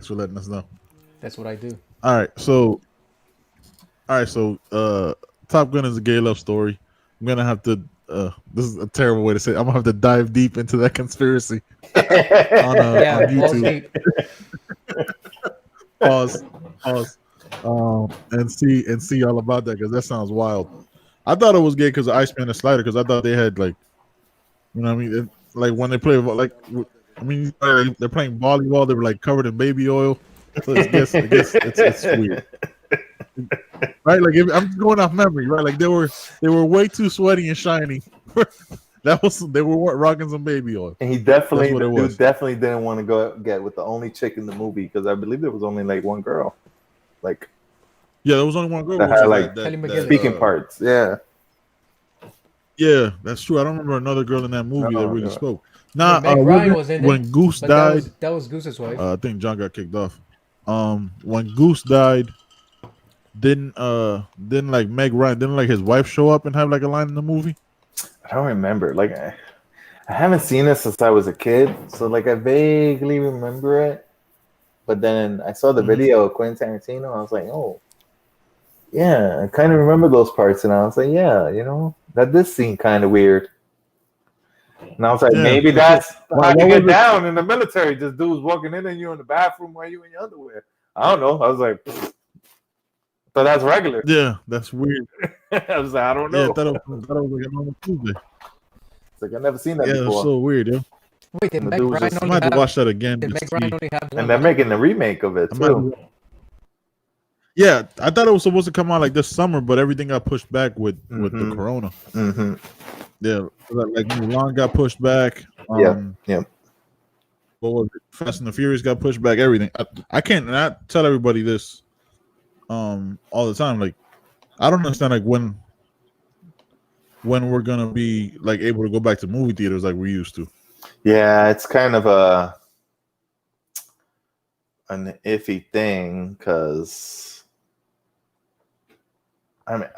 Thanks for letting us know. That's what I do. All right, so Top Gun is a gay love story. I'm gonna have to. This is a terrible way to say it. I'm gonna have to dive deep into that conspiracy on Yeah, balls YouTube. deep. Pause, pause, and see all about that because that sounds wild. I thought it was gay because of Iceman and Slider because I thought they had like, you know what I mean, like when they play like, I mean, they're playing volleyball. They were like covered in baby oil. So I guess it's weird, right? Like I'm just going off memory, right? Like they were way too sweaty and shiny. They were rocking some baby oil. And That's what it the was. dude definitely didn't want to go get with the only chick in the movie because I believe there was only like one girl, like Yeah, there was only one girl that had like Kelly McGillis. speaking parts. Yeah, yeah, that's true. I don't remember another girl in that movie that really no. spoke. Yeah, Nah, Meg Ryan was in when it, Goose but died. that was Goose's wife. I think John got kicked off. When Goose died, didn't like Meg Ryan, didn't like his wife show up and have like a line in the movie? I don't remember. Like I haven't seen it since I was a kid, so like I vaguely remember it. But then I saw the video of Quentin Tarantino. I was like, oh, yeah, I kind of remember those parts, and I was like, yeah, you know, that this seemed kind of weird. And I was like, maybe that's how you get down in the military. Just dudes walking in and you in the bathroom while you in your underwear. I don't know. I was like, but that's regular. Yeah, that's weird. I was like, I don't know. Yeah, I thought it was like a normal Tuesday. It's like I've never seen that Yeah, before. it's so weird, yo. Wait, did The Meg dude was Ryan just- I only might have to have? watch that again. Did to Meg see. Ryan only have one? And they're making the remake of it too. Yeah, I thought it was supposed to come out like this summer, but everything got pushed back with the corona. Mm-hmm. Yeah, like Mulan got pushed back. Yeah. What was it? Fast and the Furious got pushed back. Everything. I can't not tell everybody this all the time. Like, I don't understand like when we're gonna be like able to go back to movie theaters like we used to. Yeah, it's kind of an iffy thing because I mean,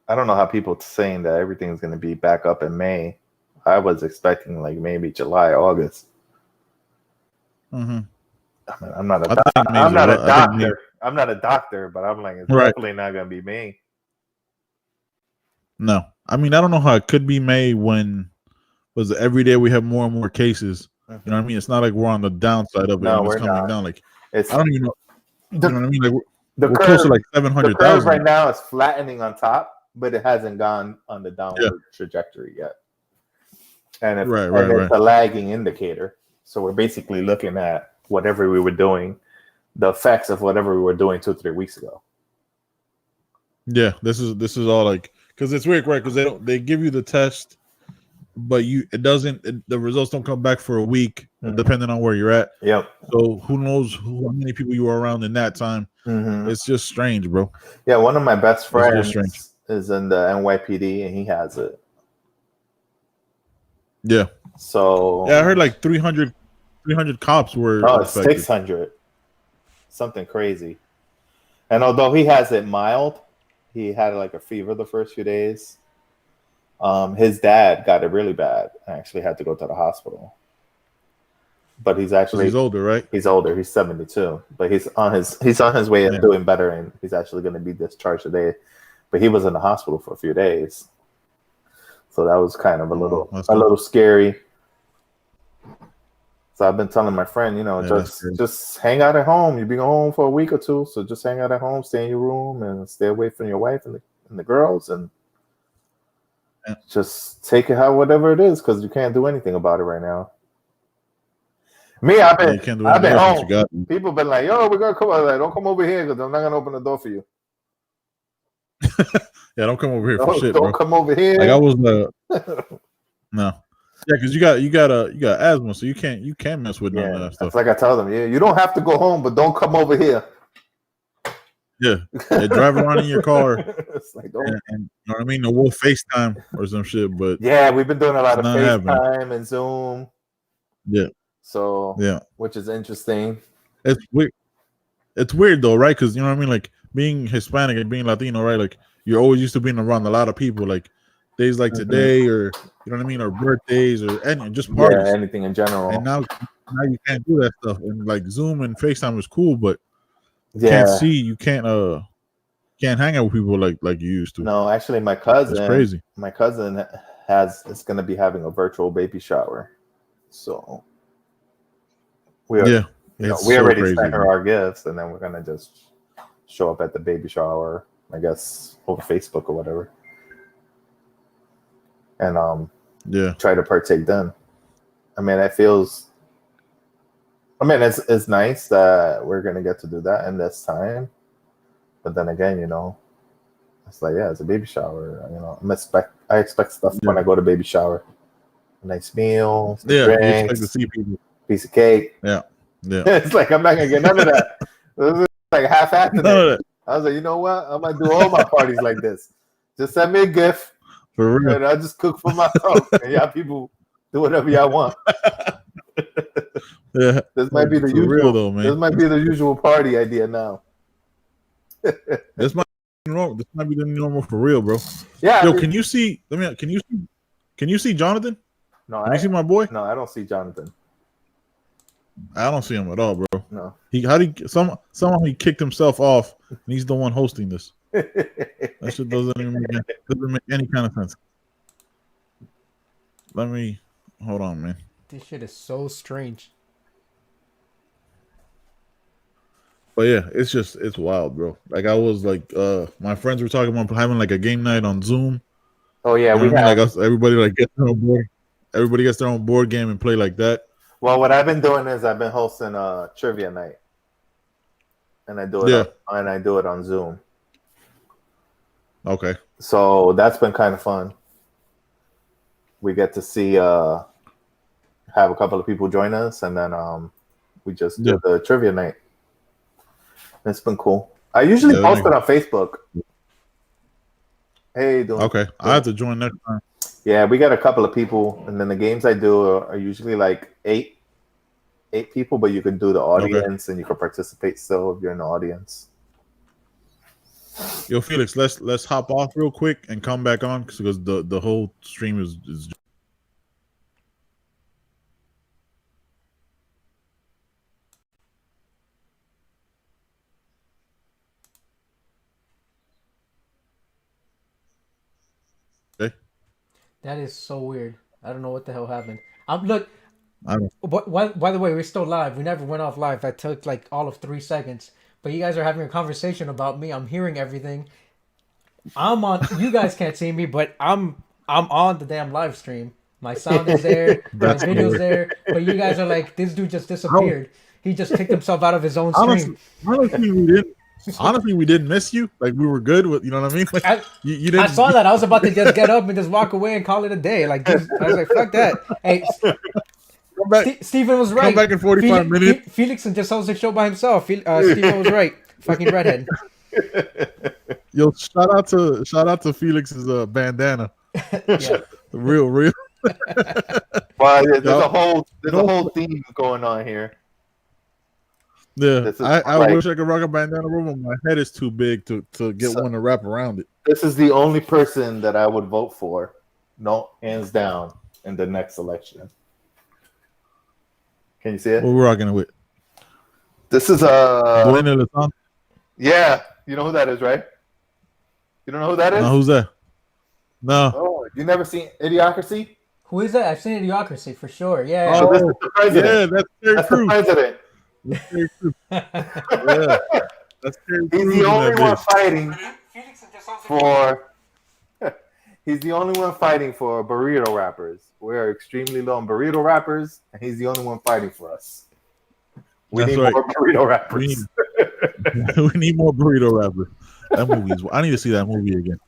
I don't know how people saying that everything's going to be back up in May. I was expecting like maybe July, August. Mm-hmm. I mean, I'm not a I think May's I'm not a right. I think doctor. I'm not a doctor, but I'm like, it's Right. definitely not going to be May. No, I mean I don't know how it could be May when was every day we have more and more cases. You know what I mean? It's not like we're on the downside of it. No, And it's we're coming not. down. Like It's I don't even know. You know what I mean? Like the we're curve, close to like the 700,000 curve right now is flattening on top, but it hasn't gone on the downward trajectory yet. And it's a lagging indicator. So we're basically looking at whatever we were doing, the effects of whatever we were doing 2-3 weeks ago. Yeah, this is all like because it's weird, right? Because they give you the test, but the results don't come back for a week, depending on where you're at. Yep. So who knows how many people you were around in that time? Mm-hmm. It's just strange, bro. Yeah, one of my best friends is in the NYPD and he has it. Yeah. So yeah, I heard like 300 cops were. Oh, it's 600, something crazy. And although he has it mild, he had like a fever the first few days. His dad got it really bad. I actually had to go to the hospital. But he's older, right? He's older. He's 72, but he's on his way of doing better, and he's actually going to be discharged today. But he was in the hospital for a few days, so that was kind of a little scary. So I've been telling my friend, just hang out at home. You'll be home for a week or two, so just hang out at home, stay in your room, and stay away from your wife and the girls, and just take it whatever it is, because you can't do anything about it right now. Me, I've been home. People been like, "Yo, we're gonna come over." Like, don't come over here because I'm not gonna open the door for you. Yeah, don't come over here for shit, bro. Don't come over here. Like I was no. Yeah, because you got asthma, so you can't mess with none of that stuff. It's like I tell them, you don't have to go home, but don't come over here. Yeah, drive around in your car. It's like, and you know what I mean? No, we'll FaceTime or some shit, but yeah, we've been doing a lot of FaceTime and Zoom. Yeah. So which is interesting. It's weird. It's weird though, right? Because you know what I mean, like being Hispanic and being Latino, right? Like you're always used to being around a lot of people, like days like today, or you know what I mean, or birthdays, or just parties, anything in general. And now you can't do that stuff. And like Zoom and FaceTime is cool, but Yeah. you can't hang out with people like you used to. No, actually, my That's cousin. crazy. My cousin is going to be having a virtual baby shower, so we are, Yeah, we so already crazy, sent her man. our gifts, and then we're gonna just show up at the baby shower, I guess, over Facebook or whatever, and Yeah, try to partake then. I mean, it's nice that we're gonna get to do that in this time, but then again, it's like, yeah, it's a baby shower. I expect stuff when I go to baby shower. A nice meal, some you expect to drinks, see people. piece of cake. Yeah. It's like I'm not gonna get none of that. This is like half-assed None today. of that. I was like, you know what? I'm gonna do all my parties like this. Just send me a gift, For real. and I'll just cook for myself, and y'all people do whatever y'all want. Yeah. This might be the For usual. real though, man. This might be the usual party idea now. This might be normal. This might be the normal for real, bro. Yeah. Yo, can you see? Can you see Jonathan? No, Can you see my boy? No, I don't see Jonathan. I don't see him at all, bro. No. Somehow he kicked himself off, and he's the one hosting this. That shit doesn't make any kind of sense. Hold on, man. This shit is so strange. But yeah, it's wild, bro. Like I was like, my friends were talking about having like a game night on Zoom. Oh yeah, we have. Like everybody like gets their own board. Everybody gets their own board game and play like that. Well, what I've been doing is I've been hosting a trivia night, and I do it. I do it on Zoom. Okay. So that's been kind of fun. We get to see have a couple of people join us, and then we just do the trivia night. It's been cool. I usually post it on Facebook. Hey, okay. I have to join next time. Yeah, we got a couple of people, and then the games I do are usually like eight people, but you can do the audience and you can participate still if you're in the audience. Yo, Felix, let's hop off real quick and come back on because the whole stream is okay. That is so weird. I don't know what the hell happened. Look. By the way, we're still live. We never went off live. That took like all of 3 seconds. But you guys are having a conversation about me. I'm hearing everything. I'm on. You guys can't see me, but I'm on the damn live stream. My sound is there. My video's there. But you guys are like, this dude just disappeared. He just kicked himself out of his own stream. Honestly, we didn't miss you. Like we were good with, you know what I mean? Like, you didn't. I saw that. I was about to just get up and just walk away and call it a day. Like I was like, fuck that. Hey. Steven was right. Come back in 45 minutes. Felix just holds the show by himself. Steven was right. Fucking redhead. Yo, shout out to Felix's bandana. Yeah. Real. Well, there's a whole theme going on here. Yeah, I wish I could rock a bandana, but my head is too big to get one to wrap around it. This is the only person that I would vote for, no, hands down, in the next election. Can you see it? What we're rocking it with? This is yeah, you know who that is, right? You don't know who that is? No, who's that? No. Oh, you never seen Idiocracy? Who is that? I've seen Idiocracy for sure. Yeah. Oh, this is the president. Yeah, that's the president. That's Terry Crews. Yeah, that's Terry Crews. He's the only one fighting for. He's the only one fighting for burrito wrappers. We're extremely low on burrito wrappers, and he's the only one fighting for us. We need more burrito wrappers. We need more burrito wrappers. That movie's. I need to see that movie again.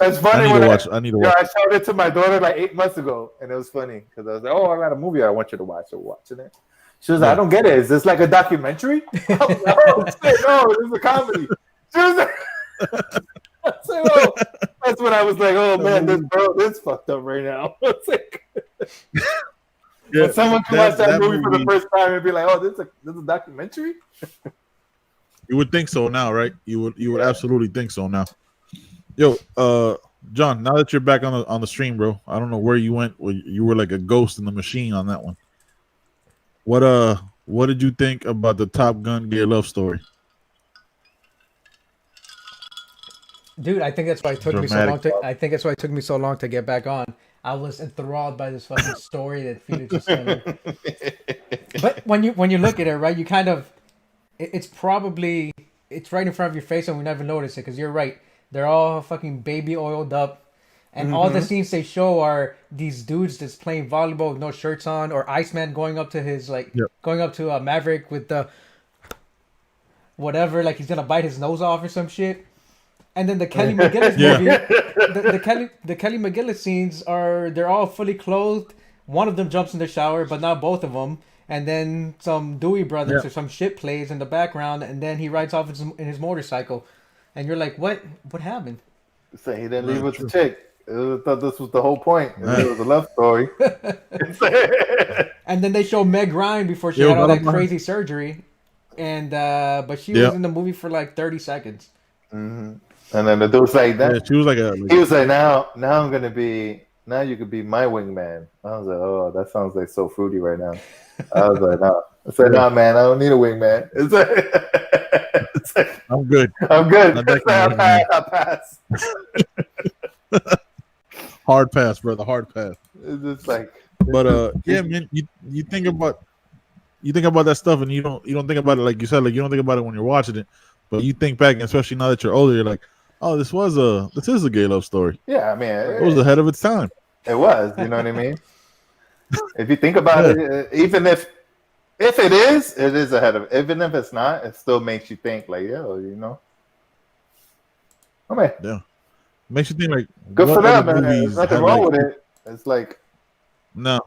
That's funny. I need to watch. I showed it to my daughter like 8 months ago, and it was funny because I was like, "Oh, I got a movie I want you to watch." So we're watching it. She was like, "I don't get it. Is this like a documentary?" I was like, "Oh, shit, no, this is a comedy." She was like, "Oh." That's when I was like, "Oh man, this girl is fucked up right now." It's like, when someone can watch that movie for the first time and be like, "Oh, this is a documentary." You would think so now, right? You would absolutely think so now. Yo, John, now that you're back on the stream, bro, I don't know where you went. You were like a ghost in the machine on that one. What did you think about the Top Gun gay love story? Dude, I think that's why it took me so Dramatic. long to. I think that's why it took me so long to get back on. I was enthralled by this fucking story that Felix was telling. But when you look at it, right, you kind of, it's probably it's right in front of your face and we never notice it because you're right. They're all fucking baby oiled up, and all the scenes they show are these dudes that's playing volleyball with no shirts on, or Iceman going up to his Yep. going up to Maverick with the whatever, like he's gonna bite his nose off or some shit. And then the Kelly McGillis Yeah. movie, the Kelly McGillis scenes they're all fully clothed. One of them jumps in the shower, but not both of them. And then some Dewey Brothers Yeah. or some shit plays in the background, and then he rides off in his motorcycle, and you're like, what? What happened? So he didn't leave Right, with true. the chick. I thought this was the whole point. It was a love story. And then they show Meg Ryan before she Yo, had all that bottom line. crazy surgery, and but she Yeah. was in the movie for like 30 seconds. And then the dude's like that. Yeah, she was like He was like, now I'm gonna be. Now you could be my wingman. I was like, oh, that sounds like so fruity right now. I was like, no. I said, nah, man, I don't need a wingman. It's like, I'm good. I'm good. Not that It's like, kind of I pass. Hard pass, brother. Hard pass. It's just like, But yeah, man, you think about that stuff and you don't think about it like you said, like you don't think about it when you're watching it, but you think back, and especially now that you're older, you're like, oh, this is a gay love story. yeah, I mean, It was ahead of its time. it was. You know what I mean? If you think about it, even if it is ahead of it. Even if it's not, it still makes you think like, yo, you know. I mean, Yeah, makes you think like, good for what them, other man. There's movies nothing have, wrong like, with it. It's like, no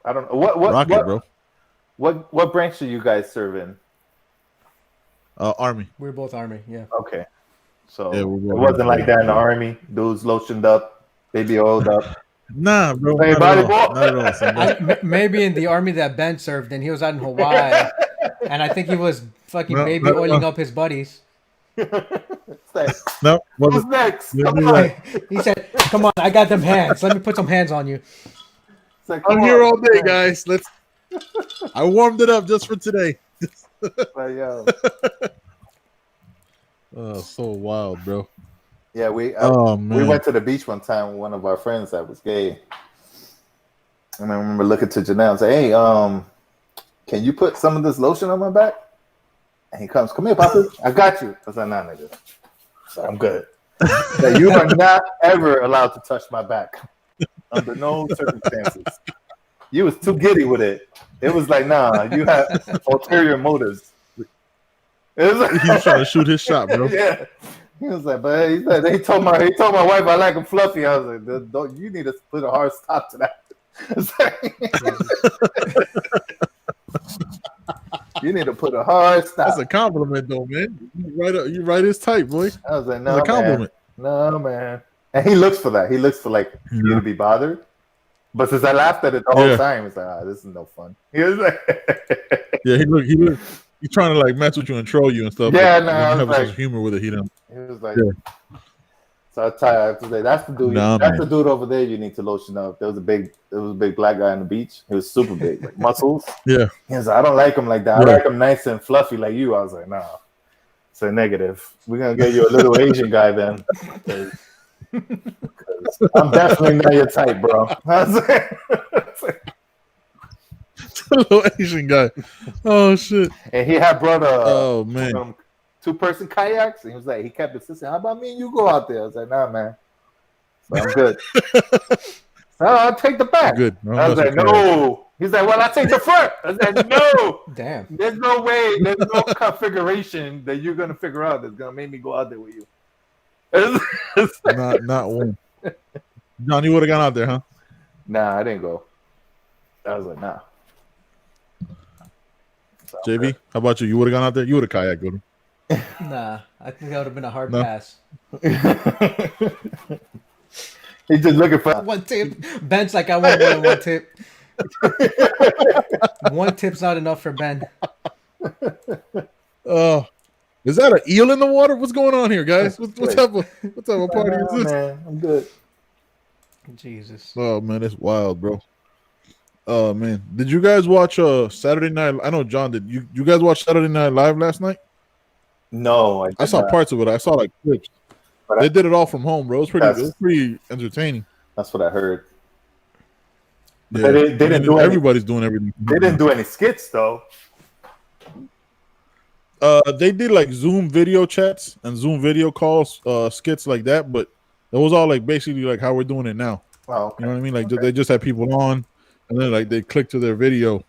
I don't know what Rocket, bro. what branch do you guys serve in? Army. We're both Army, yeah. Okay, so Yeah, it we're wasn't like that in the Army. Dudes lotioned up, baby oiled up. Nah, bro. Hey, Not body at all. ball. Not at all. son. Maybe in the Army that Ben served, and he was out in Hawaii, and I think he was fucking No, baby no, oiling no. up his buddies. It's like, No, who's wasn't. next? Yeah, Come you're on. right. He said, "Come on, I got them hands. Let me put some hands on you." It's like, I'm come here on. all day, guys. I warmed it up just for today. Like, yo. Oh, so wild, bro. Yeah, we Man. went to the beach one time with one of our friends that was gay. And I remember looking to Janelle and say, hey, can you put some of this lotion on my back? And he comes, come here, Papa. I got you. I said, nah, nigga. So I'm good. So you are not ever allowed to touch my back under no circumstances. You was too giddy with it. It was like, nah, you have ulterior motives. It was like, He was trying to shoot his shot, bro. yeah. He was like, but he said he told my wife I like him fluffy. I was like, don't you need to put a hard stop to that. It's like, you need to put a hard stop. That's a compliment, though, man. You right his type, boy. I was like, That's no, a compliment. man. No, man. And he looks for that. He looks for like you to be bothered. But since I laughed at it the whole time, it's like, this is no fun. He was like, Yeah, he's trying to like mess with you and troll you and stuff. Yeah, but no, when I you was have a like- sense of humor with it. He don't. he was like, Yeah. So I have to say, that's the dude. Nah, that's man. the dude over there. You need to lotion up. There was a big black guy on the beach. He was super big, like muscles. Yeah. He was like, I don't like him like that. I Yeah. like him nice and fluffy like you. I was like, nah. It's a negative. We're gonna get you a little Asian guy then. 'Cause I'm definitely not your type, bro. I was like, Little Asian guy. Oh shit. and he had brought Oh man. two-person kayaks. And he was like, he kept insisting, how about me and you go out there? I was like, nah, man. So I'm good. No, I'll take the back. Good. I was like, no. He's like, well, I'll take the front. I was like, no. Damn. There's no way, there's no configuration that you're gonna figure out that's gonna make me go out there with you. Not one. John, you would have gone out there, huh? Nah, I didn't go. I was like, nah. So, JB, how about you? You would have gone out there? You would have kayaked with him. Nah, I think that would have been a hard No. pass. He's just looking for. One tip. Ben's like, I want more than one tip. One tip's not enough for Ben. Oh, is that an eel in the water? What's going on here, guys? What type of party is this? Man, I'm good. Jesus. Oh man, it's wild, bro. Oh man, did you guys watch Saturday Night? I know John did. You guys watch Saturday Night Live last night? No, I I did saw not. parts of it. I saw like clips. But They did it all from home, bro. It was that's pretty entertaining. that's what I heard. But Yeah, they I didn't do mean any. everybody's doing everything. They didn't do any skits though. They did like Zoom video chats and Zoom video calls, skits like that, but it was all like basically like how we're doing it now. Oh, You okay. know what I mean? Like Okay. they just had people on, and then like they click to their video.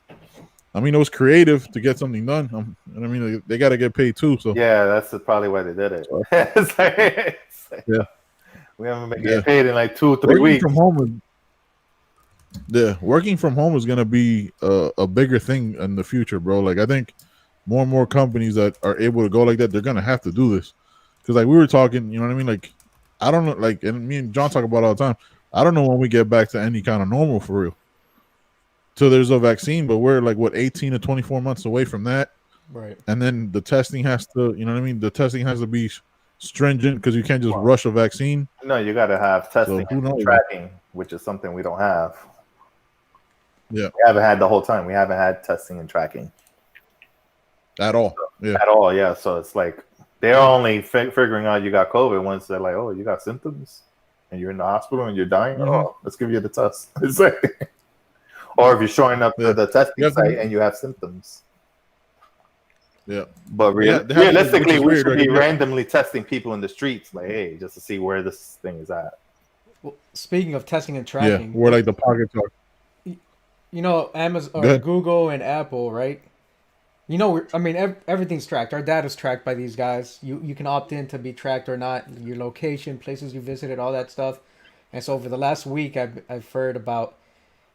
I mean, it was creative to get something done. And I mean, they got to get paid too. So Yeah, that's probably why they did it. It's like, yeah, we haven't been yeah. getting paid in like 2 or 3 Working weeks. from home working from home is gonna be a bigger thing in the future, bro. Like I think more and more companies that are able to go like that, they're gonna have to do this. Because like we were talking, you know what I mean? Like I don't know, like, and me and John talk about it all the time. I don't know when we get back to any kind of normal for real. So there's a vaccine, but we're like what 18 to 24 months away from that. Right. And then the testing has to, you know what I mean? The testing has to be stringent because you can't just rush a vaccine. No, you got to have testing So who and knows? tracking, which is something we don't have. Yeah, We haven't had the whole time. We haven't had testing and tracking at all. Yeah, at all. Yeah, so it's like they're only figuring out you got COVID once they're like, oh, you got symptoms and you're in the hospital and you're dying. Mhm. Oh, let's give you the test. It's like, or if you're showing up to the testing site and you have symptoms. Yeah, but realistically, we should be randomly testing people in the streets, like, hey, just to see where this thing is at. Well, speaking of testing and tracking, where like the pockets are. You know, Amazon or Google and Apple, right? You know, I mean, everything's tracked. Our data's tracked by these guys. You can opt in to be tracked or not. Your location, places you visited, all that stuff. And so over the last week, I've heard about,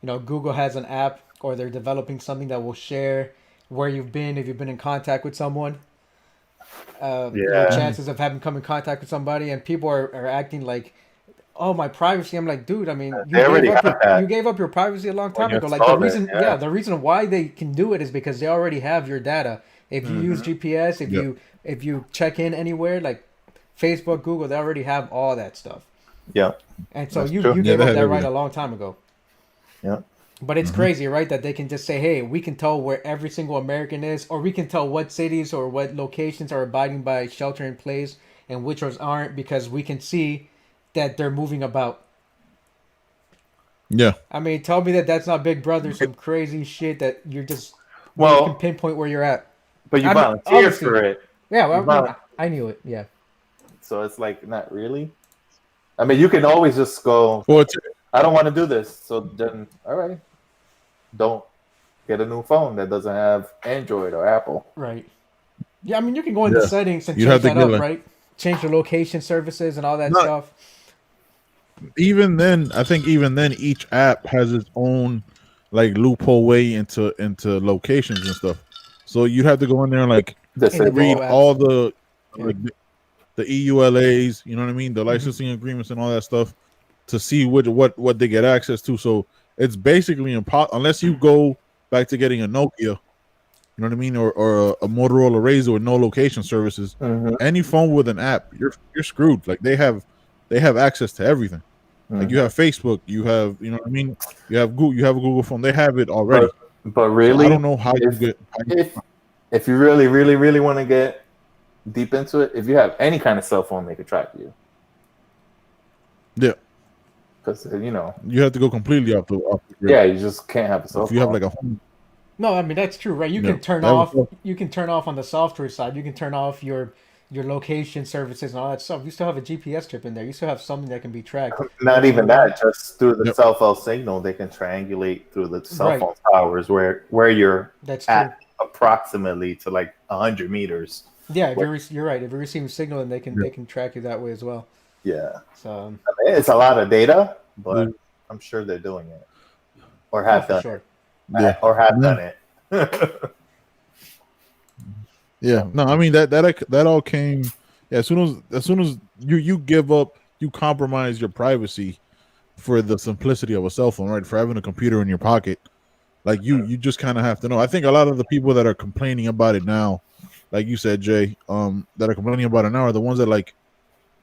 you know, Google has an app or they're developing something that will share where you've been, if you've been in contact with someone. Your chances of having come in contact with somebody, and people are acting like, oh, my privacy. I'm like, dude, I mean, you gave up your privacy a long time ago. Like the reason why they can do it is because they already have your data. If you use GPS, if you check in anywhere, like Facebook, Google, they already have all that stuff. Yeah. And so you gave up that right a long time ago. Yeah. But it's crazy, right? That they can just say, hey, we can tell where every single American is, or we can tell what cities or what locations are abiding by shelter in place and which ones aren't, because we can see that they're moving about. Yeah. I mean, tell me that that's not Big Brother, some crazy shit that you're just, you can pinpoint where you're at. But you volunteered for it. Yeah, well, I knew it, yeah. So it's like, not really. I mean, you can always just go, I don't want to do this. So then, all right. Don't get a new phone that doesn't have Android or Apple. Right. Yeah, I mean, you can go into settings and change that up, right? Change the location services and all that stuff. Even then, I think each app has its own like loophole way into locations and stuff. So you have to go in there and like read all the like, the EULAs, you know what I mean, the licensing agreements and all that stuff to see what they get access to. So it's basically impossible unless you go back to getting a Nokia, you know what I mean, or a Motorola Razr with no location services. Any phone with an app, you're screwed. Like they have access to everything. Like you have Facebook, you have, you know what I mean, you have a Google phone. They have it already. But really, so I don't know how you get. If you really, really, really want to get deep into it, if you have any kind of cell phone, they can track you. Yeah. Because you have to go completely off the grid. Yeah, you just can't have a cell phone. If you have like a home. No, I mean that's true, right? You can turn off. You can turn off on the software side. You can turn off your location services and all that stuff. You still have a GPS chip in there. You still have something that can be tracked. Not even that. Just through the cell phone signal, they can triangulate through the cell phone towers where you're at approximately to like 100 meters. Yeah, you're right. If you're receiving signal, then they can track you that way as well. Yeah. So I mean, it's a lot of data, but I'm sure they're doing it or have done it. Yeah. Or have done it. Yeah. No, I mean that all came. Yeah, as soon as you give up, you compromise your privacy for the simplicity of a cell phone, right? For having a computer in your pocket, like you just kind of have to know. I think a lot of the people that are complaining about it now, like you said, Jay, that are complaining about it now are the ones that like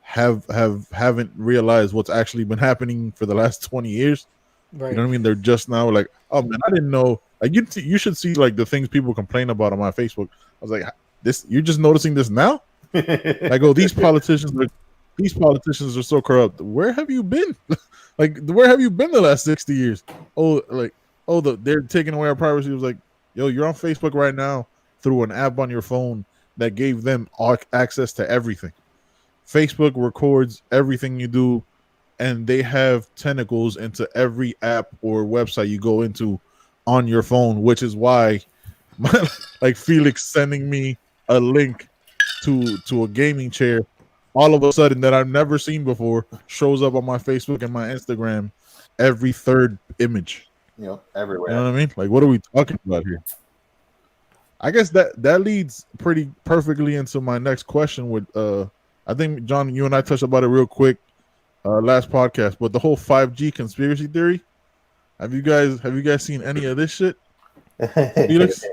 haven't realized what's actually been happening for the last 20 years. Right. You know what I mean? They're just now like, oh man, I didn't know. Like you should see like the things people complain about on my Facebook. I was like, this you're just noticing this now? Like, oh, these politicians are so corrupt. Where have you been? Like, where have you been the last 60 years? Oh, like, they're taking away our privacy. It was like, yo, you're on Facebook right now through an app on your phone that gave them access to everything. Facebook records everything you do, and they have tentacles into every app or website you go into on your phone, which is why, like Felix sending me a link to a gaming chair, all of a sudden that I've never seen before shows up on my Facebook and my Instagram every third image. Everywhere. You know what I mean? Like, what are we talking about here? I guess that leads pretty perfectly into my next question. With I think John, you and I touched about it real quick last podcast, but the whole 5G conspiracy theory. Have you guys seen any of this shit, Felix?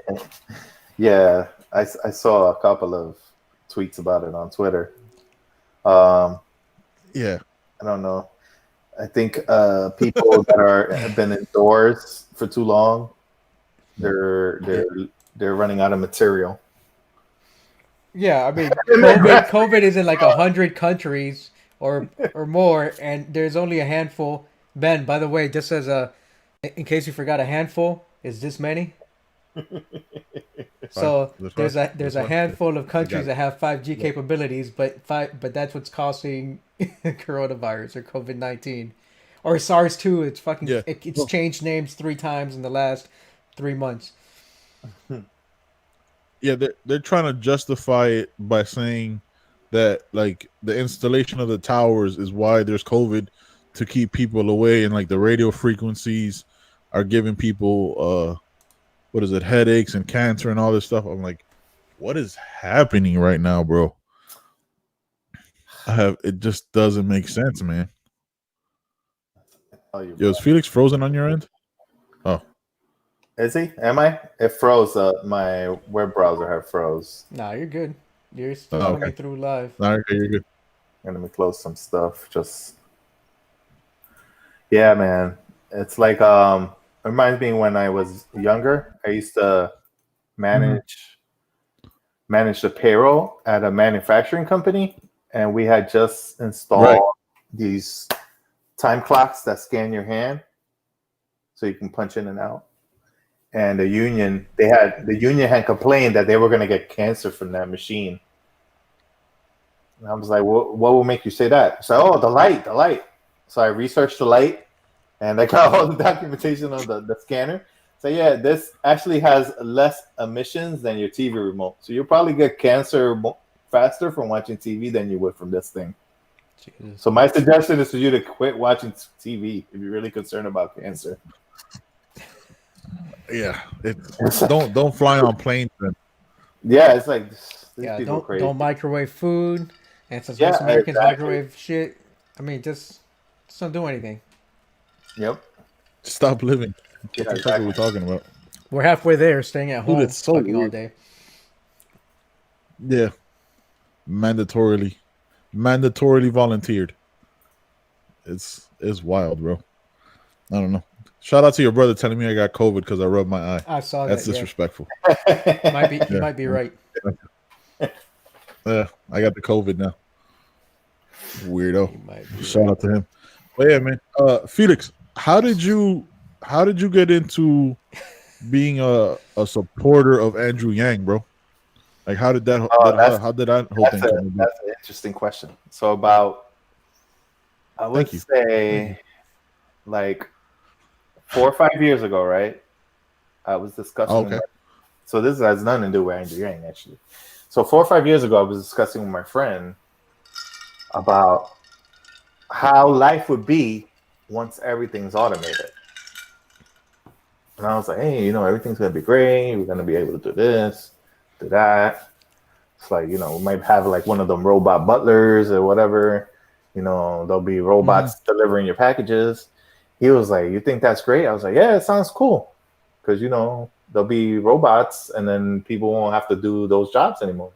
Yeah, I saw a couple of tweets about it on Twitter. Yeah, I don't know. I think people that have been indoors for too long, they're running out of material. Yeah, I mean, COVID is in like 100 countries or more, and there's only a handful. Ben, by the way, just as in case you forgot, a handful is this many. So there's a handful of countries that have 5G capabilities, but that's what's causing coronavirus or COVID-19 or SARS-2. It's fucking it's changed names 3 times in the last 3 months. Yeah, they're trying to justify it by saying that like the installation of the towers is why there's COVID, to keep people away, and like the radio frequencies are giving people what is it, headaches and cancer and all this stuff. I'm like, what is happening right now, bro? It just doesn't make sense, man. Yo, is Felix frozen on your end? Oh. Is he? Am I? It froze. My web browser had froze. Nah, you're good. You're still coming through live. Nah, okay, you're good. Let me close some stuff. Yeah, man. It's like it reminds me when I was younger. I used to manage the payroll at a manufacturing company, and we had just installed these time clocks that scan your hand, so you can punch in and out. And the union had complained that they were going to get cancer from that machine. And I was like, what will make you say that? So, the light. So I researched the light, and I got all the documentation on the scanner. So yeah, this actually has less emissions than your TV remote. So you'll probably get cancer faster from watching TV than you would from this thing. Jesus. So my suggestion is for you to quit watching TV if you're really concerned about cancer. Yeah, don't fly on planes. Then. Yeah, it's like don't microwave food. And since most Americans microwave shit, I mean, just don't do anything. Yep. Stop living. What the fuck are we talking about? We're halfway there, staying at home, it's so fucking all day. Yeah, mandatorily volunteered. It's wild, bro. I don't know. Shout out to your brother telling me I got COVID because I rubbed my eye. I saw that. That's disrespectful. He might be right. Yeah, I got the COVID now. Weirdo. Shout out to him. But yeah, man. Felix, how did you get into being a supporter of Andrew Yang, bro? Like, how did that how did that whole thing come about? That's an interesting question. So about, I would say, like 4 or 5 years ago, right? I was discussing. So this has nothing to do with Andrew Yang, actually. So 4 or 5 years ago, I was discussing with my friend about how life would be once everything's automated. And I was like, hey, everything's going to be great. We're going to be able to do this, do that. It's like, we might have like one of them robot butlers or whatever. There'll be robots delivering your packages. He was like, you think that's great? I was like, yeah, it sounds cool. Because, there'll be robots and then people won't have to do those jobs anymore.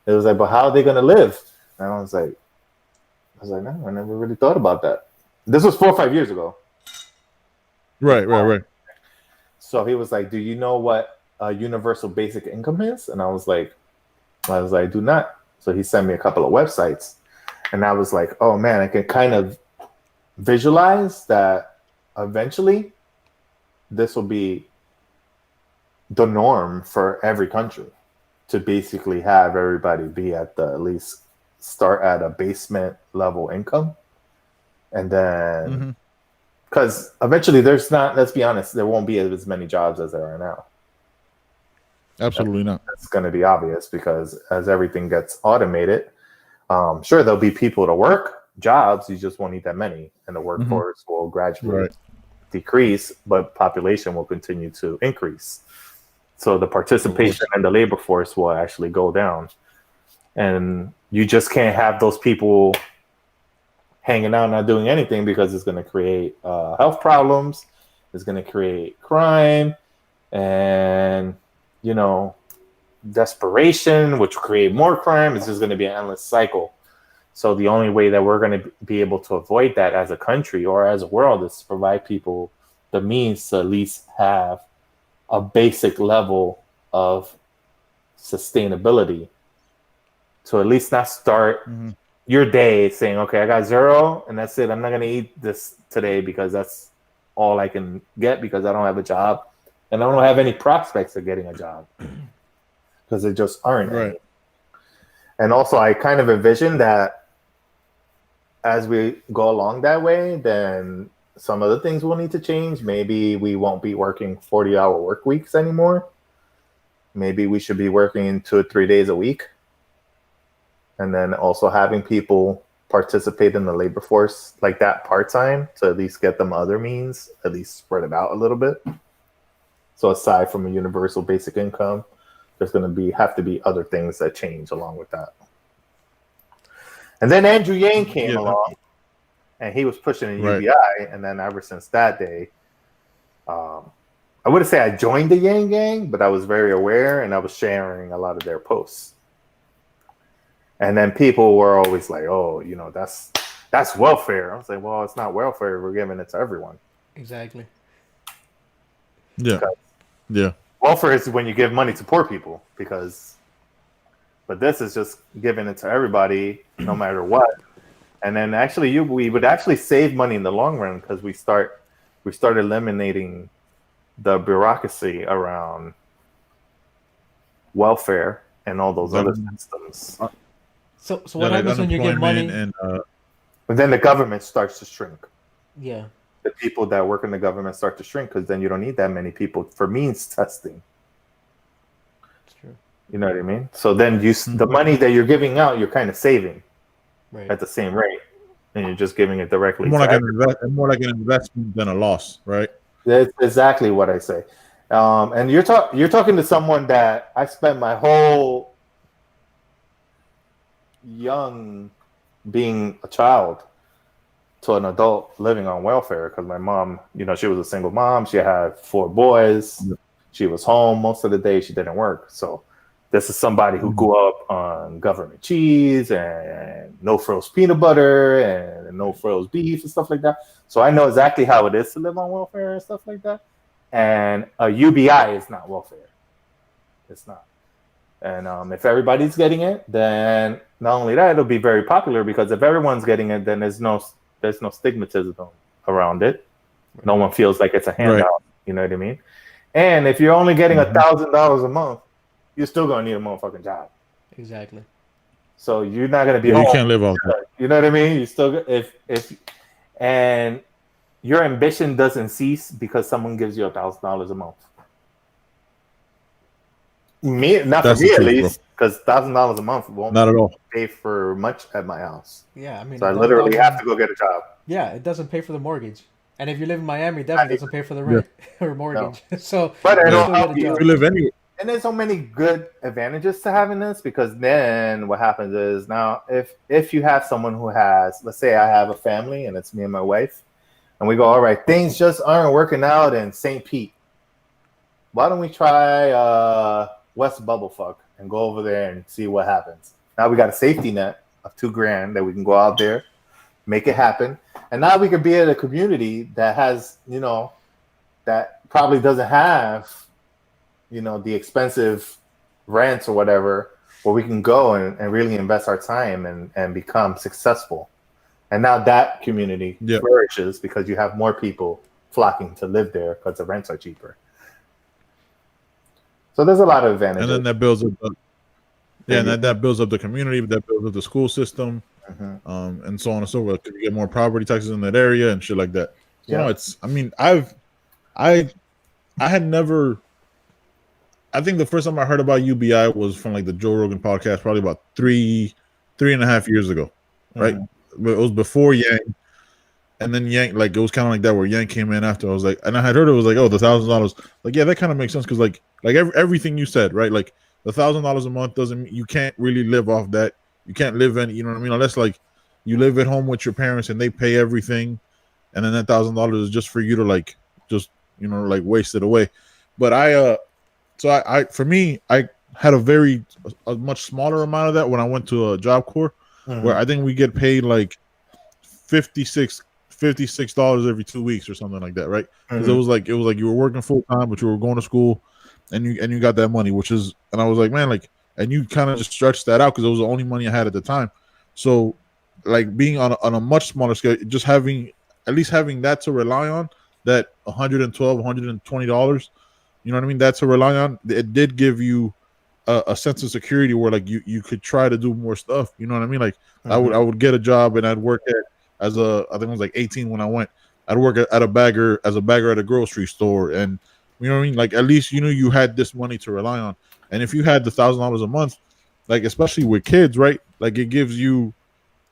It was like, but how are they going to live? And I was like, no, I never really thought about that. This was 4 or 5 years ago. Right. So he was like, "Do you know what a universal basic income is?" And I was like, "Do not." So he sent me a couple of websites, and I was like, "Oh man, I can kind of visualize that eventually this will be the norm for every country to basically have everybody be at least start at a basement level income, and then because eventually there's not. Let's be honest, there won't be as many jobs as there are now. Absolutely not. That's going to be obvious because as everything gets automated, sure there'll be people to work jobs. You just won't need that many, and the workforce will gradually decrease, but population will continue to increase. So the participation in the labor force will actually go down, and you just can't have those people hanging out not doing anything because it's going to create health problems. It's going to create crime, and desperation, which will create more crime. It's just going to be an endless cycle. So the only way that we're going to be able to avoid that as a country or as a world is to provide people the means to at least have a basic level of sustainability, to at least not start your day saying, okay, I got zero and that's it. I'm not going to eat this today because that's all I can get because I don't have a job and I don't have any prospects of getting a job because there just aren't any. And also I kind of envision that as we go along that way, then some of the things will need to change. Maybe we won't be working 40-hour work weeks anymore. Maybe we should be working 2 or 3 days a week. And then also having people participate in the labor force like that part-time to at least get them other means, at least spread it out a little bit. So aside from a universal basic income, there's going to have to be other things that change along with that. And then Andrew Yang came along, and he was pushing a UBI. And then ever since that day, I wouldn't say I joined the Yang Gang, but I was very aware, and I was sharing a lot of their posts. And then people were always like, "Oh, that's welfare." I was like, "Well, it's not welfare. We're giving it to everyone." Exactly. Yeah. Welfare is when you give money to poor people, but this is just giving it to everybody, no matter what. And then actually, we would actually save money in the long run because we start eliminating the bureaucracy around welfare and all those other systems. So what happens when you give money? But then the government starts to shrink. Yeah. The people that work in the government start to shrink because then you don't need that many people for means testing. That's true. You know what I mean? So then the money that you're giving out, you're kind of saving at the same rate, and you're just giving it directly. More like an investment than a loss, right? That's exactly what I say. And you're talking to someone that I spent my whole young being a child to an adult living on welfare because my mom, she was a single mom. She had 4 boys. Yep. She was home most of the day. She didn't work. So this is somebody who grew up on government cheese and no frills peanut butter and no frills beef and stuff like that. So I know exactly how it is to live on welfare and stuff like that. And a UBI is not welfare. It's not. And if everybody's getting it, then not only that, it'll be very popular because if everyone's getting it, then there's no stigmatism around it. No one feels like it's a handout. Right. You know what I mean? And if you're only getting $1,000 a month, you're still gonna need a motherfucking job. Exactly. So you're not gonna be. You can't live off that. You know what I mean? You still and your ambition doesn't cease because someone gives you $1,000 a month. Not for me at least, because $1,000 a month won't not at all pay for much at my house. Yeah, I mean, so I literally have to go get a job. Yeah, it doesn't pay for the mortgage, and if you live in Miami, it definitely doesn't pay for the rent or mortgage. No. So, but I don't. You live anywhere. And there's so many good advantages to having this because then what happens is now if you have someone who has, let's say I have a family and it's me and my wife, and we go, all right, things just aren't working out in St. Pete. Why don't we try West Bubblefuck and go over there and see what happens? Now we got a safety net of $2,000 that we can go out there, make it happen, and now we can be in a community that has that probably doesn't have, the expensive rents or whatever, where we can go and really invest our time and become successful. And now that community flourishes because you have more people flocking to live there because the rents are cheaper. So there's a lot of advantages. And then that builds up. That builds up the community, that builds up the school system, and so on and so forth. You get more property taxes in that area and shit like that. So no, it's. I mean, I had never. I think the first time I heard about UBI was from like the Joe Rogan podcast, probably about 3.5 years ago, right? But it was before Yang, and then Yang, like it was kind of like that where Yang came in after. I was like, and I had heard it was like, oh, the $1,000. Like, yeah, that kind of makes sense because like everything you said, right? Like the $1,000 a month doesn't mean you can't really live off that. You can't live any, you know what I mean? Unless like you live at home with your parents and they pay everything, and then that $1,000 is just for you to like just like waste it away. But So I for me, I had a much smaller amount of that when I went to a Job Corps, where I think we get paid like $56 every 2 weeks or something like that, right? Because it was like you were working full time, but you were going to school, and you got that money, and I was like, man, like, and you kind of just stretched that out because it was the only money I had at the time. So, like being on a much smaller scale, just having that to rely on, that $112, $120. You know what I mean? That's to rely on. It did give you a sense of security where like you could try to do more stuff. You know what I mean? Like I would get a job and I'd work I think it was like 18 when I went. I'd work as a bagger at a grocery store, and you know what I mean? Like at least you had this money to rely on. And if you had the $1,000 a month, like especially with kids, right? Like it gives you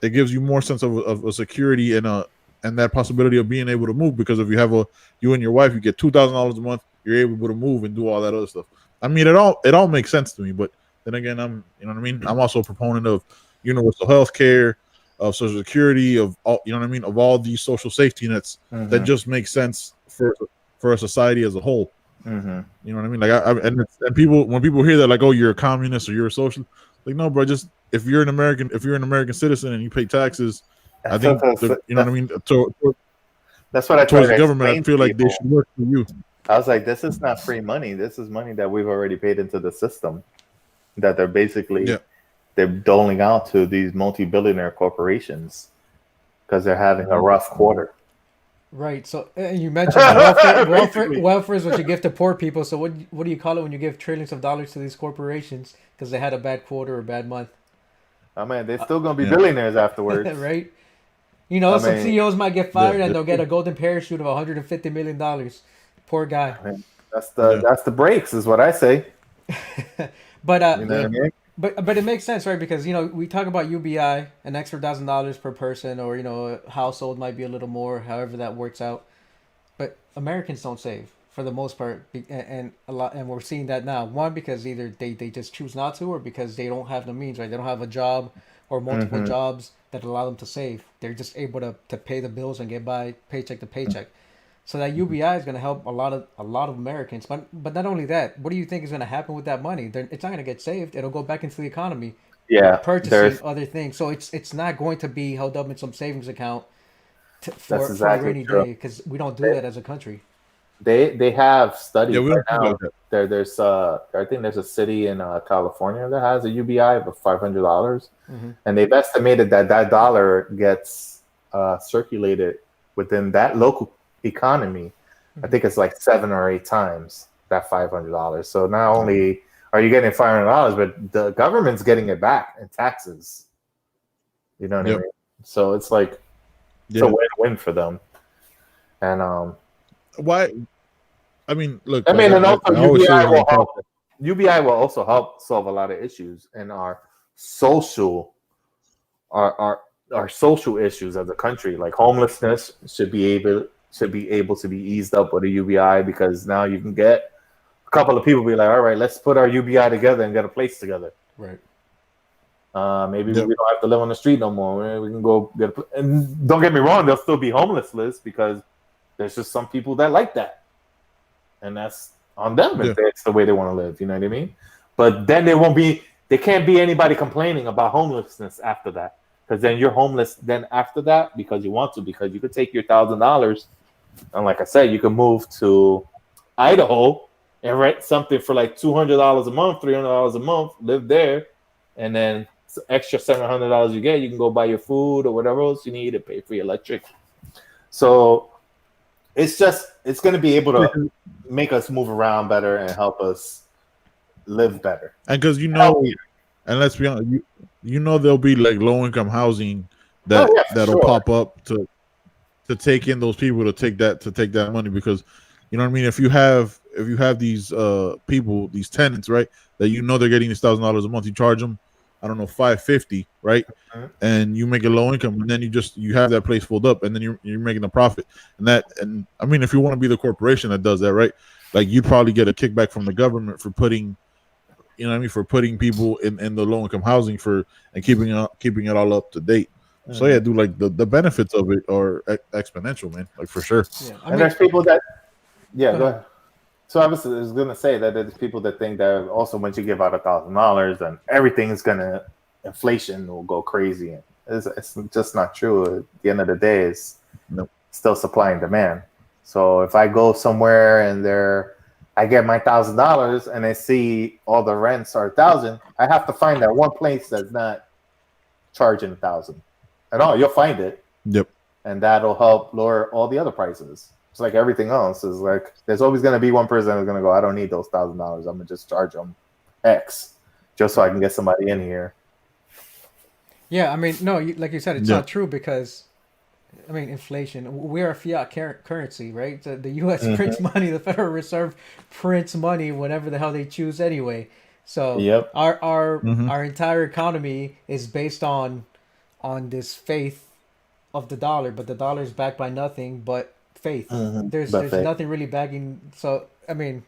more sense of a security and that possibility of being able to move, because if you have you and your wife, you get $2,000 a month, you're able to move and do all that other stuff. I mean, it all makes sense to me, but then again, I'm also a proponent of universal health care, of Social Security, of all, of all these social safety nets that just make sense for a society as a whole. You know what I mean? Like and when people hear that, like, oh, you're a communist or you're a socialist, like, no, bro, just if you're an American citizen and you pay taxes, I think you know what I mean. That's what I towards the government. I feel like they should work for you. I was like, this is not free money. This is money that we've already paid into the system, that they're basically they're doling out to these multi-billionaire corporations because they're having a rough quarter. Right. So you mentioned welfare is what you give to poor people. So what do you call it when you give trillions of dollars to these corporations because they had a bad quarter or a bad month? Oh man, they're still gonna be billionaires afterwards, right? Some CEOs might get fired and they'll get a golden parachute of $150 million. Poor guy. I mean, that's the breaks, is what I say. But you know what I mean? But it makes sense, right? Because we talk about UBI, an extra $1,000 per person, or a household might be a little more, however that works out. But Americans don't save for the most part, and we're seeing that now. One, because either they just choose not to, or because they don't have the means, right? They don't have a job or multiple jobs that allow them to save. They're just able to pay the bills and get by paycheck to paycheck. So that UBI is going to help a lot of Americans. But not only that, what do you think is going to happen with that money? It's not going to get saved. It'll go back into the economy. Yeah, purchasing other things. So it's not going to be held up in some savings account for a rainy day, because we don't do that as a country. They have studies right now. There's I think there's a city in California that has a UBI of $500, and they've estimated that dollar gets circulated within that local economy. I think it's like 7 or 8 times that $500. So not only are you getting $500, but the government's getting it back in taxes. You know what I mean? So it's like it's a win-win for them. And why? I mean, look. and also UBI will also help solve a lot of issues in our social social issues as a country, like homelessness should be able to be eased up with a UBI, because now you can get a couple of people be like, all right, let's put our UBI together and get a place together. Right. Maybe we don't have to live on the street no more. We can go and don't get me wrong, there'll still be homeless lists, because there's just some people that like that, and that's on them if that's the way they want to live. You know what I mean? But then there can't be anybody complaining about homelessness after that, because then you're homeless then after that because you want to, because you could take your $1,000 And like I said, you can move to Idaho and rent something for like $200 a month, $300 a month, live there, and then extra $700 you get, you can go buy your food or whatever else you need and pay for your electric. So it's going to be able to make us move around better and help us live better. And because and let's be honest, there'll be like low income housing that'll pop up to take in those people to take that money, because you know what I mean. If you have these people, these tenants, right, that they're getting this $1,000 a month, you charge them, I don't know, $550, right, and you make it low income, and then you have that place filled up, and then you're making a profit, and I mean, if you want to be the corporation that does that, right, like you'd probably get a kickback from the government for putting, for putting people in the low income housing and keeping it all up to date. So yeah, dude, like the benefits of it are exponential, man. Like for sure. Yeah, and there's people that, go ahead. So I was going to say that there's people that think that also once you give out $1,000, then everything is inflation will go crazy. It's just not true. At the end of the day, it's still supply and demand. So if I go somewhere and I get my $1,000 and I see all the rents are $1,000, I have to find that one place that's not charging $1,000. And you'll find it. Yep. And that'll help lower all the other prices. It's like everything else is like, there's always going to be one person who's going to go, I don't need those $1,000. I'm going to just charge them X just so I can get somebody in here. Yeah, I mean, no, like you said, it's not true because, I mean, inflation. We're a fiat currency, right? The U.S. prints money. The Federal Reserve prints money whenever the hell they choose anyway. So our entire economy is based on this faith of the dollar, but the dollar is backed by nothing but faith. There's nothing really backing. So I mean,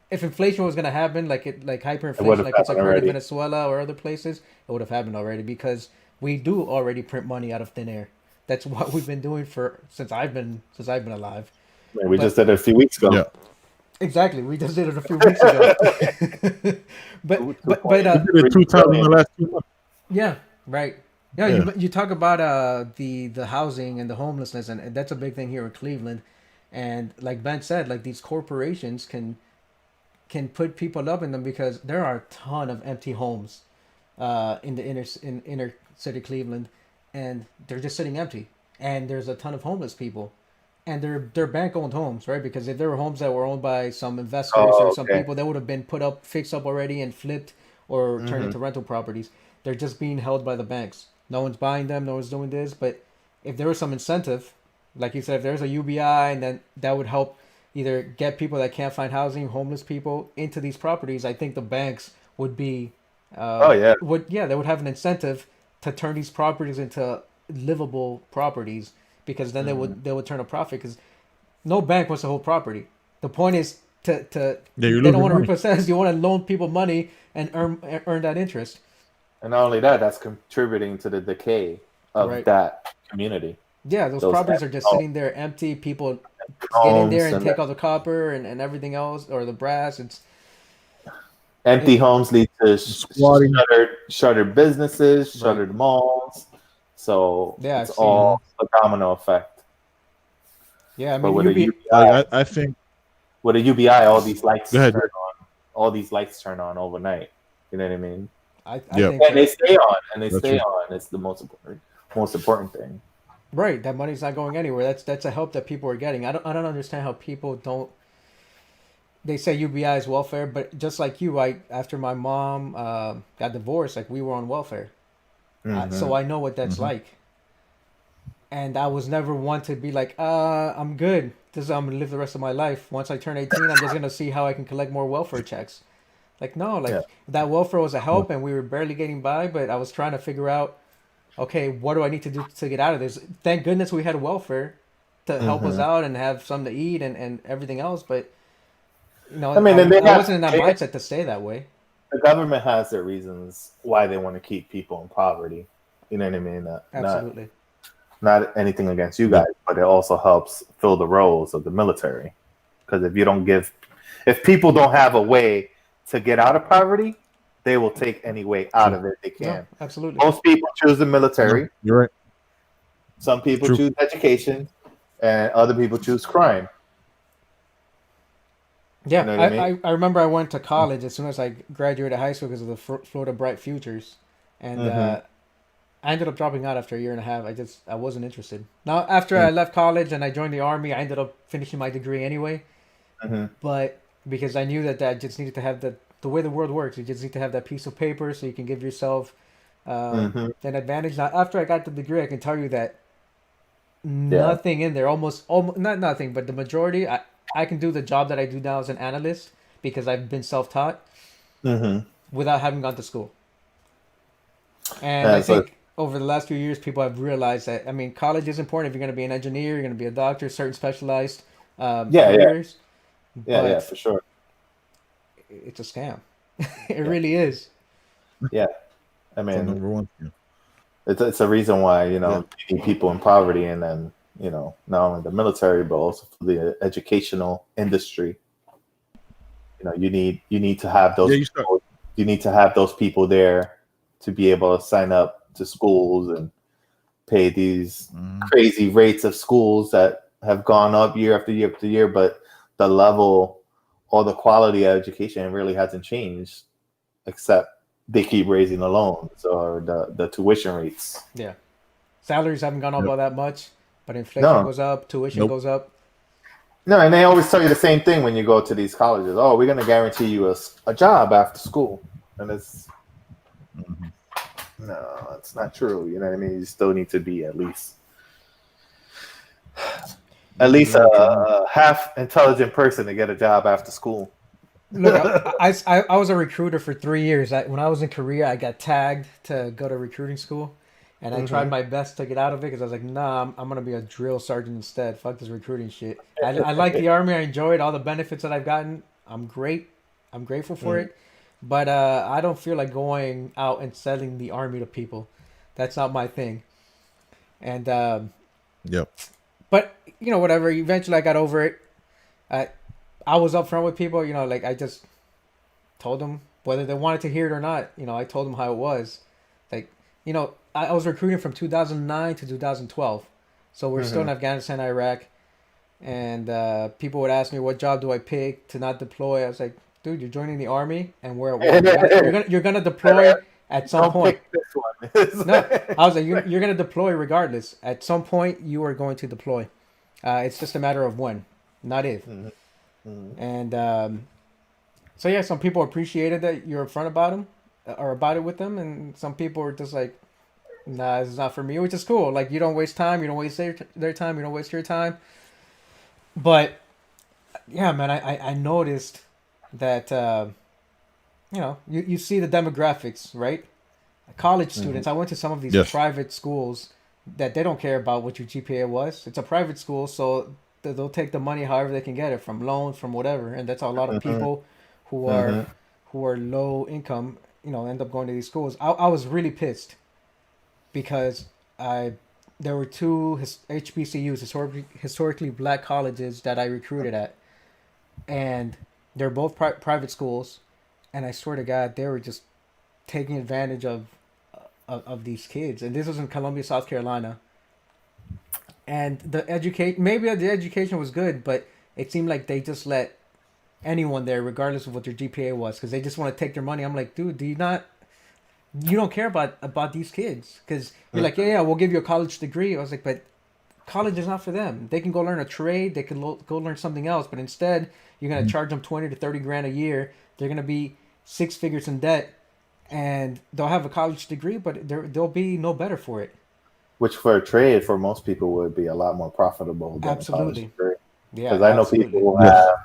if inflation was gonna happen, like hyperinflation, like it's occurred in Venezuela or other places, it would have happened already because we do already print money out of thin air. That's what we've been doing since I've been alive. We just did it a few weeks ago. Yeah. Exactly, we just did it a few weeks ago. but we did it 2 times in the last 2 months. Yeah, right. Yeah, you talk about the housing and the homelessness, and that's a big thing here in Cleveland. And like Ben said, like these corporations can put people up in them because there are a ton of empty homes in the inner city Cleveland, and they're just sitting empty. And there's a ton of homeless people, and they're bank owned homes, right? Because if there were homes that were owned by some investors or some people, they would have been fixed up already and flipped or turned into rental properties. They're just being held by the banks. No one's buying them. No one's doing this. But if there was some incentive, like you said, if there's a UBI, and then that would help either get people that can't find housing, homeless people, into these properties, I think the banks would be, they would have an incentive to turn these properties into livable properties, because then they would turn a profit, because no bank wants to hold property. The point is they don't want to repossess. You want to loan people money and earn that interest. And not only that, that's contributing to the decay of that community. Yeah, those properties are just sitting there empty. People get in there and take all the copper and everything else, or the brass. It's empty homes lead to shuttered businesses, shuttered malls. So it's all a domino effect. Yeah, I mean, with UBI, I think with a UBI, all these lights turn on. All these lights turn on overnight. You know what I mean? I think and they stay on, on. It's the most important thing. Right, that money's not going anywhere. That's a help that people are getting. I don't understand how people don't. They say UBI is welfare, but just like you, after my mom got divorced, like we were on welfare, so I know what that's like. And I was never one to be like, I'm good. I'm gonna live the rest of my life. Once I turn 18, I'm just gonna see how I can collect more welfare checks. Like no, that welfare was a help, and we were barely getting by. But I was trying to figure out, okay, what do I need to do to get out of this? Thank goodness we had welfare to help us out and have something to eat and everything else. But I wasn't in that mindset to stay that way. The government has their reasons why they want to keep people in poverty. You know what I mean? Absolutely. Not anything against you guys, but it also helps fill the roles of the military. Because if people don't have a way to get out of poverty, they will take any way out of it they can. No, absolutely. Most people choose the military. You're right. Some people choose education. and other people choose crime. You Yeah, know what I mean? I remember I went to college as soon as I graduated high school because of the Florida Bright Futures, and Mm-hmm. I ended up dropping out after a year and a half. I wasn't interested. Now after I left college and I joined the army, I ended up finishing my degree anyway. Mm-hmm. But because I knew that I just needed to have the way the world works, you just need to have that piece of paper so you can give yourself Mm-hmm. an advantage. Now after I got the degree, I can tell you that Yeah. nothing in there, almost not nothing, but the majority, I can do the job that I do now as an analyst because I've been self-taught Mm-hmm. without having gone to school. And I Yeah. So think over the last few years, people have realized that, I mean, college is important if you're going to be an engineer, you're going to be a doctor, certain specialized yeah, yeah, careers, yeah, yeah, but for sure. it's a scam. It Yeah, really is. yeah. I So mean, number one. Yeah. it's a reason why Yeah. you need people in poverty, and then not only the military but also for the educational industry. You need to have Yeah. those You start. people. You need to have those people there to be able to sign up to schools and pay these Mhm. crazy rates of schools that have gone up year after year after year, but the level or the quality of education really hasn't changed, except they keep raising the loans or the tuition rates. Yeah. Salaries haven't gone up Yep. all that much, but inflation No, goes up, tuition Nope. goes up. no, and they always tell you the same thing when you go to these colleges. Oh, we're going to guarantee you a job after school, and it's Mhm. no, it's not true. You know what I mean? You still need to be at That's least very true. a half intelligent person to get a job after school. Look, I was a recruiter for 3 years. When I was in Korea, I got tagged to go to recruiting school, and I tried Hmm. my best to get out of it because I was like, nah, I'm gonna be a drill sergeant instead. Fuck this recruiting shit. I like the army. I enjoyed all the benefits that I've gotten. I'm great. I'm grateful for it, but I don't feel like going out and selling the army to people. That's not my thing. And Yep. but whatever. Eventually, I got over it. I I was upfront with people. Like I just told them whether they wanted to hear it or not. I told them how it was. Like, I was recruiting from 2009 to 2012. So we're still Hmm. in Afghanistan, Iraq. And people would ask me, what job do I pick to not deploy? I was like, dude, you're joining the army and we're at war. You're gonna deploy at some Don't point. pick this one. No, I was like, you're gonna deploy regardless. At some point, you are going to deploy. It's just a matter of when, not if. Mhm, mhm. And so yeah, some people appreciated that you're upfront about them or about it with them, and some people are just like, "Nah, this is not for me," which is cool. Like you don't waste time, you don't waste their time, you don't waste your time. But yeah, man, I noticed that you see the demographics, right? College Mhm. students. I went to some of these Yes. private schools that they don't care about what your GPA was. It's a private school, so they'll take the money however they can get it from loans, from whatever, and that's how a lot of Mhm. people who are Mhm. who are low income, end up going to these schools. I was really pissed because I there were two HBCUs, historically black colleges that I recruited at, and they're both private schools, and I swear to God, they were just taking advantage of these kids. And this was in Columbia, South Carolina. And maybe the education was good, but it seemed like they just let anyone there, regardless of what their GPA was, because they just want to take their money. I'm like, dude, you don't care about these kids, because you're like, yeah, we'll give you a college degree. I was like, but college is not for them. They can go learn a trade. They can go learn something else. But instead, you're gonna Mhm. charge them 20 to 30 grand a year. They're gonna be six figures in debt, and they'll have a college degree, but they'll be no better for it. Which for a trade for most people would be a lot more profitable than a college Absolutely. degree. Yeah, Because I know people absolutely. who Yes. have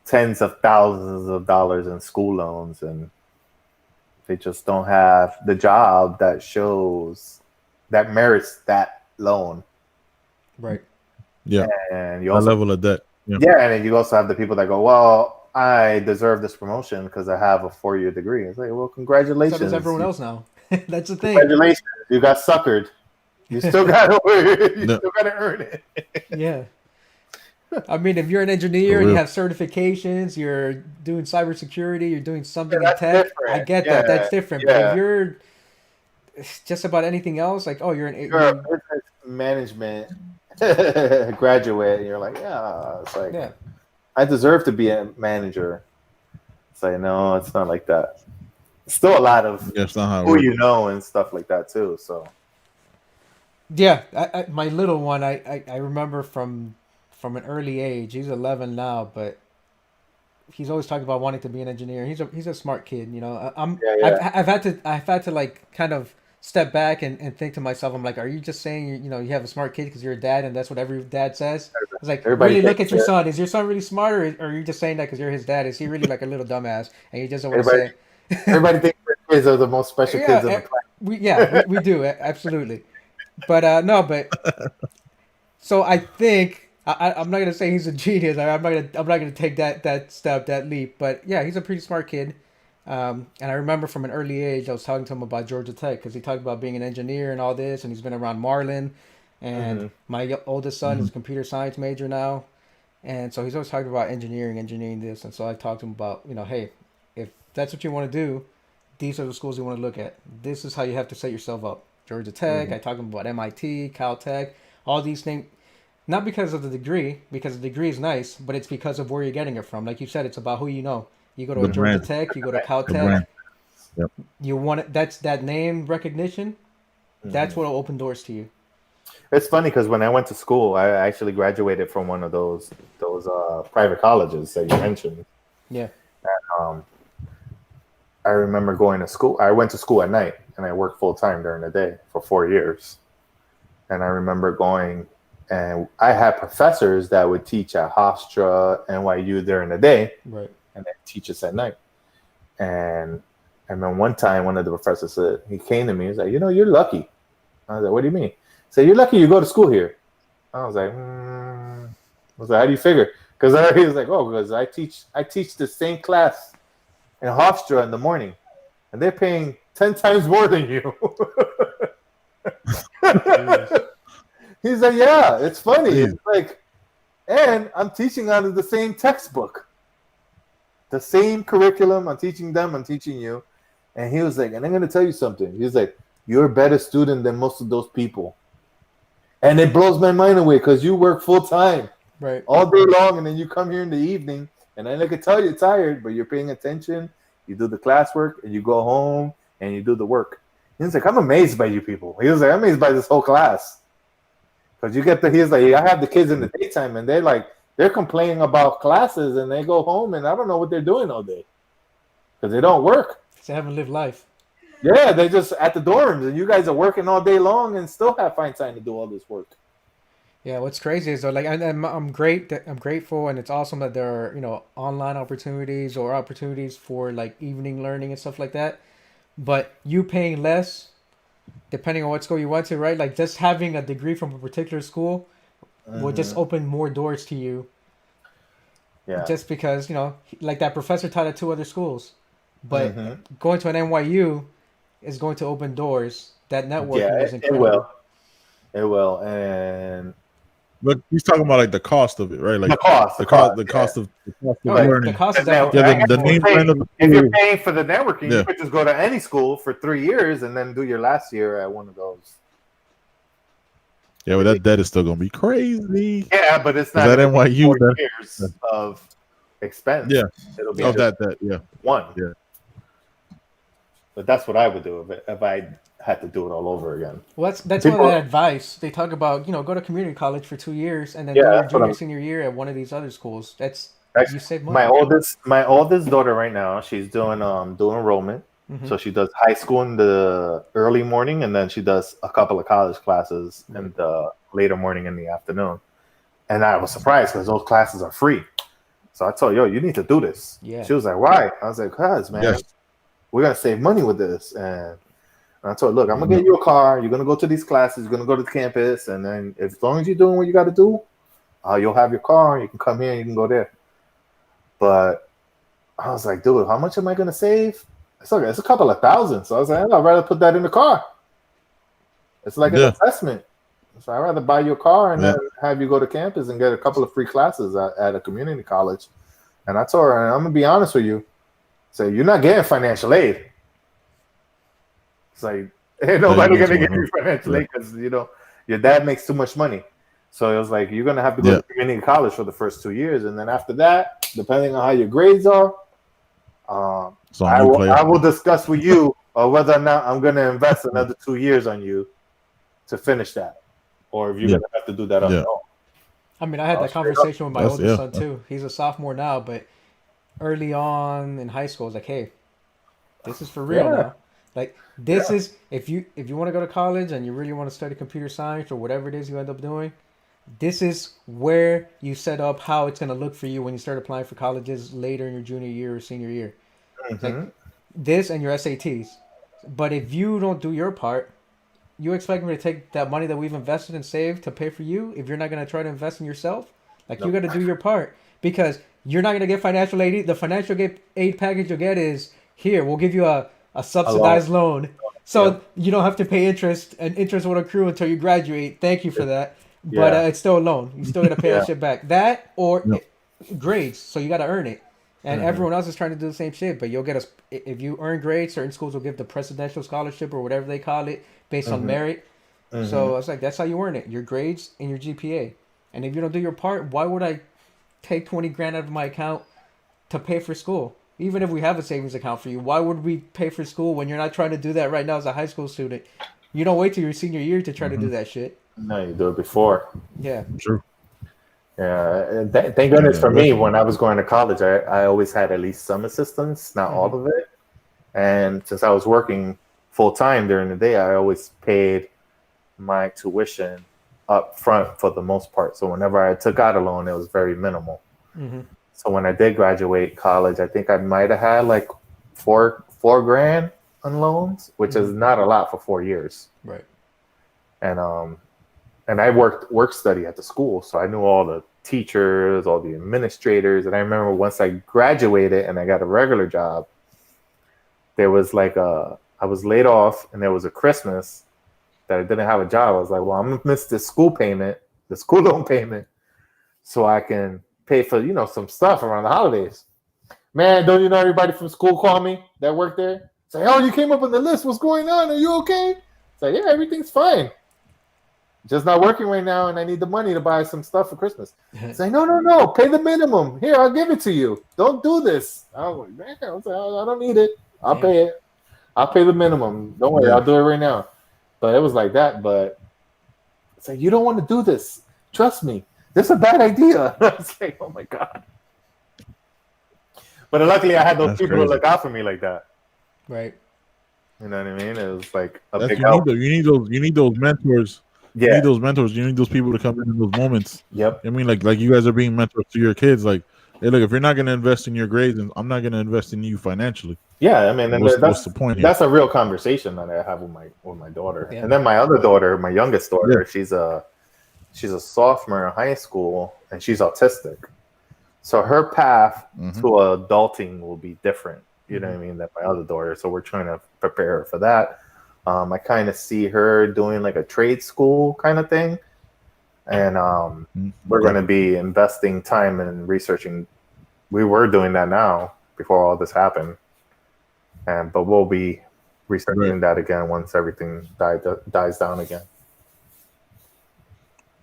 tens of thousands of dollars in school loans, and they just don't have the job that merits that loan. Right. Yeah. And you That also level of debt. Yeah. yeah, and then you also have the people that go, well, I deserve this promotion because I have a 4-year degree. It's like, well, So does congratulations. everyone else now. That's the thing. Congratulations. You got suckered. You still gotta you No, still gotta earn it. Yeah. I mean, if you're an for engineer and you real. have certifications, you're doing cybersecurity, you're doing Yeah, something in that's tech, I different. get that. Yeah, That's different. But if yeah. you're just about anything else, like, oh, You're a business management graduate, and you're like, yeah, it's like Yeah. I deserve to be a manager. It's like, no, it's not like that. Still a lot of That's not how it who works. you know and stuff like that too. So Yeah, my little one, I remember from an early age. He's 11 now, but he's always talking about wanting to be an engineer. He's a smart kid, you know. yeah, yeah. I've had to like kind of step back and think to myself. I'm like, are you just saying you have a smart kid because you're a dad and that's what every dad says? It's like, Everybody really look thinks at your that. son. Is your son really smart, or are you just saying that because you're his dad? Is he really like a little dumbass and you just don't want to Everybody, say? everybody thinks their kids are the most special kids Yeah, in the class. we do absolutely, but no, but so I think I'm not gonna say he's a genius. I'm not gonna take that step, that leap. But yeah, he's a pretty smart kid. And I remember from an early age, I was talking to him about Georgia Tech because he talked about being an engineer and all this, and he's been around Marlin. And Mm-hmm. my oldest son is a computer science major now, and so he's always talking about engineering this. And so I talked to him about, hey, if that's what you want to do, these are the schools you want to look at. This is how you have to set yourself up. Georgia Tech. Mm-hmm. I talked to him about MIT, Caltech, all these things. Not because of the degree, because the degree is nice, but it's because of where you're getting it from. Like you said, it's about who you know. You go to The a Georgia brand, Tech, you go to the Caltech, brand. Yep. you want it. That's that name recognition. That's what will open doors to you. It's funny because when I went to school, I actually graduated from one of those private colleges that you mentioned. Yeah. Um, I remember going to school. I went to school at night and I worked full time during the day for 4 years. And I remember going, and I had professors that would teach at Hofstra, NYU during the day, Right. and then teach us at night. And then one time, one of the professors said, he came to me, he's like, you're lucky. I was like, what do you mean? He said, you're lucky you go to school here. I was like, I was like, how do you figure? Because he was like, because I teach the same class in Hofstra in the morning, and they're paying 10 times more than you. He's like, yeah, it's funny. Jeez. It's like, and I'm teaching out of the same textbook, the same curriculum. I'm teaching them, I'm teaching you. And he was like, and I'm going to tell you something. He's like, you're a better student than most of those people. And it blows my mind away because you work full time Right. all day long, and then you come here in the evening, and then I can tell you're tired, but you're paying attention. You do the classwork, and you go home, and you do the work. He's like, I'm amazed by you people. He was like, I'm amazed by this whole class. Because he's like, I have the kids in the daytime, and they're complaining about classes, and they go home, and I don't know what they're doing all day. Because they don't work. They haven't lived life. Yeah, they're just at the dorms, and you guys are working all day long and still have fine time to do all this work. Yeah, what's crazy is though, like I'm grateful, and it's awesome that there are online opportunities or opportunities for like evening learning and stuff like that. But you paying less, depending on what school you went to, right? Like just having a degree from a particular school will just open more doors to you. Yeah. Just because like that professor taught at two other schools, but going to an NYU is going to open doors. That networking is incredible. It will, and But he's talking about like the cost of it, right? Like the cost of The learning. cost is Now, definitely the name brand of the if you're school. paying for the networking, Yeah. you could just go to any school for 3 years and then do your last year at one of those. Yeah, well, that is still gonna be crazy. Yeah, but it's not That gonna be NYU 4 years of expense. Yeah. It'll be Of just yeah. one. Yeah. But that's what I would do if I had to do it all over again. Well, that's People- one of the advice they talk about. Go to community college for 2 years and then do Yeah, your that's what junior I'm- senior year at one of these other schools. That's Actually, you save money. my oldest daughter right now, she's doing enrollment. So she does high school in the early morning, and then she does a couple of college classes in the later morning in the afternoon. And I was surprised because those classes are free. So I told her, you need to do this. Yeah. She was like, why? I was like, cause man, Yes. we're gonna save money with this. And I told her, look, I'm gonna get you a car. You're gonna go to these classes. You're gonna go to the campus, and then as long as you're doing what you got to do, you'll have your car. You can come here. You can go there. But I was like, dude, how much am I gonna save? It's a couple of thousand. So I was like, I'd rather put that in the car. It's like an investment. So I'd rather buy your car and then have you go to campus and get a couple of free classes at a community college. And I told her, and I'm gonna be honest with you, say you're not getting financial aid. It's like ain't nobody gonna give you financial aid because your dad makes too much money. So it was like you're gonna have to go to community college for the first 2 years, and then after that, depending on how your grades are, I will discuss with you whether or not I'm gonna invest another 2 years on you to finish that, or if you're gonna have to do that on your own. I mean, I had that conversation with my oldest son too. He's a sophomore now, but early on in high school, I was like, hey, this is for real now. Like this is if you want to go to college and you really want to study computer science or whatever it is you end up doing, this is where you set up how it's going to look for you when you start applying for colleges later in your junior year or senior year. Like this and your SATs. But if you don't do your part, you expect me to take that money that we've invested and saved to pay for you if you're not going to try to invest in yourself? Like you got to do your part because you're not going to get financial aid. The financial aid package you'll get is here. We'll give you a subsidized loan. So you don't have to pay interest, and interest will accrue until you graduate. Thank you for that. But it's still a loan. You still got to pay that shit back. That or grades. So you got to earn it. And everyone else is trying to do the same shit. But you'll get if you earn grades, certain schools will give the presidential scholarship or whatever they call it based on merit. So it's like, that's how you earn it. Your grades and your GPA. And if you don't do your part, why would I take 20 grand out of my account to pay for school? Even if we have a savings account for you, why would we pay for school when you're not trying to do that right now as a high school student? You don't wait till your senior year to try to do that shit. No, you do it before. Yeah. True. Yeah. Thank goodness for me, when I was going to college, I always had at least some assistance, not all of it. And since I was working full time during the day, I always paid my tuition up front for the most part. So whenever I took out a loan, it was very minimal. So when I did graduate college, I think I might have had like four grand on loans, which is not a lot for 4 years. Right. And I work study at the school, so I knew all the teachers, all the administrators. And I remember once I graduated and I got a regular job, there was like I was laid off, and there was a Christmas that I didn't have a job. I was like, well, I'm gonna miss this school loan payment, so I can pay for some stuff around the holidays. Man, don't you know everybody from school called me that worked there? Say, oh, you came up on the list. What's going on? Are you okay? It's like, yeah, everything's fine. Just not working right now, and I need the money to buy some stuff for Christmas. It's like, no, pay the minimum. Here, I'll give it to you. Don't do this. I was like, I don't need it. I'll pay it. I'll pay the minimum. Don't worry, I'll do it right now. But it was like that. But it's like, you don't want to do this. Trust me. This is a bad idea. I was like, oh my God. But luckily, I had those people who look out for me like that. Right. You know what I mean? It was like a big help. You need those mentors. Yeah. You need those mentors. You need those people to come in those moments. Yep. I mean, like you guys are being mentors to your kids. Like, hey, look, if you're not going to invest in your grades, then I'm not going to invest in you financially. Yeah, I mean, what's the point here? That's a real conversation that I have with my daughter. Yeah. And then my other daughter, my youngest daughter, she's a sophomore in high school, and she's autistic. So her path to adulting will be different. You know what I mean? Than my other daughter. So we're trying to prepare her for that. I kind of see her doing like a trade school kind of thing. And we're going to be investing time in researching. We were doing that now before all this happened. But we'll be researching that again once everything dies down again.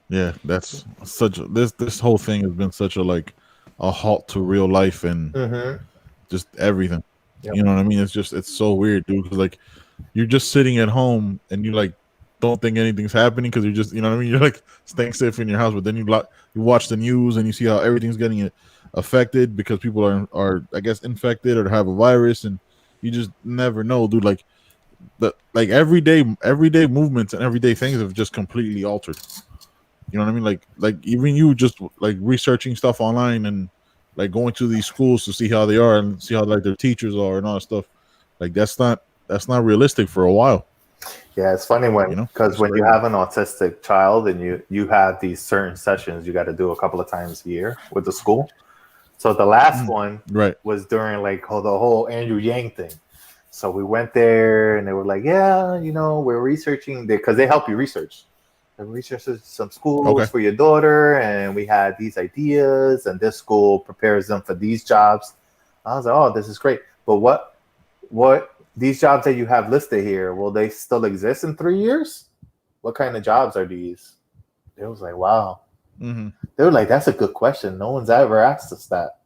Yeah, that's this whole thing has been such a halt to real life and just everything. Yep. You know what I mean? It's so weird, dude. Because like you're just sitting at home and you like don't think anything's happening because you're just, you know what I mean? You're like staying safe in your house, but then you watch the news and you see how everything's getting affected because people are I guess infected or have a virus, and you just never know, dude. Like everyday movements and everyday things have just completely altered. You know what I mean? Like even you just like researching stuff online and like going to these schools to see how they are and see how like their teachers are and all that stuff. Like that's not realistic for a while. Yeah, it's funny because when you have an autistic child and you have these certain sessions you got to do a couple of times a year with the school. So the last one was during like the whole Andrew Yang thing. So we went there and they were like, yeah, we're researching because they help you research. And researched some schools for your daughter, and we had these ideas, and this school prepares them for these jobs. I was like, oh, this is great. But what these jobs that you have listed here, will they still exist in 3 years? What kind of jobs are these? They was like, wow. Mm-hmm. They were like, that's a good question. No one's ever asked us that.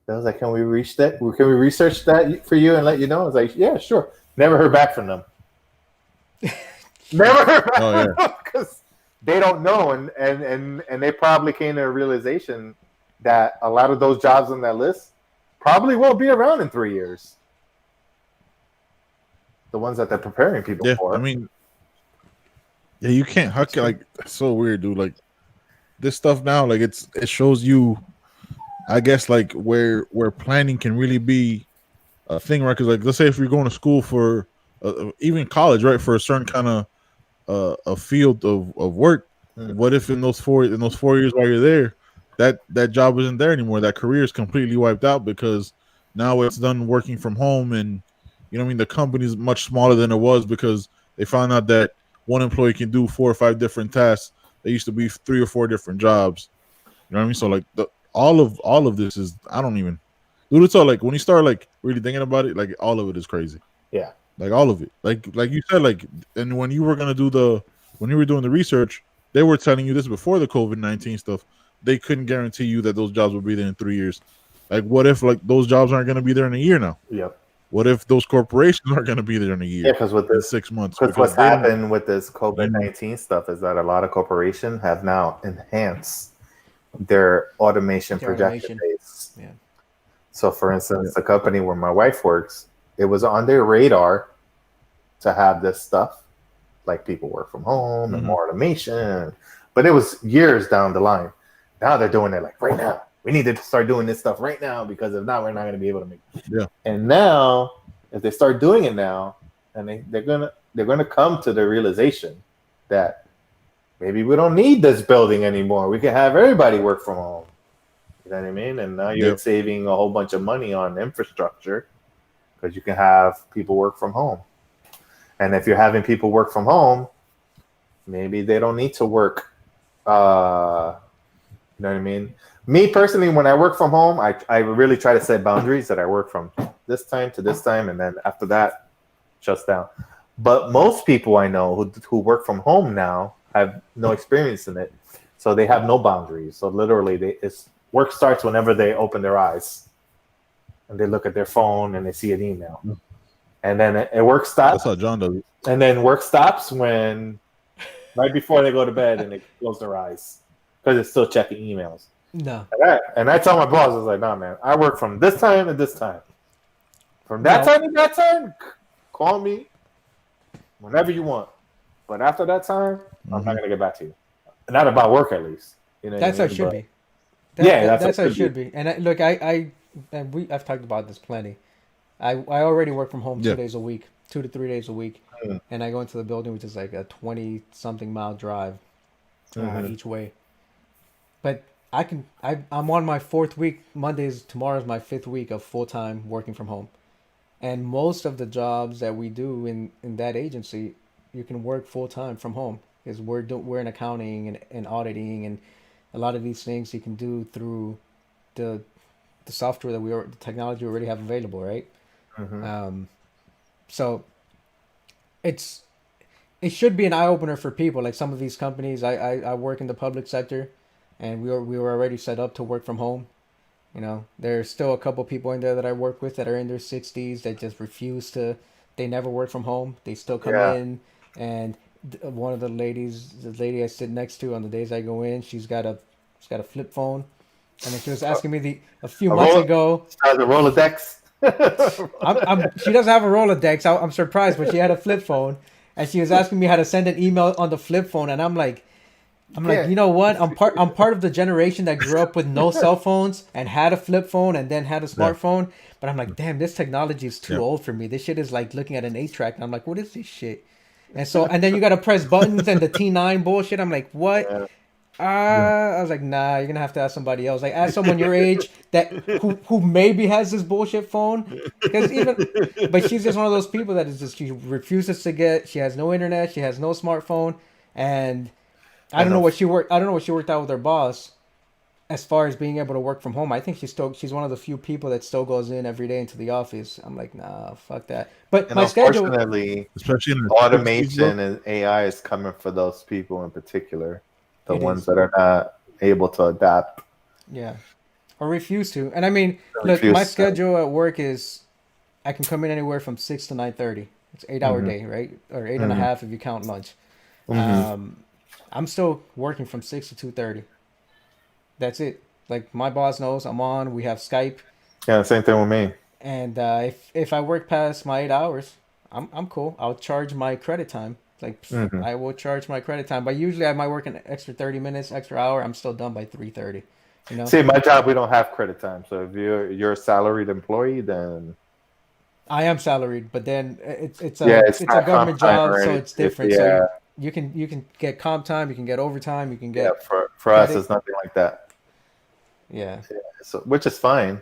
They was like, can we reach that? Can we research that for you and let you know? I was like, yeah, sure. Never heard back from them. Never heard back Oh from yeah. them because they don't know, and they probably came to a realization that a lot of those jobs on that list probably won't be around in 3 years. The ones that they're preparing people Yeah. for. I mean, yeah, you can't huck it. Like, it's so weird, dude. Like, this stuff now, like, it shows you, I guess, like where planning can really be a thing, right? Because, like, let's say if you're going to school for even college, right, for a certain kind of a field of work. What if in those 4 years while you're there, that job isn't there anymore? That career is completely wiped out because now it's done working from home, and you know what I mean. The company is much smaller than it was because they found out that one employee can do 4 or 5 different tasks. There used to be 3 or 4 different jobs. You know what I mean? So like all of this is, I don't even, dude. It's all like when you start like really thinking about it, like all of it is crazy. Yeah. Like all of it. Like you said, like, and when you were gonna do when you were doing the research, they were telling you this before the COVID-19 stuff. They couldn't guarantee you that those jobs would be there in 3 years. Like, what if like those jobs aren't gonna be there in a year now? Yep. What if those corporations aren't gonna be there in a year? Yeah, because with in this, 6 months, because what's they don't. happened with this COVID-19 stuff is that a lot of corporations have now enhanced their automation projection base. Yeah. So, for instance, the company where my wife works, it was on their radar to have this stuff, like people work from home and more automation, but it was years down the line. Now they're doing it like right now. We need to start doing this stuff right now because if not, we're not going to be able to make it. Yeah. And now, if they start doing it now, and they're gonna come to the realization that maybe we don't need this building anymore. We can have everybody work from home. You know what I mean? And now you're saving a whole bunch of money on infrastructure because you can have people work from home. And if you're having people work from home, maybe they don't need to work. You know what I mean? Me personally, when I work from home, I really try to set boundaries that I work from this time to this time, and then after that, shuts down. But most people I know who work from home now have no experience in it, so they have no boundaries. So literally, work starts whenever they open their eyes, and they look at their phone and they see an email, and then work stops. That's how John does it. And then work stops when right before they go to bed and they close their eyes because they're still checking emails. No. And I tell my boss, I was like, "Nah, man, I work from this time to this time. From that time to that time, call me whenever you want. But after that time, I'm not gonna get back to you. Not about work, at least. You know, that's how it should be. That's how it should be. And I've talked about this plenty. I already work from home 2 days a week, 2 to 3 days a week, and I go into the building, which is like a 20-something mile drive each way. But I'm on my 4th week. Tomorrow's my 5th week of full-time working from home. And most of the jobs that we do in that agency, you can work full-time from home because we're in accounting and auditing, and a lot of these things you can do through the software the technology we already have available, right? So it should be an eye-opener for people. Like some of these companies, I work in the public sector, and we were already set up to work from home. You know, there's still a couple people in there that I work with that are in their 60s that just refuse to. They never work from home. They still come in, and one of the lady I sit next to on the days I go in, she's got a flip phone, and then she was asking me a few months ago. The Rolodex. She doesn't have a Rolodex. I'm surprised, but she had a flip phone, and she was asking me how to send an email on the flip phone, and I'm like, you know what? I'm part of the generation that grew up with no cell phones and had a flip phone and then had a smartphone. But I'm like, damn, this technology is too old for me. This shit is like looking at an 8-track, and I'm like, what is this shit? And then you gotta press buttons and the T9 bullshit. I'm like, what? I was like, nah, you're gonna have to ask somebody else. Like, ask someone your age who maybe has this bullshit phone. But she's just one of those people that is just, she refuses to she has no internet, she has no smartphone, and I don't know what she worked out with her boss as far as being able to work from home. I think she's one of the few people that still goes in every day into the office. I'm like, nah, fuck that. But my schedule, unfortunately, especially in automation and AI is coming for those people in particular. the It ones is. that are not able to adapt. Yeah. Or refuse to. And I mean, look, my Refuse to. schedule at work is I can come in anywhere from 6 to 9:30. It's 8 hour Mm-hmm. day, right? Or eight and a Mm-hmm. half if you count lunch. Mm-hmm. Um, I'm still working from 6 to 2:30. That's it. Like my boss knows I'm on. We have Skype, Yeah, same thing with me. and if I work past my 8 hours, I'm cool. I'll charge my credit time. Like Mm-hmm. I will charge my credit time. But usually I might work an extra 30 minutes, extra hour. I'm still done by 3:30. You know. See, my job, we don't have credit time. So if you're a salaried employee, then I am salaried, but then yeah, it's it's a not comp government time job, or so anything. it's It's, different. So yeah, you can get comp time, you can get overtime, you can yeah. get For us, credit. it's nothing like that. Yeah, So which is fine.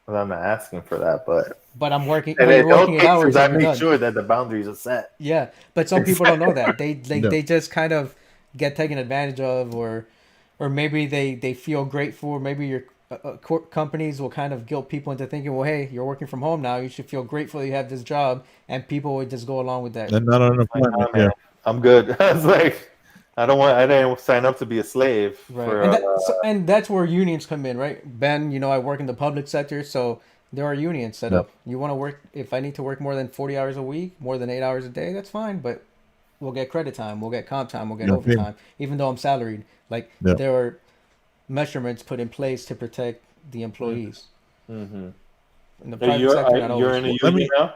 I'm not asking for that, but but I'm working. and But in you're those working 8 hours cases, and I you're make done. sure that the boundaries are set. Yeah, but some people don't know that. Yeah. They just kind of get taken advantage of, or maybe they feel grateful. Maybe your companies will kind of guilt people into thinking, well, hey, you're working from home now. You should feel grateful you have this job, and people would just go along with that. And not on Like, employment. oh, Yeah. man, I'm good. I was like, I didn't sign up to be a slave Right, for. and and that's where unions come in, right? Ben, I work in the public sector, so there are unions set Yeah. up. You want to work if I need to work more than 40 hours a week, more than 8 hours a day, that's fine. But we'll get credit time, we'll get comp time, we'll get Yeah. overtime, even though I'm salaried. Like Yeah. there are measurements put in place to protect the employees. Mm-hmm. In the private sector, not You're always. in a Let union me. now.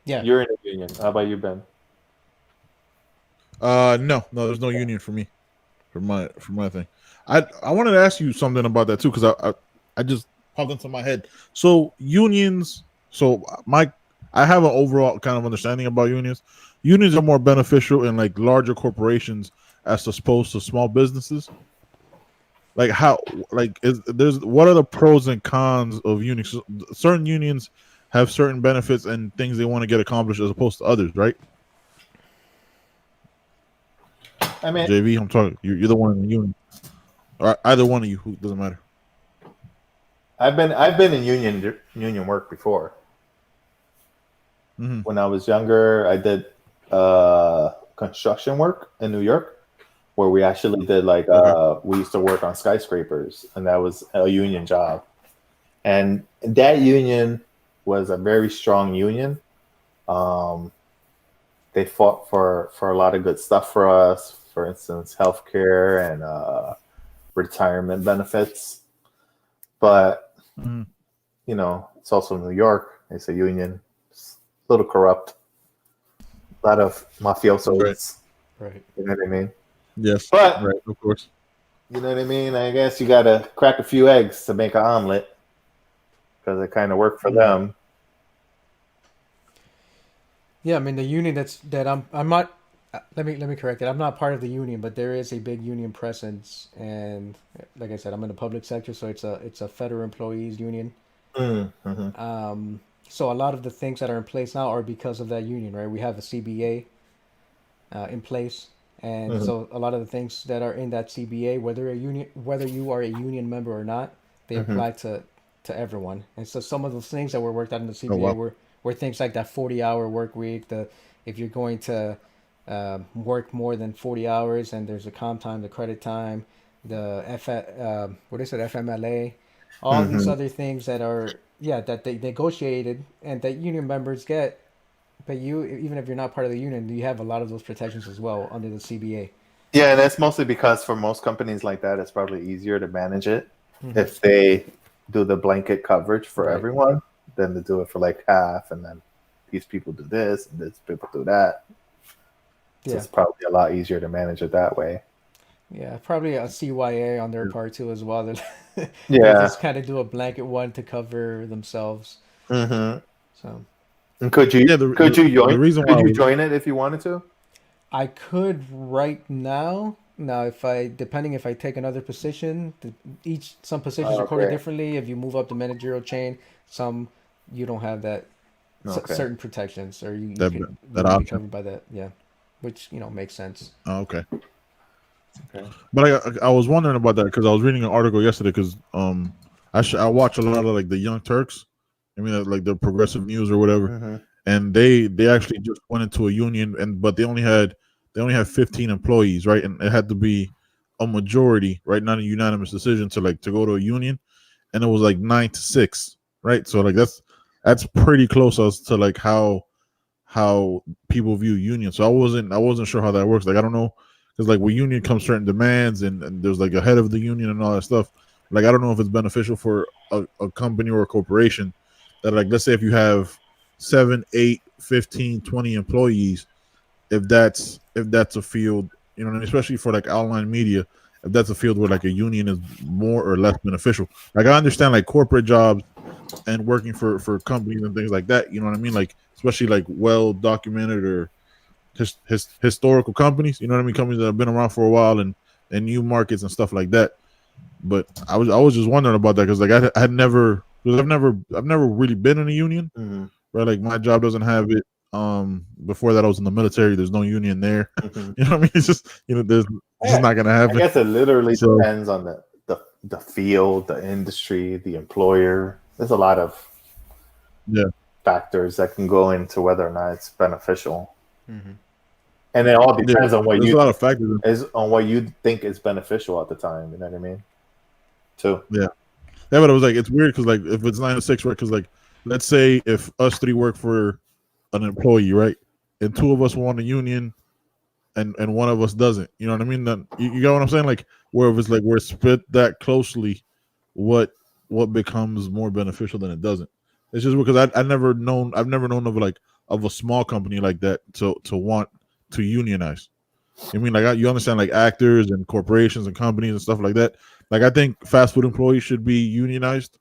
Yeah, You're in a union. How about you, Ben? No, there's no union for me for my thing. I wanted to ask you something about that too because I just popped into my head. So unions. So I have an overall kind of understanding about unions. Unions are more beneficial in like larger corporations as opposed to small businesses. Like how like is there's what are the pros and cons of unions? Certain unions have certain benefits and things they want to get accomplished as opposed to others, right? I mean, JV, I'm talking. You're the one in the union, or either one of you. Who doesn't matter. I've been in union work before. Mm-hmm. When I was younger, I did construction work in New York, where we actually did like Okay. we used to work on skyscrapers, and that was a union job. And that union was a very strong union. Um, they fought for a lot of good stuff for us. For instance, healthcare and retirement benefits. But Mm-hmm. it's also New York. It's a union. It's a little corrupt. A lot of mafiosos. Right. right. You know what I mean? Yes. But Right. Of course. you know what I mean? I guess you got to crack a few eggs to make an omelet because it kind of worked for them. Yeah, I mean the union that I'm not. Let me correct it. I'm not part of the union, but there is a big union presence, and like I said, I'm in the public sector, so it's a federal employees union. Mm-hmm. So a lot of the things that are in place now are because of that union, right? We have a CBA in place, and Mm-hmm. so a lot of the things that are in that CBA, whether you are a union member or not, they Mm-hmm. apply to everyone. And so some of those things that were worked out in the Oh CBA wow. were things like that 40-hour work week. The if you're going to work more than 40 hours, and there's a comp time, the credit time, the what is it, FMLA, all these Mm-hmm. other things that are that they negotiated and that union members get. But you, even if you're not part of the union, you have a lot of those protections as well under the CBA. Yeah, and that's mostly because for most companies like that, it's probably easier to manage it Mm-hmm. if they do the blanket coverage for Right. everyone than to do it for like half, and then these people do this and these people do that. So Yeah. it's probably a lot easier to manage it that way. Yeah, probably a CYA on their part too as well. They Yeah. just kind of do a blanket one to cover themselves. Mm-hmm. So And Yeah. The reason why could I you was join it if you wanted to? I could right now. Now, depending if I take another position, some positions are coded Okay. differently. If you move up the managerial chain, some you don't have that Okay. certain protections, or you that could you that wouldn't be option. covered by that. Yeah, which makes sense. Oh, okay. Okay. But I was wondering about that because I was reading an article yesterday because I watch a lot of like the Young Turks. I mean like the progressive news or whatever, Mm-hmm. and they actually just went into a union but they only had they only had 15 employees, right? And it had to be a majority, right? Not a unanimous decision to go to a union, and it was like 9-6, right? So like that's pretty close as to like how people view unions. So I wasn't sure how that works. Like I don't know, because like with union comes certain demands, and there's like a head of the union and all that stuff. Like I don't know if it's beneficial for a company or a corporation that, like, let's say if you have 7, 8, 15, 20 employees, if that's a field, you know what I mean, especially for like online media, if that's a field where like a union is more or less beneficial. Like I understand like corporate jobs and working for companies and things like that, you know what I mean, like especially like well documented or historical companies, you know what I mean, companies that have been around for a while, and new markets and stuff like that. But I was just wondering about that because like I had never, because I've never really been in a union, right? Like my job doesn't have it. Before that I was in the military. There's no union there. You know what I mean? It's just, there's it's just not gonna happen. I guess it literally depends on the field, the industry, the employer. There's a lot of factors that can go into whether or not it's beneficial. And it all depends on what a lot of factors on what you think is beneficial at the time. You know what I mean? Too. Yeah, but it was like, it's weird because like if it's 9-6, right? Because like let's say if us three work for an employee, right, and two of us want a union, and one of us doesn't. You know what I mean? Then you got what I'm saying? Like where if it's like we're split that closely, what becomes more beneficial than it doesn't? It's just because I've never known of a small company like that to want to unionize. I mean, like you understand, like actors and corporations and companies and stuff like that. Like I think fast food employees should be unionized.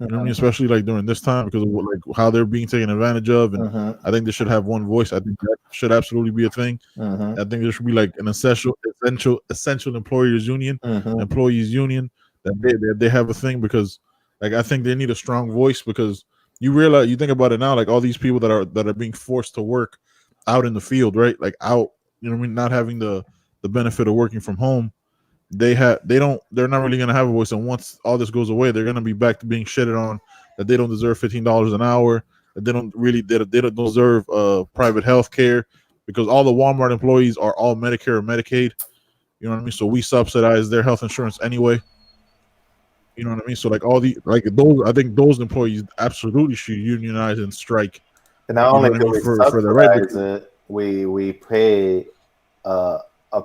You know what I mean? Especially like during this time because of like how they're being taken advantage of, and I think they should have one voice. I think that should absolutely be a thing. I think there should be like an essential employers union, employees union, that they have a thing, because like I think they need a strong voice, because you think about it now, like all these people that are being forced to work out in the field, right? Like out, you know what I mean, not having the benefit of working from home. They're not really gonna have a voice, and once all this goes away, they're gonna be back to being shitted on, that they don't deserve $15 an hour, that they don't deserve private health care, because all the Walmart employees are all Medicare or Medicaid. You know what I mean? So we subsidize their health insurance anyway. You know what I mean? So like I think those employees absolutely should unionize and strike. And not only do we for the subsidize it, we pay a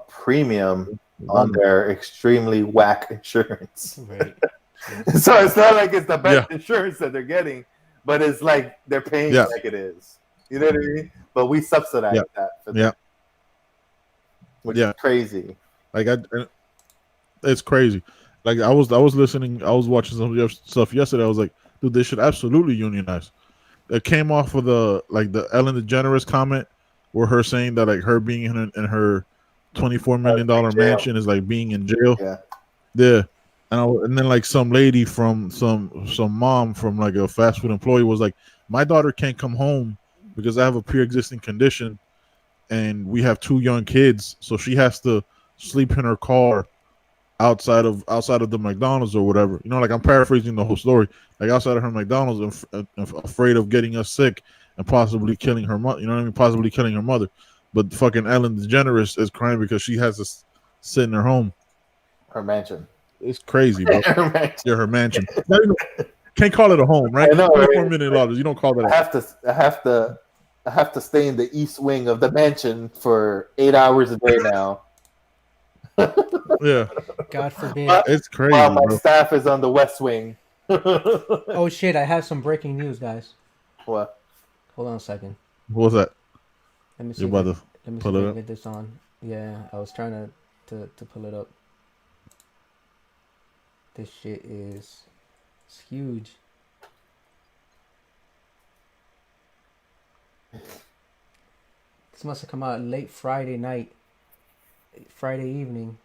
premium on their extremely whack insurance. Right. So it's not like it's the best insurance that they're getting, but it's like they're paying like it is. You know what I mean? But we subsidize that for them. Which is crazy. Like it's crazy. Like I was watching some stuff yesterday. I was like, dude, they should absolutely unionize. It came off of the Ellen DeGeneres comment, where her saying that like her being in her $24 million mansion is like being in jail. Yeah. And then like some lady from some mom from like a fast food employee was like, my daughter can't come home because I have a pre-existing condition, and we have 2 young kids, so she has to sleep in her car outside of the McDonald's or whatever. You know, like I'm paraphrasing the whole story. Like outside of her McDonald's, afraid of getting us sick and possibly killing her mother. You know what I mean? Possibly killing her mother. But fucking Ellen DeGeneres is crying because she has to sit in her home. Her mansion. It's crazy, bro. Her mansion. Can't call it a home, right? I know, $24 million. You don't call that. I have to stay in the east wing of the mansion for 8 hours a day now. Yeah. God forbid. It's crazy. While my staff is on the west wing. Oh shit! I have some breaking news, guys. What? Hold on a second. What was that? Let me see. You're about to let me pull see if it I up? can get this on. Yeah, I was trying to pull it up. This shit it's huge. This must have come out late Friday night, Friday evening.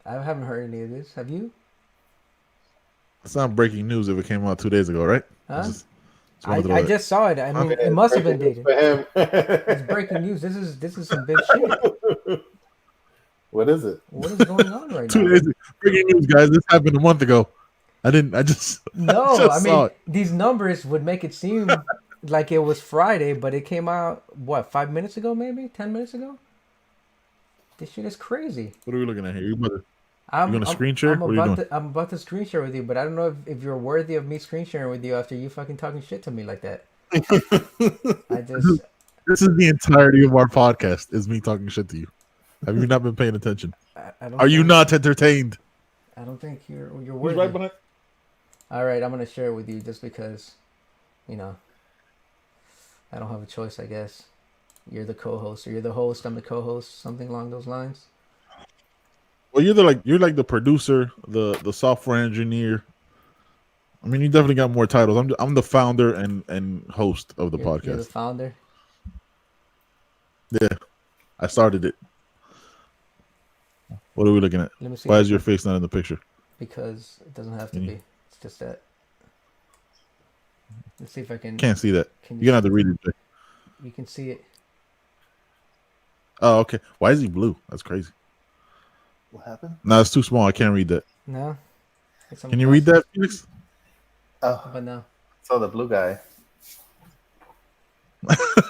I haven't heard any of this. Have you? It's not breaking news if it came out 2 days ago, right? Huh? I just saw it. I mean, it must have been dated. It's breaking news. This is some big shit. What is it? What is going on right 2 now? days. Breaking news, guys. This happened a month ago. I just I mean, these numbers would make it seem like it was Friday, but it came out what, 5 minutes ago, maybe 10 minutes ago. This shit is crazy. What are we looking at here? You gonna screen share? What are you doing? I'm about to screen share with you, but I don't know if you're worthy of me screen sharing with you after you fucking talking shit to me like that. I just This is the entirety of our podcast. Is me talking shit to you. Have you not been paying attention? I don't. Are you not entertained? I don't think you're Who's worthy. right behind? All right, I'm gonna share it with you just because, you know, I don't have a choice. I guess you're the co-host, or you're the host. I'm the co-host. Something along those lines. Well, you're like the producer, the software engineer. I mean, you definitely got more titles. I'm the founder and host of the podcast. You're the founder. Yeah, I started it. What are we looking at? Let me see. Why is your face not in the picture? Because it doesn't have to be. It's just that. Let's see if I can. Can't see that. You're gonna have to read it. You can see it. Oh, okay. Why is he blue? That's crazy. What happened? No, it's too small. I can't read that. No. Can you read that, Felix? Oh, But no. so the blue guy.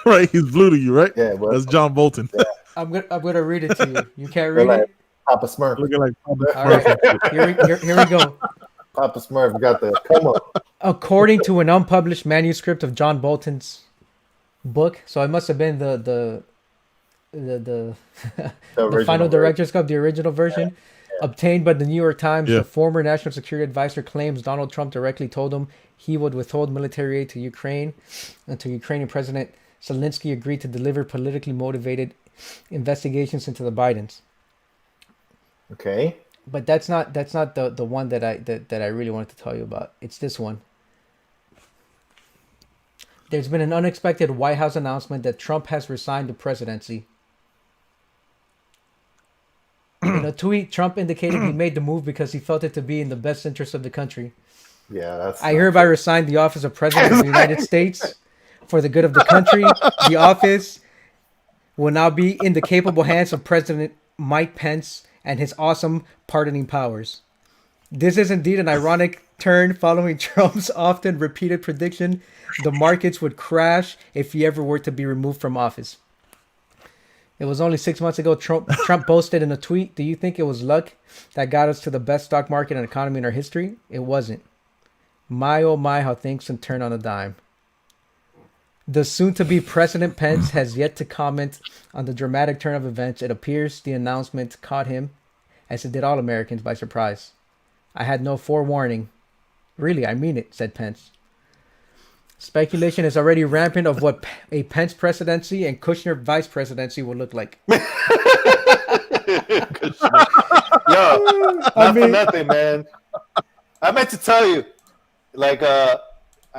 Right, he's blue to you, right? Yeah, well, that's John Bolton. Yeah. I'm gonna read it to you. You can't read like it. Papa Smurf. Looking like All right. Here we go. Papa Smurf got the come up. According to an unpublished manuscript of John Bolton's book, so it must have been the final director's cut, the original version, obtained by the New York Times. The former national security advisor claims Donald Trump directly told him he would withhold military aid to Ukraine until Ukrainian President Zelensky agreed to deliver politically motivated investigations into the Bidens. Okay. But that's not the one that I really wanted to tell you about. It's this one. There's been an unexpected White House announcement that Trump has resigned the presidency. In a tweet, Trump indicated he made the move because he felt it to be in the best interest of the country. Yeah, that's. I hereby resign the office of President of the United States for the good of the country. The office will now be in the capable hands of President Mike Pence and his awesome pardoning powers. This is indeed an ironic turn following Trump's often repeated prediction the markets would crash if he ever were to be removed from office. It was only 6 months ago Trump boasted in a tweet, "Do you think it was luck that got us to the best stock market and economy in our history? It wasn't. My oh my, how things can turn on a dime." The soon-to-be President Pence has yet to comment on the dramatic turn of events. It appears the announcement caught him, as it did all Americans, by surprise. "I had no forewarning. Really, I mean it," said Pence. Speculation is already rampant of what a Pence presidency and Kushner vice presidency will look like. Yo, not for nothing, man. I meant to tell you, like, I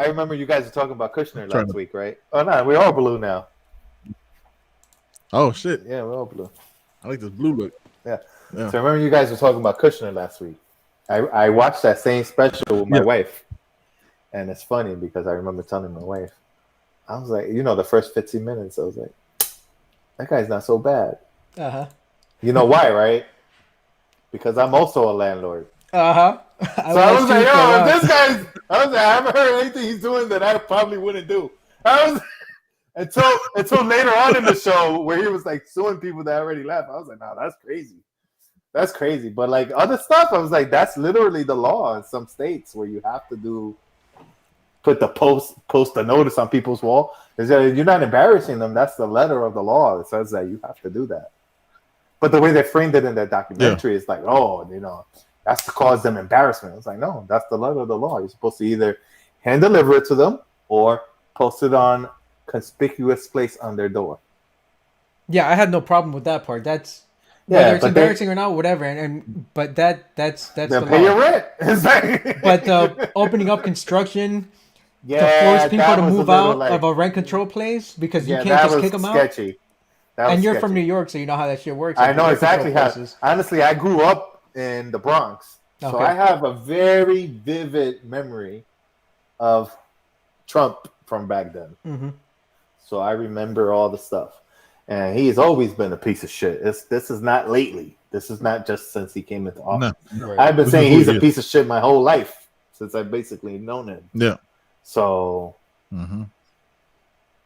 remember you guys were talking about Kushner last week, right? Oh no, we're all blue now. Oh shit! Yeah, we're all blue. I like this blue look. Yeah. So I remember you guys were talking about Kushner last week. I watched that same special with my wife, and it's funny because I remember telling my wife, I was like, the first 15 minutes, I was like, that guy's not so bad. You know why, right? Because I'm also a landlord. So I was like, yo, this guy's. I was like, I haven't heard anything he's doing that I probably wouldn't do. Until later on in the show where he was like suing people that already left. I was like, no, that's crazy. That's crazy. But like other stuff, I was like, that's literally the law in some states where you have to post a notice on people's wall. You're not embarrassing them. That's the letter of the law. It says that you have to do that. But the way they framed it in that documentary is like, that's to cause them embarrassment. It's like, no, that's the letter of the law. You're supposed to either hand deliver it to them or post it on conspicuous place on their door. Yeah, I had no problem with that part. That's whether it's embarrassing or not, whatever. But that's the law. Pay your rent. But opening up construction to force people to move out of a rent control place because you can't just kick them sketchy. out. And you're from New York, so you know how that shit works. I know exactly how. Honestly, I grew up in the Bronx, so I have a very vivid memory of Trump from back then. Mm-hmm. So I remember all the stuff, and he's always been a piece of shit. This is not lately. This is not just since he came into office. No. Right. I've been saying he's a piece of shit my whole life since I've basically known him. Yeah. So. Mm-hmm.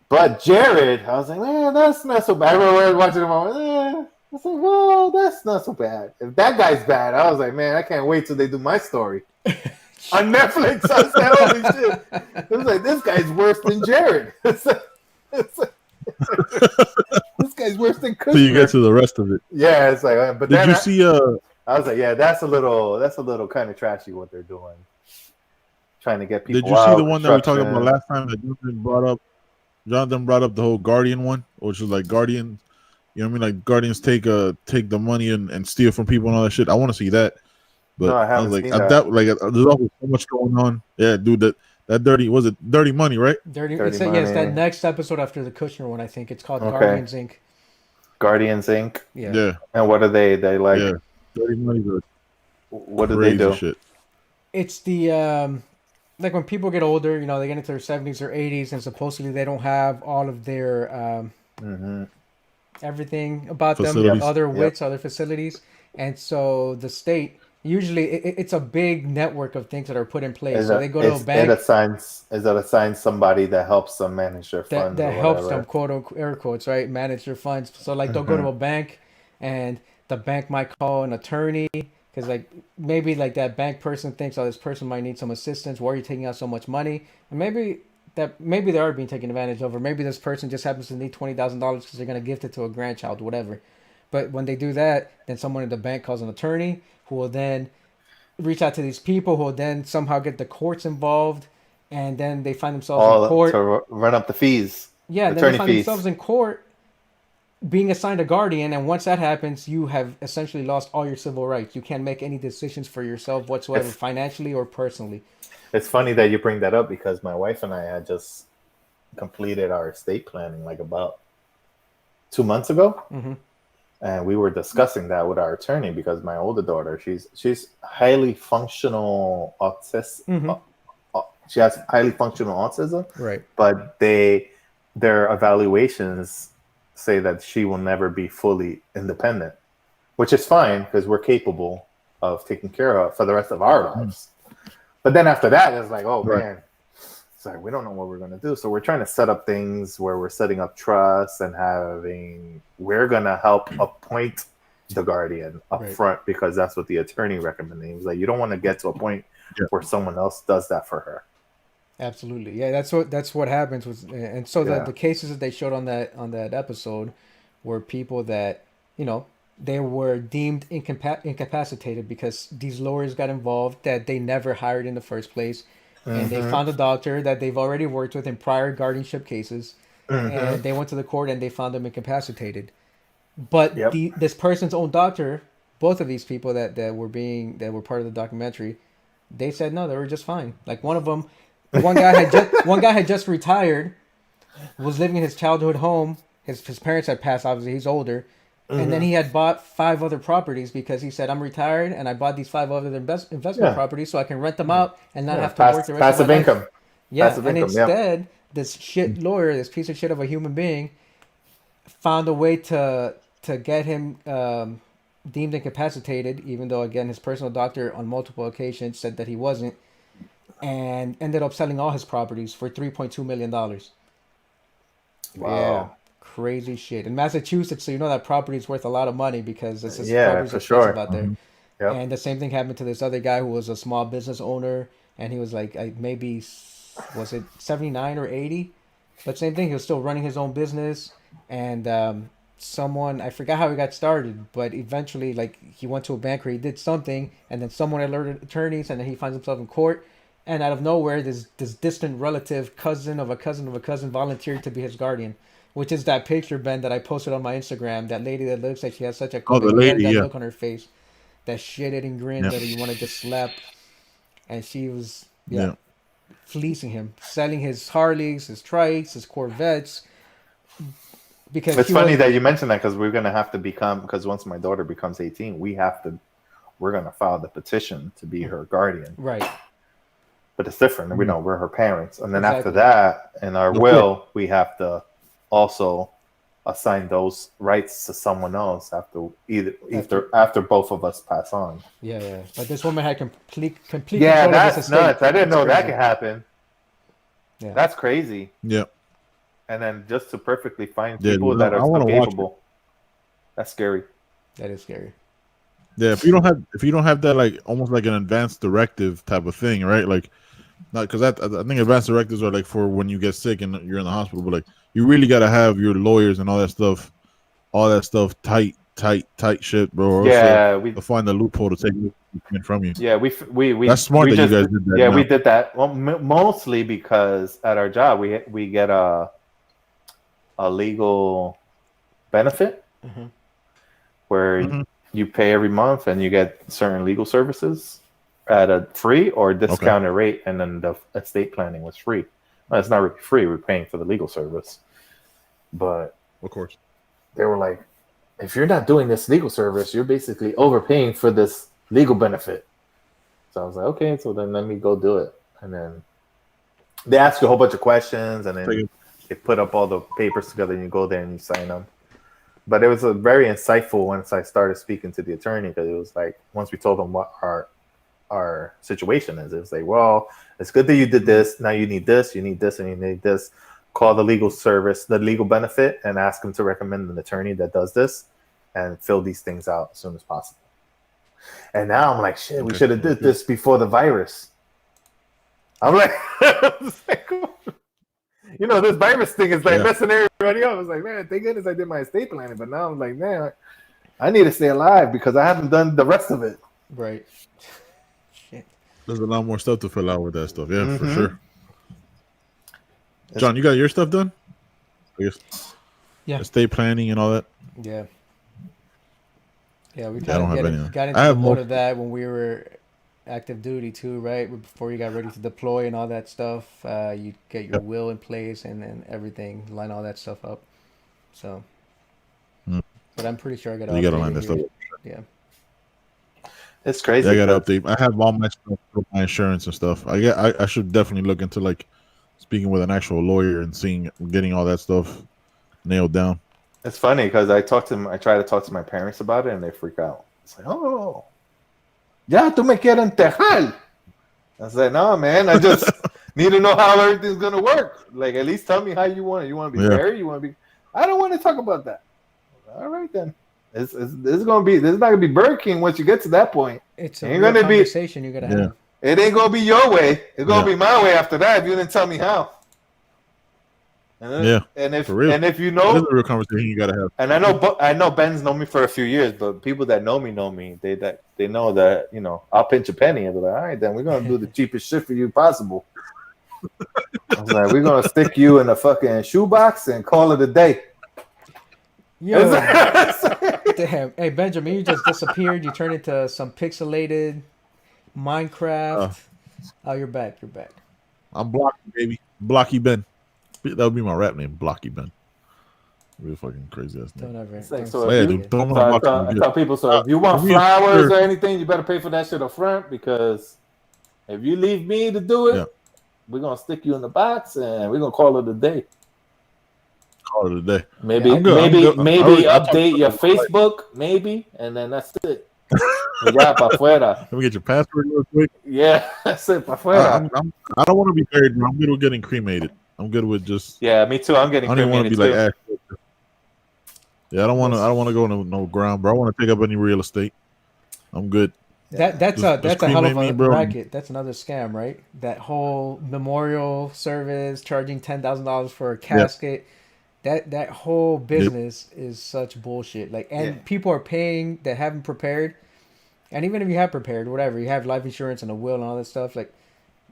But Jared, I was like, man, that's not so bad. I remember watching him. I said, well, that's not so bad. If that guy's bad, I was like, man, I can't wait till they do my story on Netflix. I said, holy shit. It was like, this guy's worse than Jared. It's like, this guy's worse than Kushner. So you get to the rest of it. Yeah, it's like, but Did then you see? I was like, yeah, that's a little kind of trashy what they're doing, trying to get people. Did you see out, the one that we talked about last time that Jonathan brought up the whole Guardian one, which was like Guardian. You know what I mean? Like Guardians take the money and steal from people and all that shit. I want to see that, but No, I I haven't was like, seen at that. there's always so much going on. Yeah, dude, that dirty money, right? Dirty Dirty it's Money. yes, that next episode after the Kushner one, I think it's called Okay. Guardians Inc. Guardians Inc. Yeah. And what are they? They like. Yeah. Dirty money. What do they do? Shit. It's the like when people get older, you know, they get into their 70s or 80s, and supposedly they don't have all of their everything about Facilities. them, other wits, other facilities, and so the state usually it's a big network of things that are put in place. So they go to a bank. It assigns somebody that helps them manage their funds. That helps them, quote unquote, air quotes, right, manage their funds. So like they'll go to a bank, and the bank might call an attorney because like maybe like that bank person thinks, oh, this person might need some assistance. Why are you taking out so much money? And maybe they are being taken advantage of, or maybe this person just happens to need $20,000 because they're gonna gift it to a grandchild, whatever. But when they do that, then someone at the bank calls an attorney who will then reach out to these people who will then somehow get the courts involved, and then they find themselves in court to run up the fees. Yeah, then they find themselves in court being assigned a guardian, and once that happens, you have essentially lost all your civil rights. You can't make any decisions for yourself whatsoever, financially or personally. It's funny that you bring that up because my wife and I had just completed our estate planning like about 2 months ago. Mm-hmm. And we were discussing that with our attorney because my older daughter, she's highly functional autism. Mm-hmm. She has highly functional autism. Right. But their evaluations say that she will never be fully independent, which is fine because we're capable of taking care of her for the rest of our lives. But then after that, it's like, oh man, it's like we don't know what we're gonna do. So we're trying to set up things where we're setting up trusts and we're gonna help appoint the guardian up front because that's what the attorney recommended. He was like, you don't want to get to a point where someone else does that for her. Absolutely, yeah. That's what happens with, and so the cases that they showed on that episode were people that, you know, they were deemed incapacitated because these lawyers got involved that they never hired in the first place, and they found a doctor that they've already worked with in prior guardianship cases, and they went to the court and they found them incapacitated. But this person's own doctor, both of these people that were part of the documentary, they said no, they were just fine. Like one of them. One guy had just retired, was living in his childhood home. His parents had passed, obviously he's older, and then he had bought 5 other properties because he said, I'm retired and I bought these 5 other investment properties so I can rent them out and not have to work the rest of my life. Yeah, passive income. Instead, this shit lawyer, this piece of shit of a human being, found a way to get him deemed incapacitated, even though again his personal doctor on multiple occasions said that he wasn't. And ended up selling all his properties for $3.2 million. Wow. Yeah, crazy shit. In Massachusetts, so you know that property is worth a lot of money because it's for sure out there. Yep. And the same thing happened to this other guy who was a small business owner, and he was like maybe, was it 79 or 80? But same thing, he was still running his own business, and someone, I forgot how he got started, but eventually like he went to a bank where he did something, and then someone alerted attorneys, and then he finds himself in court. And out of nowhere, this distant relative, cousin of a cousin of a cousin, volunteered to be his guardian, which is that picture, Ben, that I posted on my Instagram. That lady that looks like she has such a look on her face, that shit-eating grin that you want to just slap. And she was fleecing him, selling his Harleys, his trikes, his Corvettes. Because it's funny that you mentioned that because we're gonna have to because once my daughter becomes 18, we're gonna file the petition to be her guardian. Right. But it's different. We know we're her parents. And then after that, in our will, we have to also assign those rights to someone else after both of us pass on. Yeah. But this woman had complete yeah, that's nuts. I didn't know that could happen. Yeah. That's crazy. Yeah. And then just to perfectly find people that are still capable. That's scary. That is scary. Yeah, if you don't have that like almost like an advanced directive type of thing, right? Like not because I think advanced directives are like for when you get sick and you're in the hospital, but like you really got to have your lawyers and all that stuff tight shit, bro. Or else Yeah, they'll find a loophole to take it from you. yeah, That's smart we that you just guys did that. yeah Now. we did that mostly because at our job we get a legal benefit Mm-hmm. where Mm-hmm. you pay every month and you get certain legal services at a free or Okay, discounted rate, and then the estate planning was free. Well, it's not really free; we're paying for the legal service, but of course. they were like, if you're not doing this legal service, you're basically overpaying for this legal benefit. So I was like, okay, so then let me go do it. And then they ask you a whole bunch of questions, and then they put up all the papers together, and you go there and you sign them. But it was a very insightful once I started speaking to the attorney, because it was like once we told them what our situation is, it was like, well, it's good that you did this. Now you need this, and you need this. Call the legal service, the legal benefit, and ask them to recommend an attorney that does this and fill these things out as soon as possible. And now I'm like, shit, we should have did this before the virus. I'm like, you know, this virus thing is like messing everybody up. I was like, man, thank goodness I did my estate planning. But now I'm like, man, I need to stay alive because I haven't done the rest of it. Right. Shit. There's a lot more stuff to fill out with that stuff. Yeah, for sure. John, you got your stuff done? I guess. Yeah. Estate planning and all that. Yeah. Yeah, we I don't have any. got into the mode of that when we were active duty too, right? Before you got ready to deploy and all that stuff, you get your will in place and then everything, line all that stuff up. So, but I'm pretty sure I got to. You got to line that stuff up. Yeah. It's crazy. Yeah, I got to update. I have all my stuff for my insurance and stuff. I should definitely look into like speaking with an actual lawyer and getting all that stuff nailed down. It's funny because I try to talk to my parents about it and they freak out. It's like, oh, ya tú me quieres enterrar. I said, no, man, I just need to know how everything's gonna work. Like, at least tell me how you want it. You want to be married? You want to be? I don't want to talk about that. All right then. This is not gonna be Burger King once you get to that point. It's a conversation you're gonna have. It ain't gonna be your way. It's gonna be my way after that if you didn't tell me how. And if you know, this is a real conversation you gotta have. And I know Ben's known me for a few years, but people that know me. They know that, you know, I'll pinch a penny and be like, all right, then we're gonna do the cheapest shit for you possible. I was like, we're gonna stick you in a fucking shoebox and call it a day. Yo, damn. Hey, Benjamin, you just disappeared. You turned into some pixelated Minecraft. Oh, you're back. I'm Blocky, baby. Blocky Ben. That would be my rap name, Blocky Ben. Real fucking crazy ass name. I tell people, so if you want flowers or anything, you better pay for that shit up front, because if you leave me to do it, we're gonna stick you in the box and we're gonna call it a day. Call it a day. Maybe update your Facebook, maybe, and then that's it. Ya pa fuera. Let me get your password real quick. Yeah, that's it. Pa fuera. I don't want to be buried, bro. I'm good with getting cremated. I'm good with just. Yeah, me too. I'm getting. I don't even want to be like Ash. Yeah, I don't want to go no ground, bro. I want to take up any real estate. I'm good. That's a hell of a racket. That's another scam, right? That whole memorial service charging $10,000 for a casket. That whole business is such bullshit. Like, and people are paying that haven't prepared. And even if you have prepared, whatever, you have life insurance and a will and all that stuff, like,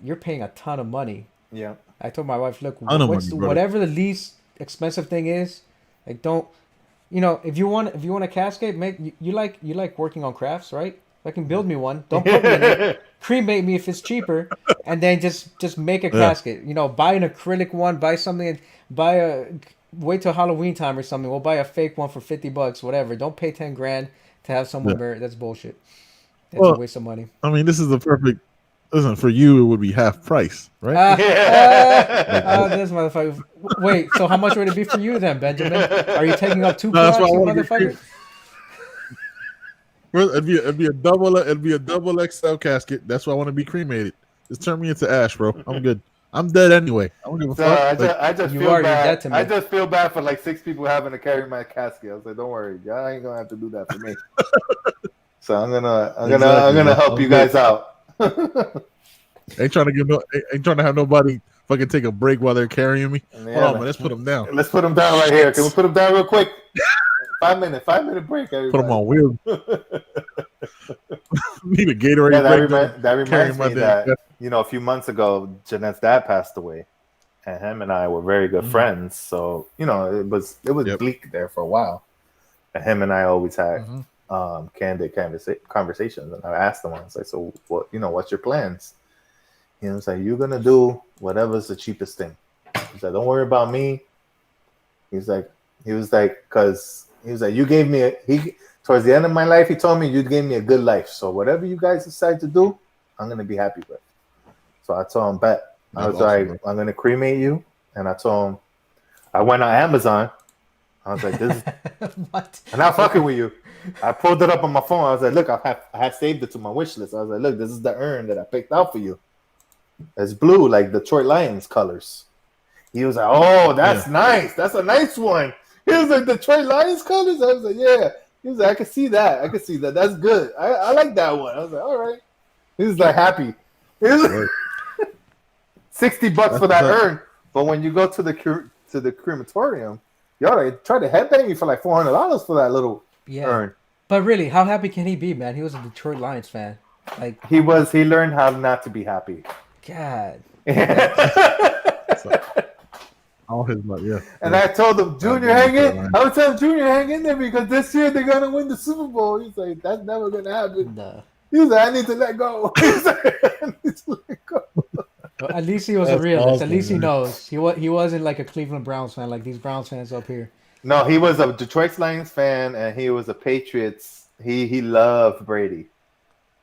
you're paying a ton of money. Yeah. I told my wife, look, whatever the least expensive thing is, like, don't, you know, if you want a casket, you like working on crafts, right? I can build me one. Don't put me in it. Cremate me if it's cheaper, and then just make a casket. You know, buy an acrylic one, buy something, wait till Halloween time or something. We'll buy a fake one for $50, whatever. Don't pay $10,000 to have someone buried. That's bullshit. That's a waste of money. I mean, this is the perfect. Listen, for you, it would be half price, right? This motherfucker. Wait, so how much would it be for you then, Benjamin? Are you taking up two plots, you motherfucker? Well, it'd be a double XL casket. That's why I want to be cremated. Just turn me into ash, bro. I'm good. I'm dead anyway. I don't give a So fuck. Like, I just You feel are, you're dead bad. to me. I just feel bad for like 6 people having to carry my casket. I was like, don't worry, y'all ain't gonna have to do that for me. So I'm gonna help I'm you good. guys out. Ain't trying to ain't trying to have nobody fucking take a break while they're carrying me. Yeah, Hold on, man. Let's put them down. Let's put them down right here. Can we put them down real quick? 5 minute break, everybody. Put them on wheels. Need a Gatorade Yeah, break. that reminds me that damn. a few months ago, Jeanette's dad passed away, and him and I were very good friends. So it was bleak there for a while, and him and I always had candid conversations. And I asked him, I was like, "So what? What's your plans?" He was like, "You're gonna do whatever's the cheapest thing." He's like, "Don't worry about me." He was like, because he was like, "You gave me towards the end of my life, he told me you gave me a good life. So whatever you guys decide to do, I'm gonna be happy with." So I told him, "Bet." I was like, "I'm gonna cremate you," and I told him, I went on Amazon. I was like, "This is What? I'm not fucking with you." I pulled it up on my phone. I was like, "Look, I had saved it to my wish list." I was like, "Look, this is the urn that I picked out for you. It's blue, like Detroit Lions colors." He was like, "Oh, that's nice. That's a nice one." He was like, "Detroit Lions colors?" I was like, "Yeah." He was like, I can see that. That's good. I like that one." I was like, "All right." He was like happy. He was like, $60 for that urn. But when you go to the crematorium, y'all try to headbang you for like $400 for that little urn. But really, how happy can he be, man? He was a Detroit Lions fan. Like he learned how not to be happy. God. All his life, yeah. And I told him, "Junior, hang in." I would tell him, "Junior, hang in there because this year they're gonna win the Super Bowl." He's like, "That's never gonna happen." No. He's like, "I need to let go." He's like, "I need to let go." Well, at least he was a realist. Awesome, at least he knows. He wasn't like a Cleveland Browns fan like these Browns fans up here. No, he was a Detroit Lions fan, and he was a Patriots. He loved Brady.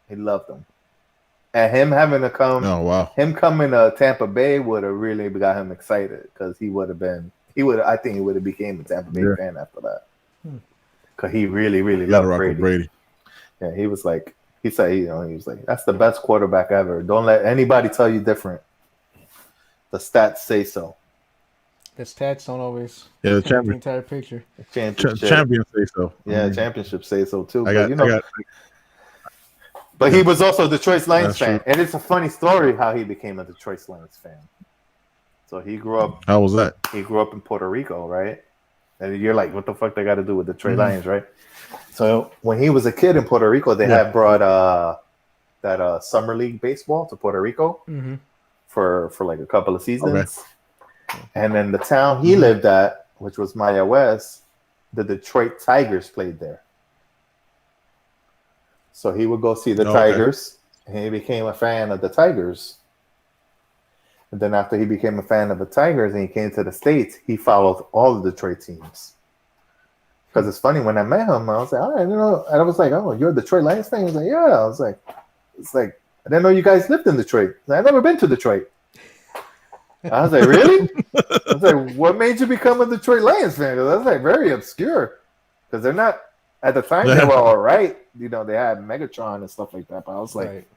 He loved him. And him having to come, him coming to Tampa Bay would have really got him excited because I think he would have became a Tampa Bay fan after that. Because he really, really loved Brady. Yeah, he was like, he said, he was like, "That's the best quarterback ever. Don't let anybody tell you different. The stats say so." The stats don't always the entire picture. Champions say so. Yeah, championships say so too. But he was also a Detroit Lions fan. And it's a funny story how he became a Detroit Lions fan. So he grew up. How was that? He grew up in Puerto Rico, right? And you're like, what the fuck they got to do with Detroit Lions, right? So when he was a kid in Puerto Rico, they had brought that summer league baseball to Puerto Rico for like a couple of seasons. Okay. And then the town he lived at, which was Maya West, the Detroit Tigers played there. So he would go see the Tigers, and he became a fan of the Tigers. And then after he became a fan of the Tigers and he came to the States, he followed all the Detroit teams. Because it's funny, when I met him, I was like, and I was like, "Oh, you're a Detroit Lions fan?" He was like, "Yeah." I was like, I didn't know you guys lived in Detroit. I've never been to Detroit. I was like, "Really?" I was like, "What made you become a Detroit Lions fan?" Because that's like very obscure. Because they're not, at the time, they were all right. They had Megatron and stuff like that. But I was like,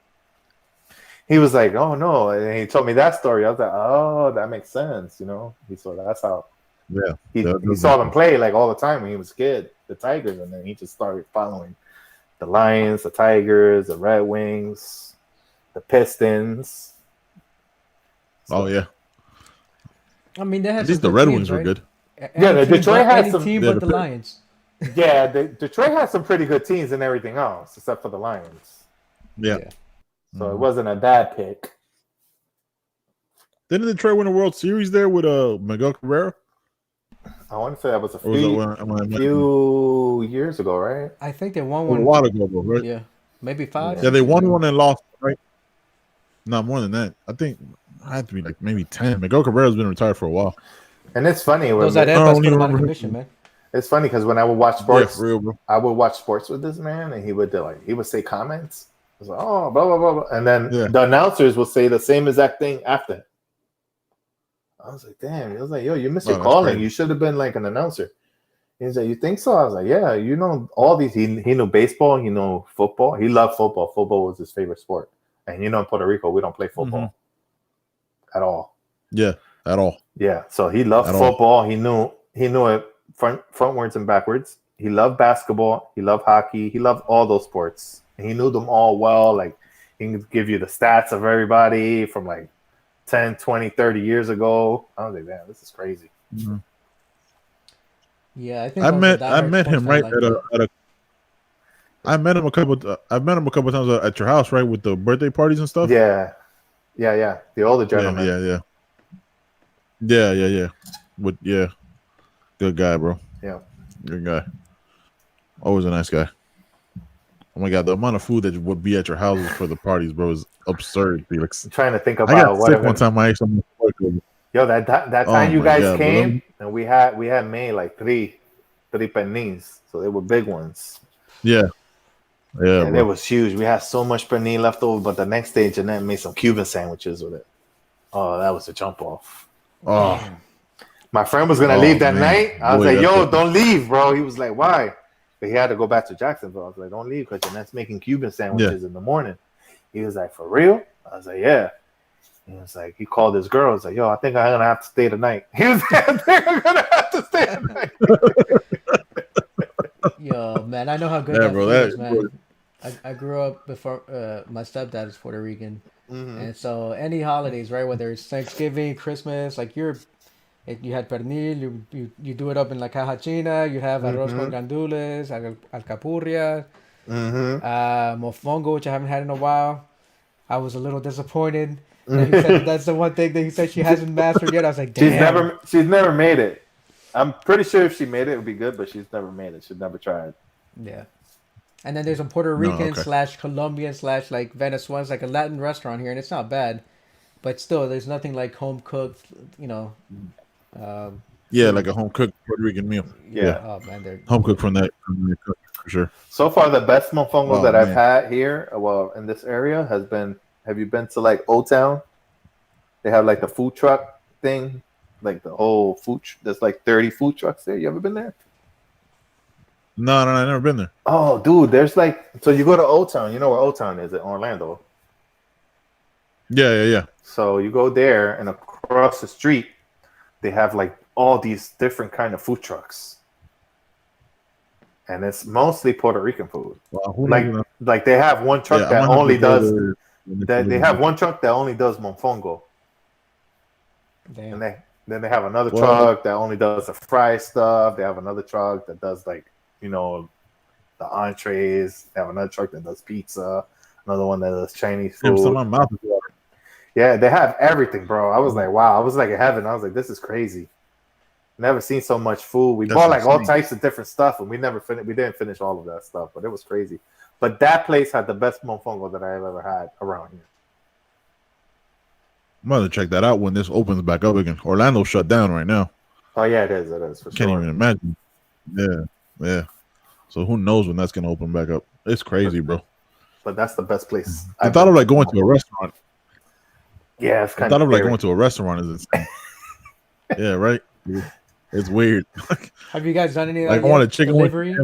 he was like, "Oh, no." And he told me that story. I was like, "Oh, that makes sense." So that's how he saw them play like all the time when he was a kid, the Tigers. And then he just started following the Lions, the Tigers, the Red Wings, the Pistons. So, I mean, they had at least the Red Wings were good. The Detroit had some team, but the Lions. Yeah, Detroit had some pretty good teams and everything else, except for the Lions. Yeah. So it wasn't a bad pick. Didn't Detroit win a World Series there with Miguel Cabrera? I want to say that was a few years ago, right? I think they won one a while ago, right? Yeah, maybe 5. Yeah, they won one and lost, right? Not more than that. I think I had to be like maybe 10. Miguel Cabrera's been retired for a while. And it's funny. Those put him out of commission, man. It's funny because when I would watch sports, I would watch sports with this man, and he would say comments. I was like, "Oh, blah blah blah," blah. And then the announcers would say the same exact thing after. I was like, "Damn!" He was like, "Yo, you missed your calling. Crazy. You should have been like an announcer." He's like, "You think so?" I was like, "Yeah, all these. He knew baseball. He knew football. He loved football. Football was his favorite sport. And in Puerto Rico, we don't play football at all. Yeah, at all. Yeah, so he loved At all. football. He knew it frontwards and backwards. He loved basketball. He loved hockey. He loved all those sports. And he knew them all well. Like he can give you the stats of everybody from like 10, 20, 30 years ago. I was like, man, this is crazy. Mm-hmm. Yeah, I think I met him right like at a. I met him a couple. I've met him a couple times at your house, right, with the birthday parties and stuff. Yeah. The older gentleman. Yeah. Good guy, bro. Yeah. Good guy. Always a nice guy. Oh my god, the amount of food that would be at your houses for the parties, bro, is absurd, Felix. I'm trying to think about I got what sick one time. I ate something. Yo, that time you guys came and we had made like three pernils, so they were big ones. Yeah, and it was huge. We had so much pernil left over, but the next day Jeanette made some Cuban sandwiches with it. Oh, that was a jump off. Oh, my friend was gonna leave that night. I was like, "Yo, don't leave, bro." He was like, "Why?" But he had to go back to Jacksonville. I was like, "Don't leave, because Jeanette's making Cuban sandwiches in the morning." He was like, "For real?" I was like, "Yeah." He was like, he called his girl. He was like, "Yo, I think I'm gonna have to stay tonight." He was like, "I think I'm gonna have to stay tonight." Yo, man, I know how good that food is, man. I grew up before my stepdad is Puerto Rican, and so any holidays, right? Whether it's Thanksgiving, Christmas, like you had pernil, you do it up in la caja china. You have arroz con gandules, alcapurria, mofongo, which I haven't had in a while. I was a little disappointed. He said that's the one thing that he said she hasn't mastered yet. I was like, damn. She's never made it. I'm pretty sure if she made it, it would be good, but she's never made it. She's never tried. Yeah. And then there's a Puerto Rican / Colombian / like Venezuelan, like a Latin restaurant here, and it's not bad, but still, there's nothing like home cooked, like a home cooked Puerto Rican meal. Yeah. Oh man, they're home cooked from that cook, for sure. So far, the best mofongo that I've had here, in this area, has been. Have you been to like Old Town? They have like the food truck thing, like the whole food. There's like 30 food trucks there. You ever been there? No, I've never been there. Oh, dude, there's like, so you go to Old Town. You know where Old Town is in Orlando? Yeah. So you go there, and across the street, they have like all these different kind of food trucks, and it's mostly Puerto Rican food. Wow, like they have one truck that only does. They have one truck that only does mofongo. Damn. And then they have another truck that only does the fry stuff. They have another truck that does like, the entrees. They have another truck that does pizza. Another one that does Chinese food. My mouth is watering. Yeah, they have everything, bro. I was like, wow. I was like in heaven. I was like, this is crazy. Never seen so much food. We bought like all types of different stuff, and we didn't finish all of that stuff, but it was crazy. But that place had the best mofongo that I've ever had around here. I'm going to check that out when this opens back up again. Orlando's shut down right now. Oh, yeah, it is. It is, for sure. Can't even imagine. Yeah. So who knows when that's going to open back up. It's crazy, bro. But that's the best place. I thought of like going to a restaurant. Yeah, it's kind of like going to a restaurant is insane. Yeah, right? It's weird. Have you guys done any like I want a chicken delivery?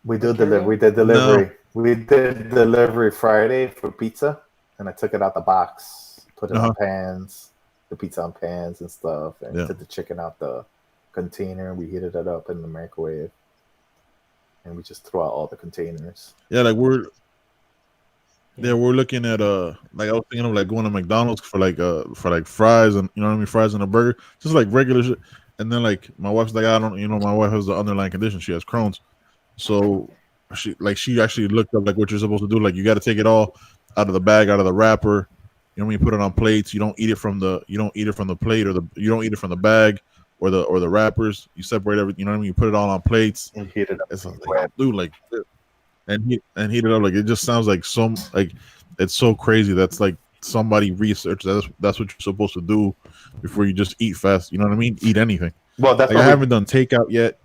We did delivery. We did delivery. No. We did delivery Friday for pizza, and I took it out the box, put it on pans, the pizza on pans and stuff, and took the chicken out the container. We heated it up in the microwave, and we just threw out all the containers. Yeah, like we're looking at like I was thinking of like going to McDonald's for fries and fries and a burger, just like regular shit. And then like my wife's like, I don't, my wife has the underlying condition. She has Crohn's. So she actually looked up like what you're supposed to do. Like you got to take it all out of the bag, out of the wrapper. You know what I mean? Put it on plates. You don't eat it from the plate you don't eat it from the bag or the wrappers. You separate everything. You know what I mean? You put it all on plates. And heat it up. It's like, dude, like, and heat it up. Like it just sounds like it's so crazy. That's like somebody researched that's what you're supposed to do before you just eat fast. You know what I mean? Eat anything. Well, that's like I haven't done takeout yet.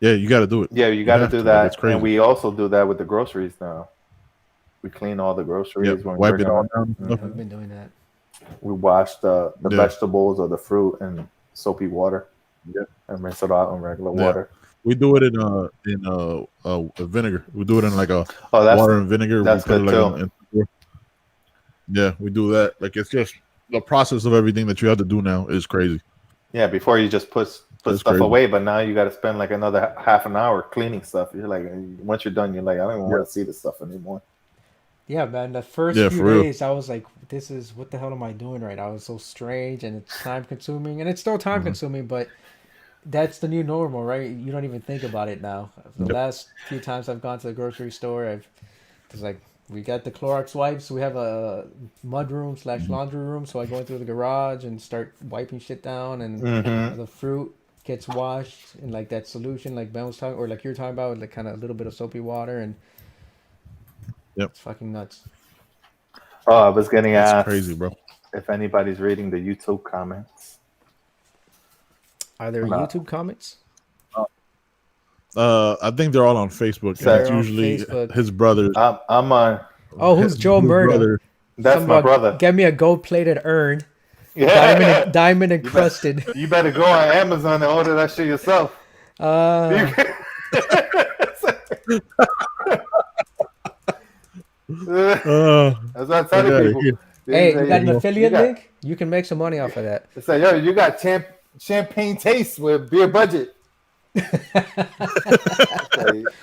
Yeah, you got to do it. Yeah, you got to do that. And we also do that with the groceries now. We clean all the groceries. When wipe it all down. I've been doing that. We wash the vegetables or the fruit in soapy water. Yeah, and rinse it out in regular water. We do it in vinegar. We do it in like water and vinegar. That's good too. Yeah, we do that. Like it's just the process of everything that you have to do now is crazy. Yeah, before you just put It's stuff crazy. away, but now you got to spend like another half an hour cleaning stuff. You're like, once you're done, you're like, I don't even want to see this stuff anymore. Yeah, man. The first Yeah, few for real. days, I was like, "This is what the hell am I doing right now?" It's so strange and it's time consuming, and it's still time consuming, but that's the new normal, right? You don't even think about it now. The Yep. last few times I've gone to the grocery store, it's like we got the Clorox wipes. We have a mud room / laundry room, so I go into the garage and start wiping shit down, and Mm-hmm. the fruit gets washed in like that solution, like Ben was talking, or like you're talking about, with like kind of a little bit of soapy water, and Yep. it's fucking nuts. Oh, I was getting It's asked crazy, bro. if anybody's reading the YouTube comments. Are there No. YouTube comments? I think they're all on Facebook, and They're it's on usually Facebook. his brother. I'm on. Oh, who's Joe His Murdo? brother. That's Something my about brother. get me a gold-plated urn, Yeah. diamond encrusted. You better go on Amazon and order that shit yourself. That's what I'm telling Okay, people. yeah. Hey, They you say, got an you affiliate got- link? You can make some money off of that. They say, yo, you got champagne taste with beer budget. Okay,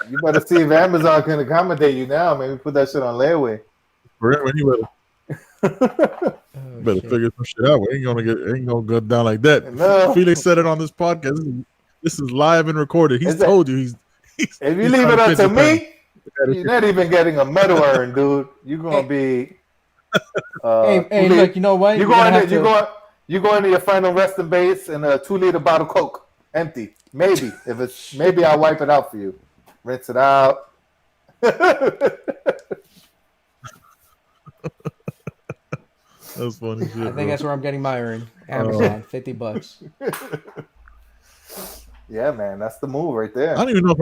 you better see if Amazon can accommodate you now. Maybe put that shit on layaway. For real, you better Oh, shit. figure some shit out. We ain't gonna go down like that. No. Felix said it on this podcast. This is live and recorded. He's Is it- told you he's If you he's leave trying it up pitch to a pen. me, you're not even getting a metal urn, dude. You're gonna be. Hey, look, you know what? You go into your final resting base and a 2-liter bottle of Coke, empty. Maybe I'll wipe it out for you, rinse it out. That's funny shit. I think that's where I'm getting my urn. Amazon, $50. Yeah, man, that's the move right there. I don't even know if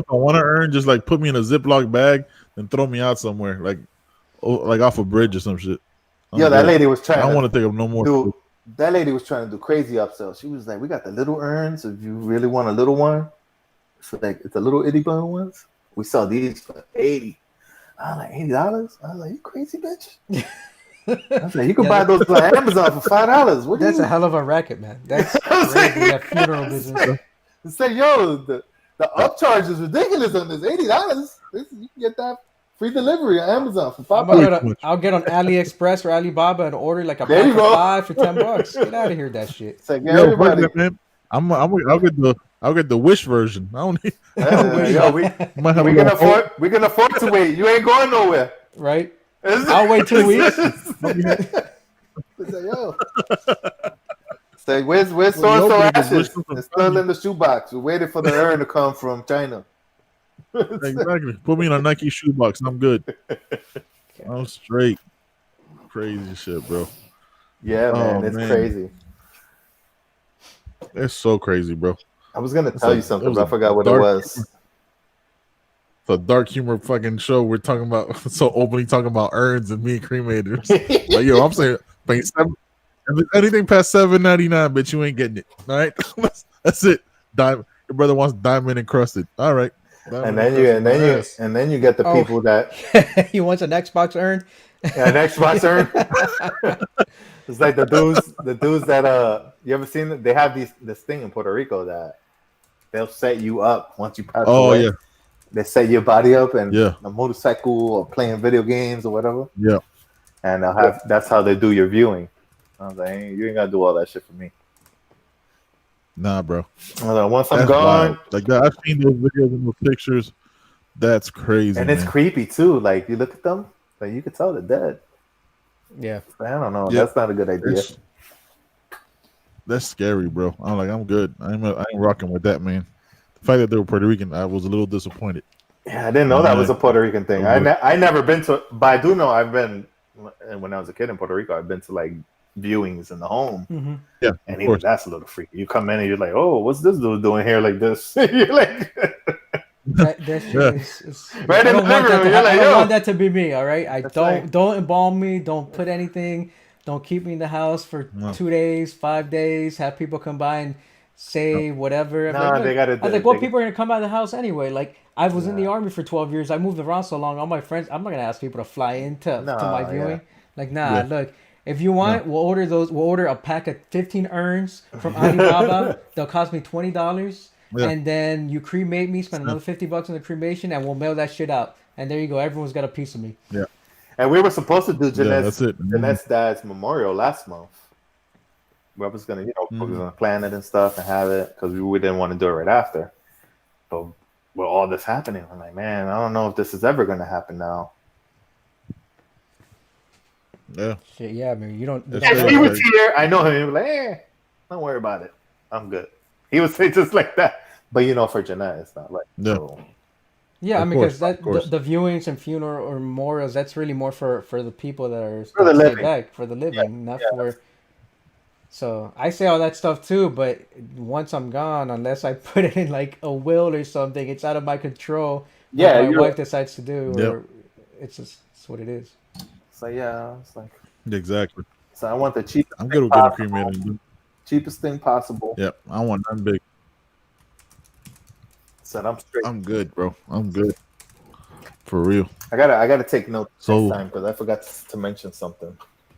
I want to earn. Just like put me in a Ziploc bag and throw me out somewhere, like off a bridge or some shit. Yo, that lady was trying. I don't want to take up no more. Dude, that lady was trying to do crazy upsells. She was like, "We got the little urns. If you really want a little one, so like it's the little itty bitty ones. We sell these for $80." I'm like, $80? I was like, "You crazy bitch." I was like, "You can buy those on Amazon for $5." That's a hell of a racket, man. That's crazy. That funeral business. It's like, yo, the upcharge is ridiculous on this. $80. You can get that free delivery on Amazon for $5. I'll get on AliExpress or Alibaba and order like a There pack you of go. 5 for $10. Get out of here, that shit. It's like, Yo, everybody. fuck that, man. I'll get the Wish version. I don't need. Yo, we Might have we can afford to wait. You ain't going nowhere. Right? I'll wait 2 weeks. It's like, yo. Say, where's so ashes? It's still in the shoebox. We're waiting for the urn to come from China. Exactly. Put me in a Nike shoebox. I'm good. I'm straight. Crazy shit, bro. Yeah, man, it's crazy. It's so crazy, bro. I was gonna tell you something, but I forgot what it dark was. It's a dark humor fucking show. We're talking about so openly talking about urns and being cremated. Like, yo, I'm saying, if it's anything past $7.99, bitch, you ain't getting it. All right, that's it. Your brother wants diamond encrusted. All right, And then you get the people that He wants an Xbox urn. an Xbox urn. It's like the dudes that you ever seen? They have this thing in Puerto Rico that they'll set you up once you pass away. Yeah. They set your body up and Yeah. a motorcycle or playing video games or whatever. Yeah. And they'll have that's how they do your viewing. I was like, hey, you ain't gotta do all that shit for me. Nah, bro. I was like, once I'm That's gone, wild. Like that, I've seen those videos and those pictures. That's crazy, and man. it's creepy too. Like you look at them, like you could tell they're dead. Yeah. I don't know. Yeah. That's not a good idea. That's scary, bro. I'm good. I ain't rocking with that, man. The fact that they were Puerto Rican, I was a little disappointed. Yeah, I didn't know that was a Puerto Rican thing. I never been to, but I do know I've been. And when I was a kid in Puerto Rico, I've been to like viewings in the home. Mm-hmm. Yeah, and even that's a little freaky. You come in and you're like, "Oh, what's this dude doing here like this?" You're like, that shit is right in the living room. You're like, I don't "Yo, want that to be me." All right, don't embalm me. Don't put anything. Don't keep me in the house for 2 days, 5 days. Have people come by and say whatever. Nah, they gotta. I was like, well, people are gonna come by the house anyway. Like, I was in the army for 12 years. I moved around so long. All my friends, I'm not gonna ask people to fly into to my viewing. Like, look, If you want, we'll order those. We'll order a pack of 15 urns from Alibaba. They'll cost me $20, Yeah. and then you cremate me. Spend another $50 on the cremation, and we'll mail that shit out. And there you go. Everyone's got a piece of me. Yeah. And we were supposed to do That's it. Jeanette's dad's memorial last month. We was gonna, we were gonna plan it and stuff and have it because we didn't want to do it right after. But with all this happening, I'm like, man, I don't know if this is ever gonna happen now. Yeah. Shit, yeah, I mean, you don't. If he was here, I know him. He was like, don't worry about it. I'm good. He would say just like that. But for Jeanette, it's not like. Yeah. So. Yeah, I mean, because the viewings and funeral or memorials, that's really more for the people that are for the living. Back, for the living, not for. So I say all that stuff too, but once I'm gone, unless I put it in like a will or something, it's out of my control. Yeah, what my wife decides to do, or it's what it is. So yeah, it's like exactly. So I want the cheapest. I'm good with getting cremated. Cheapest thing possible. Yep, I want nothing big. Said I'm straight. I'm good, bro. I'm good. For real. I gotta take notes next time because I forgot to mention something.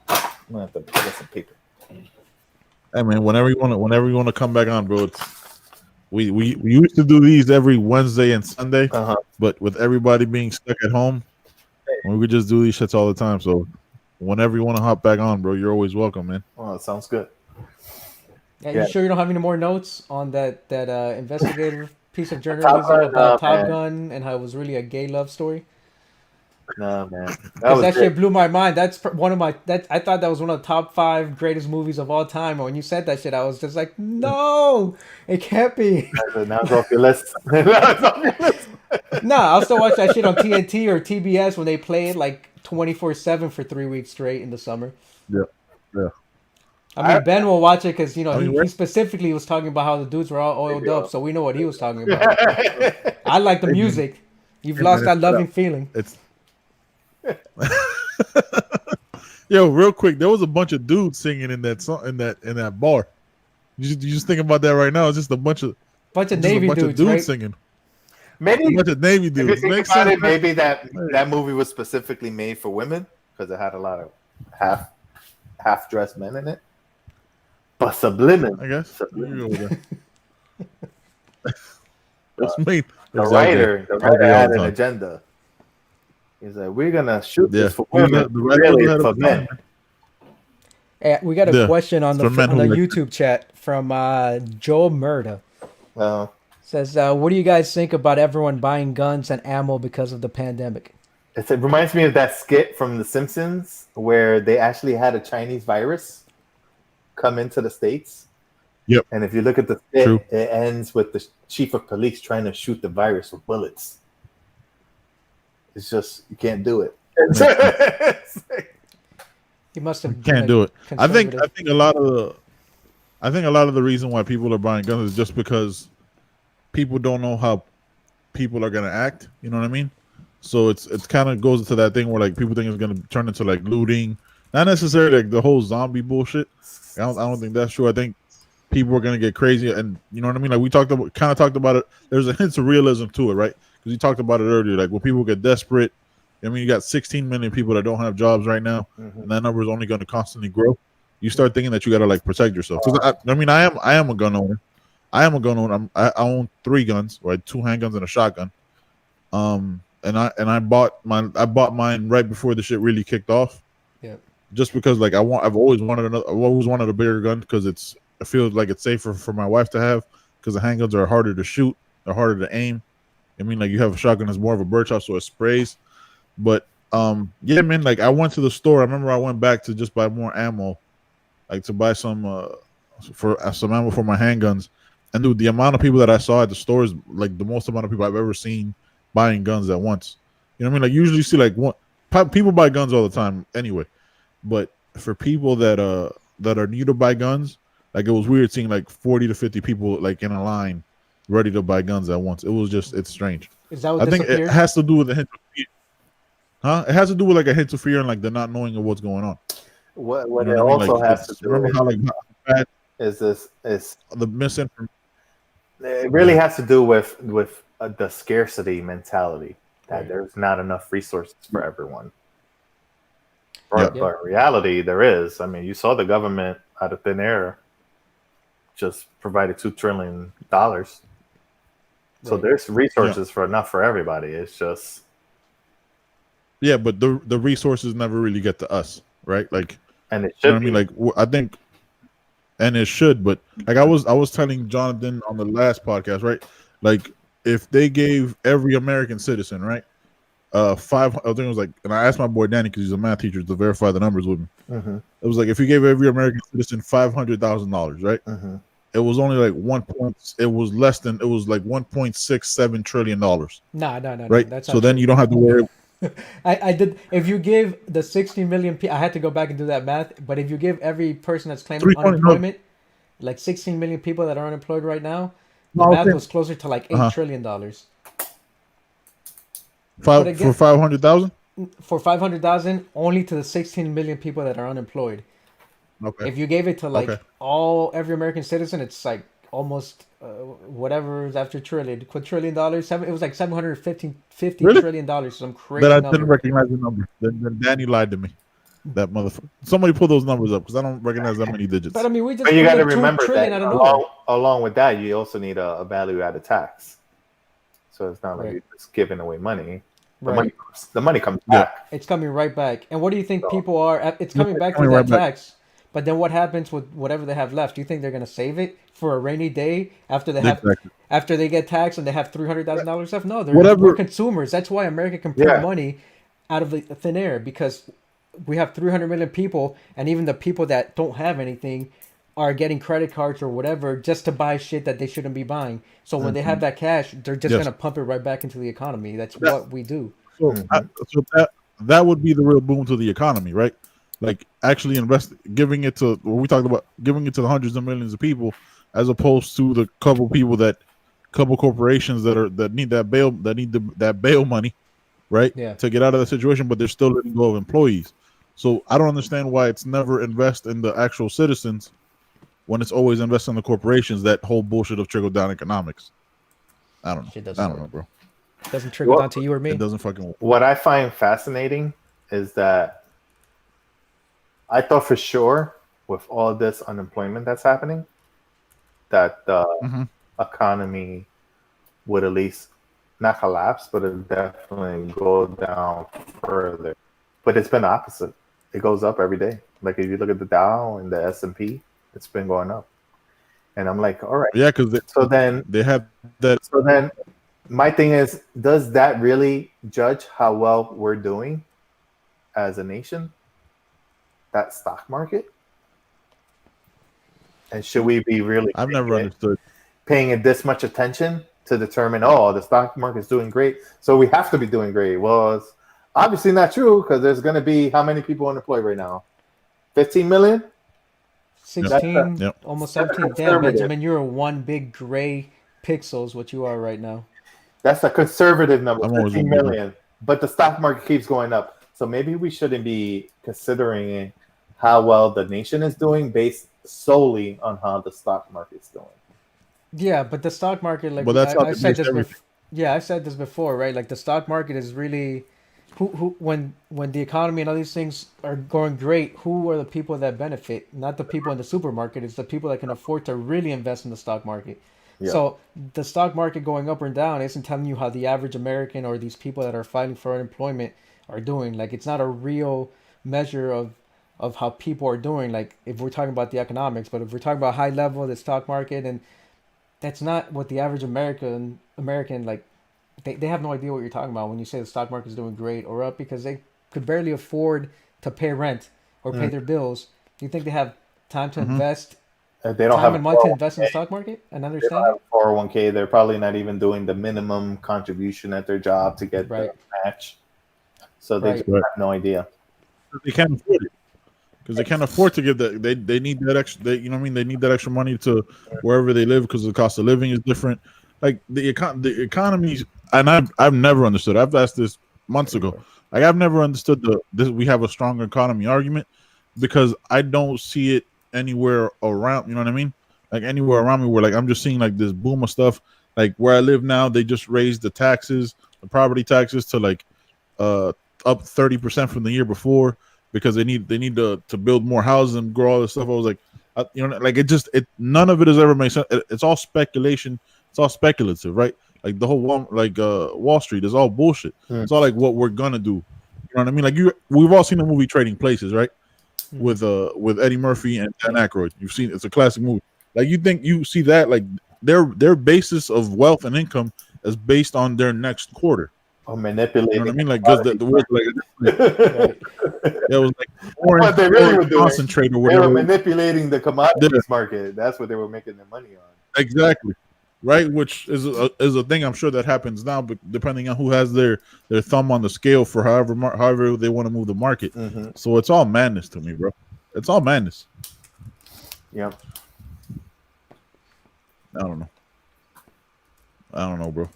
I'm gonna have to get some paper. Hey man, whenever you want to come back on, bro. We used to do these every Wednesday and Sunday, but with everybody being stuck at home, we could just do these shits all the time. So whenever you want to hop back on, bro, you're always welcome, man. Oh, that sounds good. Yeah, you sure you don't have any more notes on that investigative piece of journalism about Top Gun and how it was really a gay love story? No, man. That shit blew my mind. That's one of my. I thought that was one of the top 5 greatest movies of all time. And when you said that shit, I was just like, no, it can't be. Now it's off your list. Nah, I'll still watch that shit on TNT or TBS when they play it like 24/7 for 3 weeks straight in the summer. Yeah, yeah. I mean, Ben will watch it because he specifically was talking about how the dudes were all oiled up, so we know what he was talking about. I like the music. You've lost that loving feeling. Yo, real quick, there was a bunch of dudes singing in that song in that bar. You just think about that right now. It's just a bunch of Navy dudes, right? singing. Maybe a bunch of Navy dudes. If you think about it, maybe that movie was specifically made for women because it had a lot of half dressed men in it. But subliminal, I guess. Subliminal. The writer had an agenda. He's like, we're gonna shoot this for women. Really, for men. Hey, we got a question on the YouTube chat from Joel Murda. Says, what do you guys think about everyone buying guns and ammo because of the pandemic? It reminds me of that skit from The Simpsons where they actually had a Chinese virus come into the States. Yep. And if you look at the skit, it ends with the chief of police trying to shoot the virus with bullets. It's just, you can't do it. You must have can't do it. I think a lot of the reason why people are buying guns is just because people don't know how people are gonna act. You know what I mean? So it's kind of goes into that thing where like people think it's gonna turn into like looting, not necessarily like the whole zombie bullshit. I don't think that's true. I think people are gonna get crazy, and you know what I mean. Like we talked about it. There's a hint of realism to it, right? Because you talked about it earlier. Like when people get desperate, I mean, you got 16 million people that don't have jobs right now, and that number is only going to constantly grow. You start thinking that you got to like protect yourself. Because I am a gun owner. I own 3 guns, right? 2 handguns and a shotgun. And I bought mine right before the shit really kicked off. Yeah. Just because like I've always wanted a bigger gun because I feel like it's safer for my wife to have because the handguns are harder to shoot, they're harder to aim. I mean, like you have a shotgun that's more of a birdshot, so it sprays. But yeah, man, like I went to the store. I remember I went back to just buy more ammo, like to buy some ammo for my handguns. And dude, the amount of people that I saw at the store is like the most amount of people I've ever seen buying guns at once. You know what I mean? Like usually you see like people buy guns all the time anyway, but for people that are new to buy guns, like it was weird seeing like 40 to 50 people like in a line ready to buy guns at once. It's strange. Is that what I think it has to do with the hint of fear. Huh? It has to do with like a hint of fear and like the not knowing of what's going on. What you know it also like, has to do remember how like bad is the misinformation. It really has to do with the scarcity mentality that there's not enough resources for everyone. But, Yeah. but in reality, there is. I mean, you saw the government out of thin air just provided $2 trillion. So Right. there's resources for enough for everybody. It's just but the resources never really get to us, right? Like, and it you know should what I mean? be. Like, I think, and it should, but like I was telling Jonathan on the last podcast, right? Like, if they gave every American citizen, right, I think it was like, and I asked my boy Danny because he's a math teacher to verify the numbers with me. Mm-hmm. It was like if you gave every American citizen $500,000, right? Mm-hmm. It was only like it was less than, it was like $1.67 trillion, No. right? That's So not then true. you don't have to worry. I did. If you give the 16 million people, I had to go back and do that math. But if you give every person that's claiming 320, no, unemployment, like 16 million people that are unemployed right now, no, the I was math saying, was closer to like uh-huh. $8 trillion. But For again, 500,000. for 500,000, only to the 16 million people that are unemployed. Okay. If you gave it to like Okay. every American citizen, it's like almost whatever is after quadrillion dollars. It was like 750 Really? trillion dollars, some That crazy I didn't number. recognize the number. Then Danny lied to me. That motherfucker. Somebody pull those numbers up because I don't recognize that many But I digits. mean, we But just you got to created two remember trillion that out of nowhere. along with that, you also need a value-added tax. So it's not like Right. you're just giving away money. Right. The money comes Yeah. back. It's coming right back. And what do you think So, people are? It's Yeah, coming it's back coming through right that back. tax. But then what happens with whatever they have left? Do you think they're gonna save it for a rainy day after Exactly. they get taxed and they have $300,000 left? No, we're Whatever. consumers. That's why America can print Yeah. money out of the thin air, because we have 300 million people, and even the people that don't have anything are getting credit cards or whatever just to buy shit that they shouldn't be buying. So when they have that cash, they're just Yes. gonna pump it right back into the economy. That's Yeah. what we do. So, so that would be the real boom to the economy, right? Like actually giving it to what we talked about, giving it to the hundreds of millions of people, as opposed to the couple corporations that need that bail money, right? Yeah. To get out of the situation, but they're still letting go of employees. So I don't understand why it's never invest in the actual citizens when it's always invest in the corporations. That whole bullshit of trickle down economics. I don't know. Shit doesn't I don't work. know, bro. Doesn't trickle Well, down to you or me. It doesn't fucking work. What I find fascinating is that I thought for sure with all this unemployment that's happening, that the economy would at least not collapse, but it definitely go down further. But it's been the opposite. It goes up every day. Like if you look at the Dow and the S&P, it's been going up. And I'm like, all right. Yeah, because they have that. So then my thing is, does that really judge how well we're doing as a nation? That stock market? And should we be really I've never understood paying it this much attention to determine, oh, the stock market's doing great, so we have to be doing great? Well, it's obviously not true, because there's going to be how many people unemployed right now? 15 million? 16, Yep. almost 17. Damn, Benjamin, you're a one big gray pixel is what you are right now. That's a conservative number, I'm always 15 wondering. million. But the stock market keeps going up. So maybe we shouldn't be considering how well the nation is doing based solely on how the stock market's doing. Yeah, but the stock market, like But that's how I they said base this everything. yeah, I said this before, right? Like the stock market is really when the economy and all these things are going great, who are the people that benefit? Not the people in the supermarket, it's the people that can afford to really invest in the stock market. Yeah. So the stock market going up or down isn't telling you how the average American or these people that are fighting for unemployment are doing. Like it's not a real measure of how people are doing. Like if we're talking about the economics, but if we're talking about high level, the stock market, and that's not what the average American like they have no idea what you're talking about when you say the stock market is doing great or up, because they could barely afford to pay rent or pay their bills. Do you think they have time to invest If they don't time have and money to invest in the 401k, stock market and they understand don't it? have 401k, they're probably not even doing the minimum contribution at their job to get Right. the match. So they Right. just have no idea. They can't afford it because they can't afford to give that. They need that extra. You know what I mean? They need that extra money to wherever they live because the cost of living is different. Like the economies, and I've never understood. I've asked this months ago. Like I've never understood this. We have a strong economy argument because I don't see it anywhere around. You know what I mean? Like anywhere around me, where like I'm just seeing like this boom of stuff. Like where I live now, they just raised the taxes, the property taxes to like up 30% from the year before. because they need to build more houses and grow all this stuff. I was like, like it none of it has ever made sense. It's all speculation. It's all speculative, right? Like the whole Wall Street is all bullshit. It's all like what we're gonna do. You know what I mean? Like we've all seen the movie Trading Places, right? With Eddie Murphy and Dan Aykroyd. You've seen it's a classic movie. Like you see that like their basis of wealth and income is based on their next quarter. Or manipulating. You know what I mean? Like because the word like it was like what they really were doing. Concentrate or whatever. They were manipulating the commodities market. That's what they were making their money on. Exactly. Right, which is a thing I'm sure that happens now, but depending on who has their thumb on the scale for however they want to move the market. Mm-hmm. So it's all madness to me, bro. It's all madness. Yep. I don't know, bro.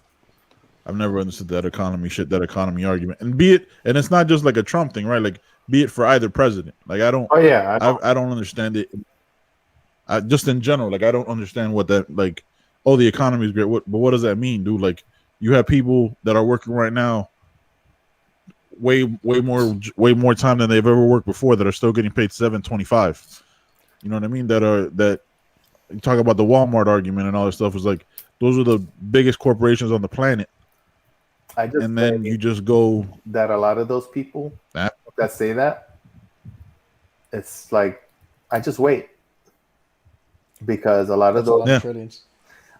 I've never understood that economy argument, and it's not just like a Trump thing, right? Like be it for either president. Like I don't. Oh yeah, I don't understand it. Just in general, like I don't understand what that like. Oh, the economy is great. But what does that mean, dude? Like, you have people that are working right now way more time than they've ever worked before that are still getting paid $7.25. You know what I mean? That you talk about the Walmart argument and all this stuff is like those are the biggest corporations on the planet. And then you just go that a lot of those people that say that it's like I just wait because a lot of those.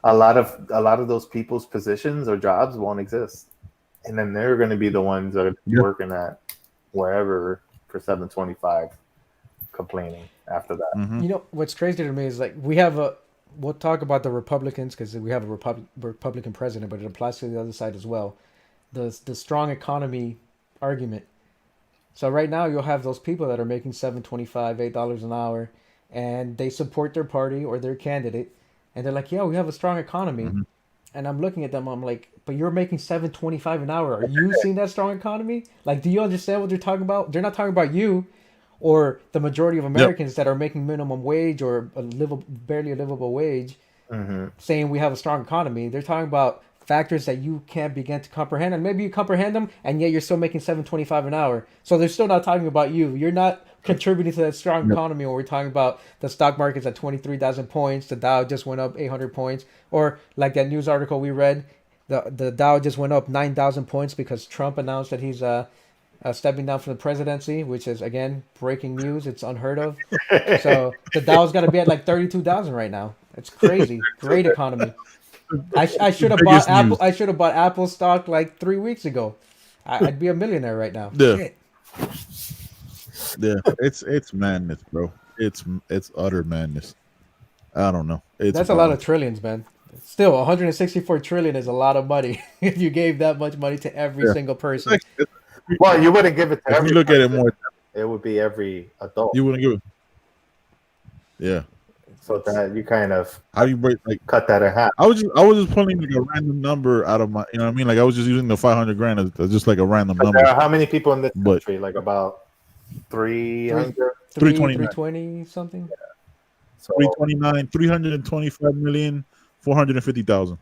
A lot of those people's positions or jobs won't exist, and then they're going to be the ones that are working at wherever for $7.25, complaining after that. Mm-hmm. You know what's crazy to me is like we'll talk about the Republicans because we have a Republican president, but it applies to the other side as well. The strong economy argument. So right now you'll have those people that are making $7.25, $8 an hour, and they support their party or their candidate. And they're like, yeah, we have a strong economy. Mm-hmm. And I'm looking at them, I'm like, but you're making $7.25 an hour. Are you seeing that strong economy? Like, do you understand what they're talking about? They're not talking about you or the majority of Americans that are making minimum wage or barely a livable wage, saying we have a strong economy. They're talking about factors that you can't begin to comprehend. And maybe you comprehend them, and yet you're still making $7.25 an hour. So they're still not talking about you. You're not contributing to that strong economy when we're talking about the stock market's at 23,000 points, the Dow just went up 800 points, or like that news article we read, the Dow just went up 9,000 points because Trump announced that he's stepping down from the presidency, which is again breaking news. It's unheard of. So the Dow's got to be at like 32,000 right now. It's crazy. Great economy. I should have bought Apple. I should have bought Apple stock like 3 weeks ago. I'd be a millionaire right now. Yeah. Shit. Yeah, it's madness, bro. It's utter madness. I don't know. That's a lot of trillions, man. Still, 164 trillion is a lot of money. If you gave that much money to every single person, well, you wouldn't give it to every. If you look at it more, it would be every adult. You wouldn't give it. Yeah. So that you kind of how do you break like cut that in half? I was just pulling like a random number out of my, you know what I mean? Like I was just using the 500 grand as just like a random number. There are how many people in this country? Like about 320 something. Yeah. So 329, 325,450,000.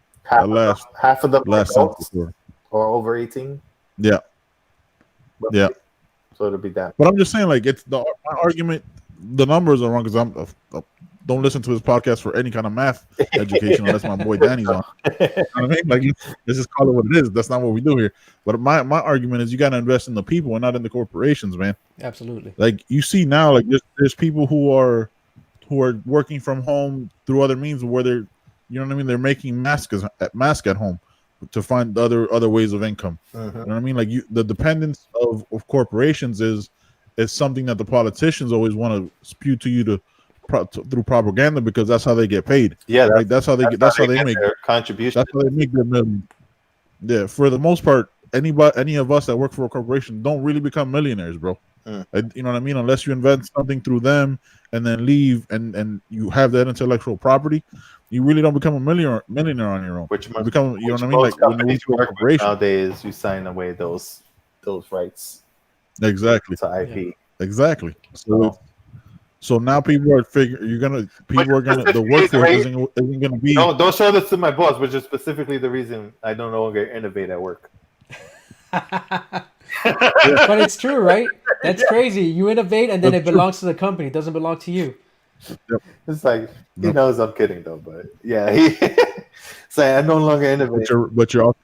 Half of them last adults or over 18. Yeah. Yeah. So it'll be that. But I'm just saying, like, it's my argument. The numbers are wrong because don't listen to his podcast for any kind of math education unless my boy Danny's on. You know what I mean? Like, let's just call it what it is. That's not what we do here. But my argument is you got to invest in the people and not in the corporations, man. Absolutely. Like you see now, like there's people who are working from home through other means where they're, you know what I mean? They're making masks at home to find other ways of income. You know what I mean? Like the dependence of corporations is something that the politicians always want to spew to you through propaganda because that's how they get paid. Yeah, that's how they make their contribution. That's how they make their million. Yeah, for the most part, any of us that work for a corporation don't really become millionaires, bro. You know what I mean? Unless you invent something through them and then leave and you have that intellectual property, you really don't become a millionaire on your own. Which you become, you know what I mean? Like when you work nowadays, you sign away those rights. Exactly. To IP. Yeah. Exactly. So now people are the workforce isn't gonna be. No, don't show this to my boss, which is specifically the reason I don't no longer innovate at work. But it's true, right? That's crazy. You innovate, and then it belongs to the company. It doesn't belong to you. Yep. It's like he knows I'm kidding though, but yeah, he say I no longer innovate. But you're also,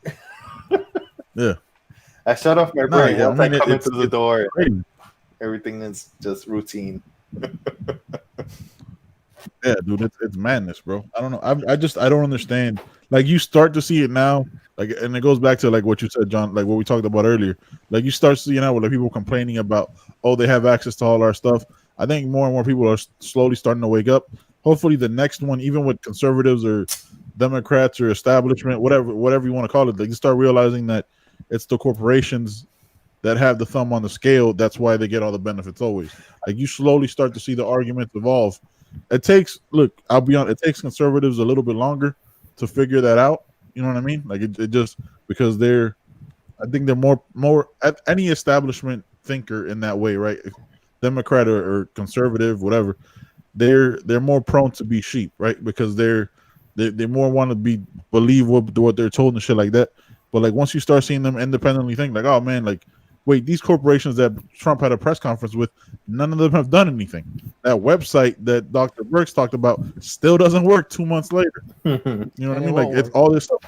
yeah. I shut off my Nah, brain yeah. I once mean, I come it's into the door. crazy. Everything is just routine. Yeah, dude, it's madness, bro. I don't know. I don't understand. Like you start to see it now, like, and it goes back to like what you said, John, like what we talked about earlier. Like you start seeing now with like people complaining about, oh, they have access to all our stuff. I think more and more people are slowly starting to wake up. Hopefully, the next one, even with conservatives or Democrats or establishment, whatever you want to call it, they start realizing that it's the corporations that have the thumb on the scale. That's why they get all the benefits always. Like you slowly start to see the arguments evolve. It takes, look, I'll be honest, it takes conservatives a little bit longer to figure that out. You know what I mean? Like it just because I think they're more at any establishment thinker in that way, right? Democrat or conservative, whatever. They're more prone to be sheep, right? Because they more want to believe what they're told and shit like that. But like once you start seeing them independently think like, oh man, like wait, these corporations that Trump had a press conference with, none of them have done anything. That website that Dr. Birx talked about still doesn't work 2 months later. You know what I mean? Like it's all this stuff.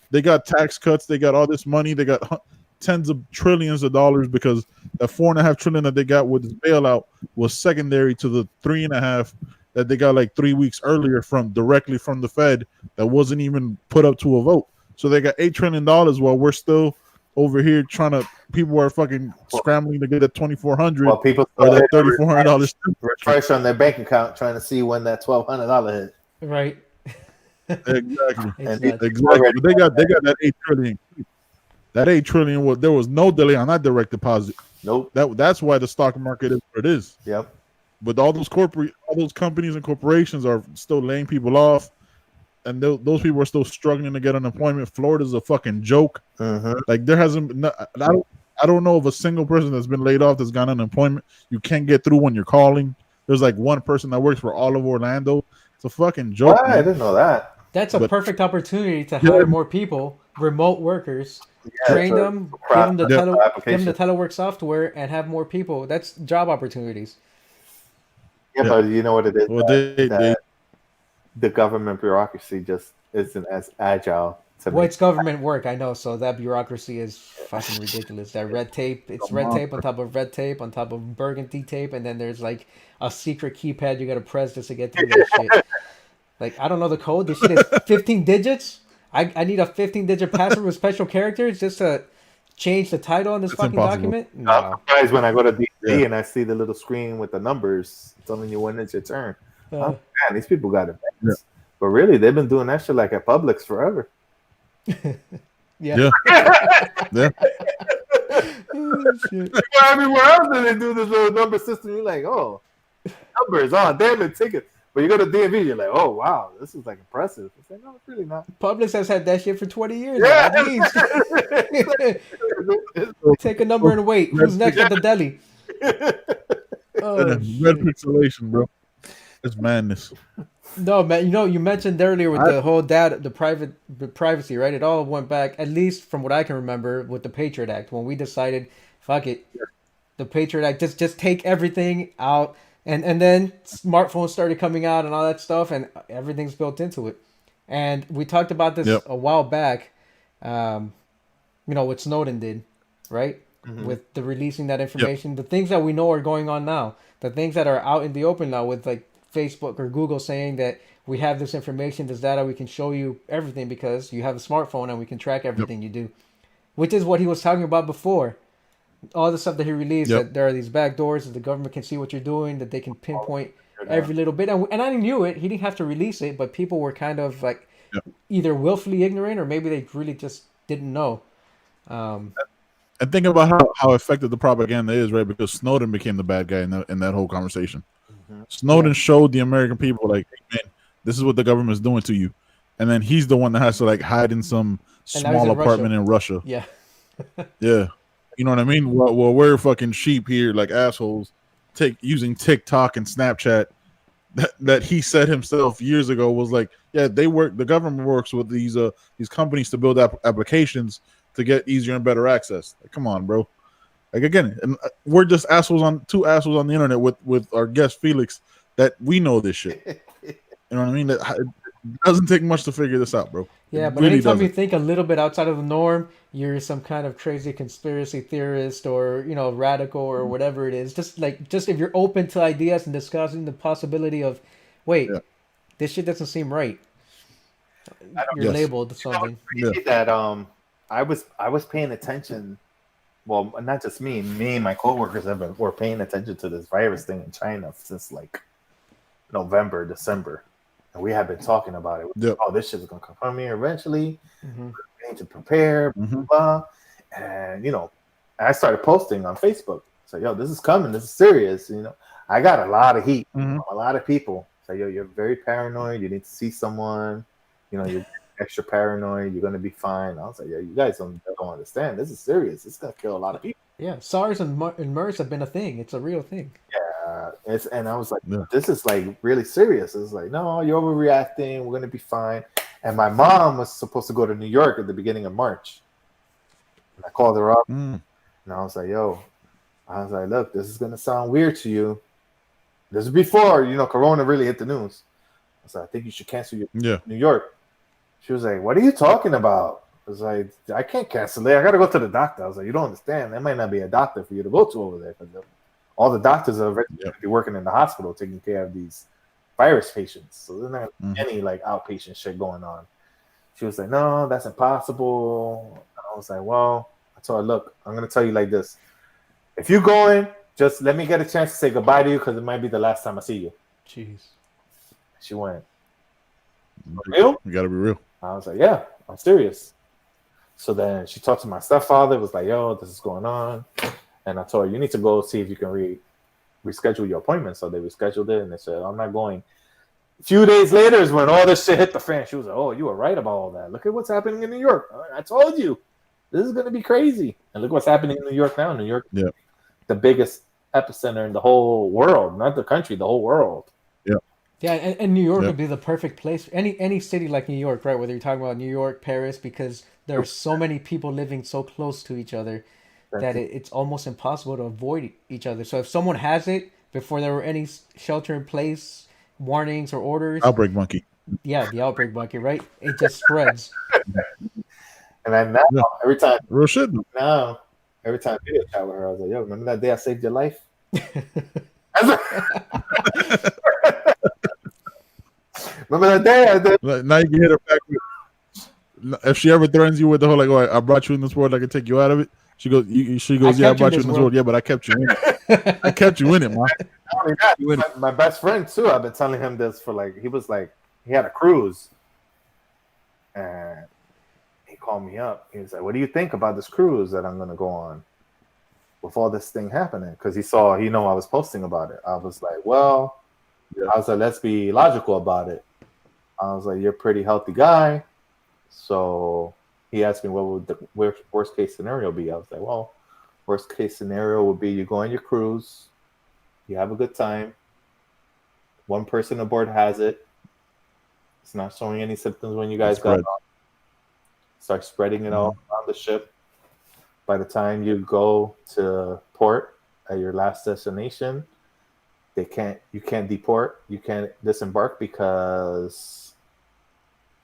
They got tax cuts. They got all this money. They got tens of trillions of dollars because that $4.5 trillion that they got with this bailout was secondary to the 3.5 that they got like 3 weeks earlier directly from the Fed that wasn't even put up to a vote. So they got $8 trillion while we're still over here people are fucking scrambling to get a $2,400 well, people or that $3,400 refresh on their bank account trying to see when that $1,200 hit. Right. Exactly. Exactly. But they got that $8 trillion. That $8 trillion there was no delay on that direct deposit. Nope. That's why the stock market is what it is. Yep. But all those companies and corporations are still laying people off, and those people are still struggling to get unemployment. Florida's a fucking joke. Like there hasn't. I don't know of a single person that's been laid off that's got unemployment. You can't get through when you're calling. There's like one person that works for all of Orlando. It's a fucking joke. I didn't know that. That's a perfect opportunity to hire more people, remote workers, train them, give them the telework software, and have more people. That's job opportunities. Yeah, but you know what it is? Well, the government bureaucracy just isn't as agile. It's government work, I know. So that bureaucracy is fucking ridiculous. That red tape, it's red tape on top of red tape on top of burgundy tape, and then there's like a secret keypad you gotta press just to get through that shit. Like I don't know the code. This shit is 15 digits. I need a 15-digit password with special characters just to change the title on this fucking document. No. I'm surprised when I go to D&D and I see the little screen with the numbers telling you when it's your turn. Man, these people got it. Yeah. But really, they've been doing that shit like at Publix forever. Yeah. Oh, shit. Everywhere else they do this little number system. You're like, oh, numbers, damn it, tickets. But you go to DMV, you're like, oh wow, this is like impressive. It's like, no, it's really not. Publix has had that shit for 20 years. Yeah. At least. Take a number and wait. Who's next at the deli? Red pixelation, bro. It's madness. No, man. You know, you mentioned earlier with the whole the privacy, right? It all went back, at least from what I can remember, with the Patriot Act when we decided, fuck it, the Patriot Act, just take everything out, and then smartphones started coming out and all that stuff, and everything's built into it. And we talked about this a while back. You know what Snowden did, right? Mm-hmm. With the releasing that information, the things that we know are going on now, the things that are out in the open now with like Facebook or Google saying that we have this information, this data, we can show you everything because you have a smartphone and we can track everything you do, which is what he was talking about before. All the stuff that he released, that there are these back doors that the government can see what you're doing, that they can pinpoint every little bit. And I knew it. He didn't have to release it, but people were kind of like either willfully ignorant or maybe they really just didn't know. And think about how effective the propaganda is, right? Because Snowden became the bad guy in that whole conversation. Mm-hmm. Snowden showed the American people, like, hey, man, this is what the government's doing to you. And then he's the one that has to, like, hide in some small apartment in Russia. Yeah. Yeah. You know what I mean? Well, we're fucking sheep here, like assholes, using TikTok and Snapchat that he said himself years ago was like, yeah, the government works with these companies to build applications to get easier and better access. Like, come on, bro. Like again, and we're just two assholes on the internet with our guest Felix that we know this shit. You know what I mean? That it doesn't take much to figure this out, bro. It Yeah, but really anytime you doesn't. think a little bit outside of the norm, you're some kind of crazy conspiracy theorist or, radical or whatever it is. Just if you're open to ideas and discussing the possibility of, wait, Yeah. this shit doesn't seem right. You're Yes. labeled something. Yeah. That I was paying attention. Well, not just me and my coworkers were paying attention to this virus thing in China since like November, December, and we have been talking about it. Yep. Oh, this shit is gonna come from here eventually. Mm-hmm. We need to prepare, Mm-hmm. blah. And I started posting on Facebook. So, yo, this is coming. This is serious. I got a lot of heat Mm-hmm. from a lot of people. So, yo, you're very paranoid. You need to see someone. You're extra paranoid. You're gonna be fine. I was like, yeah, you guys don't understand. This is serious. It's gonna kill a lot of people. Yeah, SARS and MERS have been a thing. It's a real thing. And I was like, Yeah. this is like really serious. It's like, no, you're overreacting. We're gonna be fine. And my mom was supposed to go to New York at the beginning of March. And I called her up, and I was like, look, this is gonna sound weird to you. This is before Corona really hit the news. I said, I think you should cancel your New York. She was like, what are you talking about? I was like, I can't cancel it. I got to go to the doctor. I was like, you don't understand. There might not be a doctor for you to go to over there because all the doctors are going to be working in the hospital taking care of these virus patients. So there's not any like outpatient shit going on. She was like, no, that's impossible. I was like, well, I told her, look, I'm going to tell you like this. If you're going, just let me get a chance to say goodbye to you because it might be the last time I see you. Jeez. She went, for real? You got to be real. I was like, yeah, I'm serious. So then she talked to my stepfather, was like, yo, this is going on. And I told her, you need to go see if you can reschedule your appointment. So they rescheduled it, and they said, I'm not going. A few days later is when all this shit hit the fan. She was like, oh, you were right about all that. Look at what's happening in New York. I told you. This is going to be crazy. And look what's happening in New York now. New York, the biggest epicenter in the whole world. Not the country, the whole world. Yeah, and New York would be the perfect place. Any city like New York, right? Whether you're talking about New York, Paris, because there are so many people living so close to each other that it's almost impossible to avoid each other. So if someone has it before there were any shelter-in-place warnings or orders, outbreak monkey. Yeah, the outbreak monkey, right? It just spreads. And then now, every time, real shit. Now, every time I video chat with her, I was like, yo, remember that day I saved your life? Remember that day? Now you can hit her back with, if she ever threatens you with the whole like, "Oh, I brought you in this world, I can take you out of it." She goes, "Yeah, I brought you in this world. Yeah, but I kept you in it. I kept you in it, man." Not only that, my best friend too. I've been telling him this for like he had a cruise, and he called me up. He was like, "What do you think about this cruise that I'm gonna go on with all this thing happening?" Because he I was posting about it. I was like, "Well." I was like, let's be logical about it. I was like, you're a pretty healthy guy. So he asked me, what would the worst case scenario be? I was like, well, worst case scenario would be you go on your cruise, you have a good time. One person aboard has it. It's not showing any symptoms when you guys got on. Start spreading it all around the ship. By the time you go to port at your last destination, you can't deport, you can't disembark because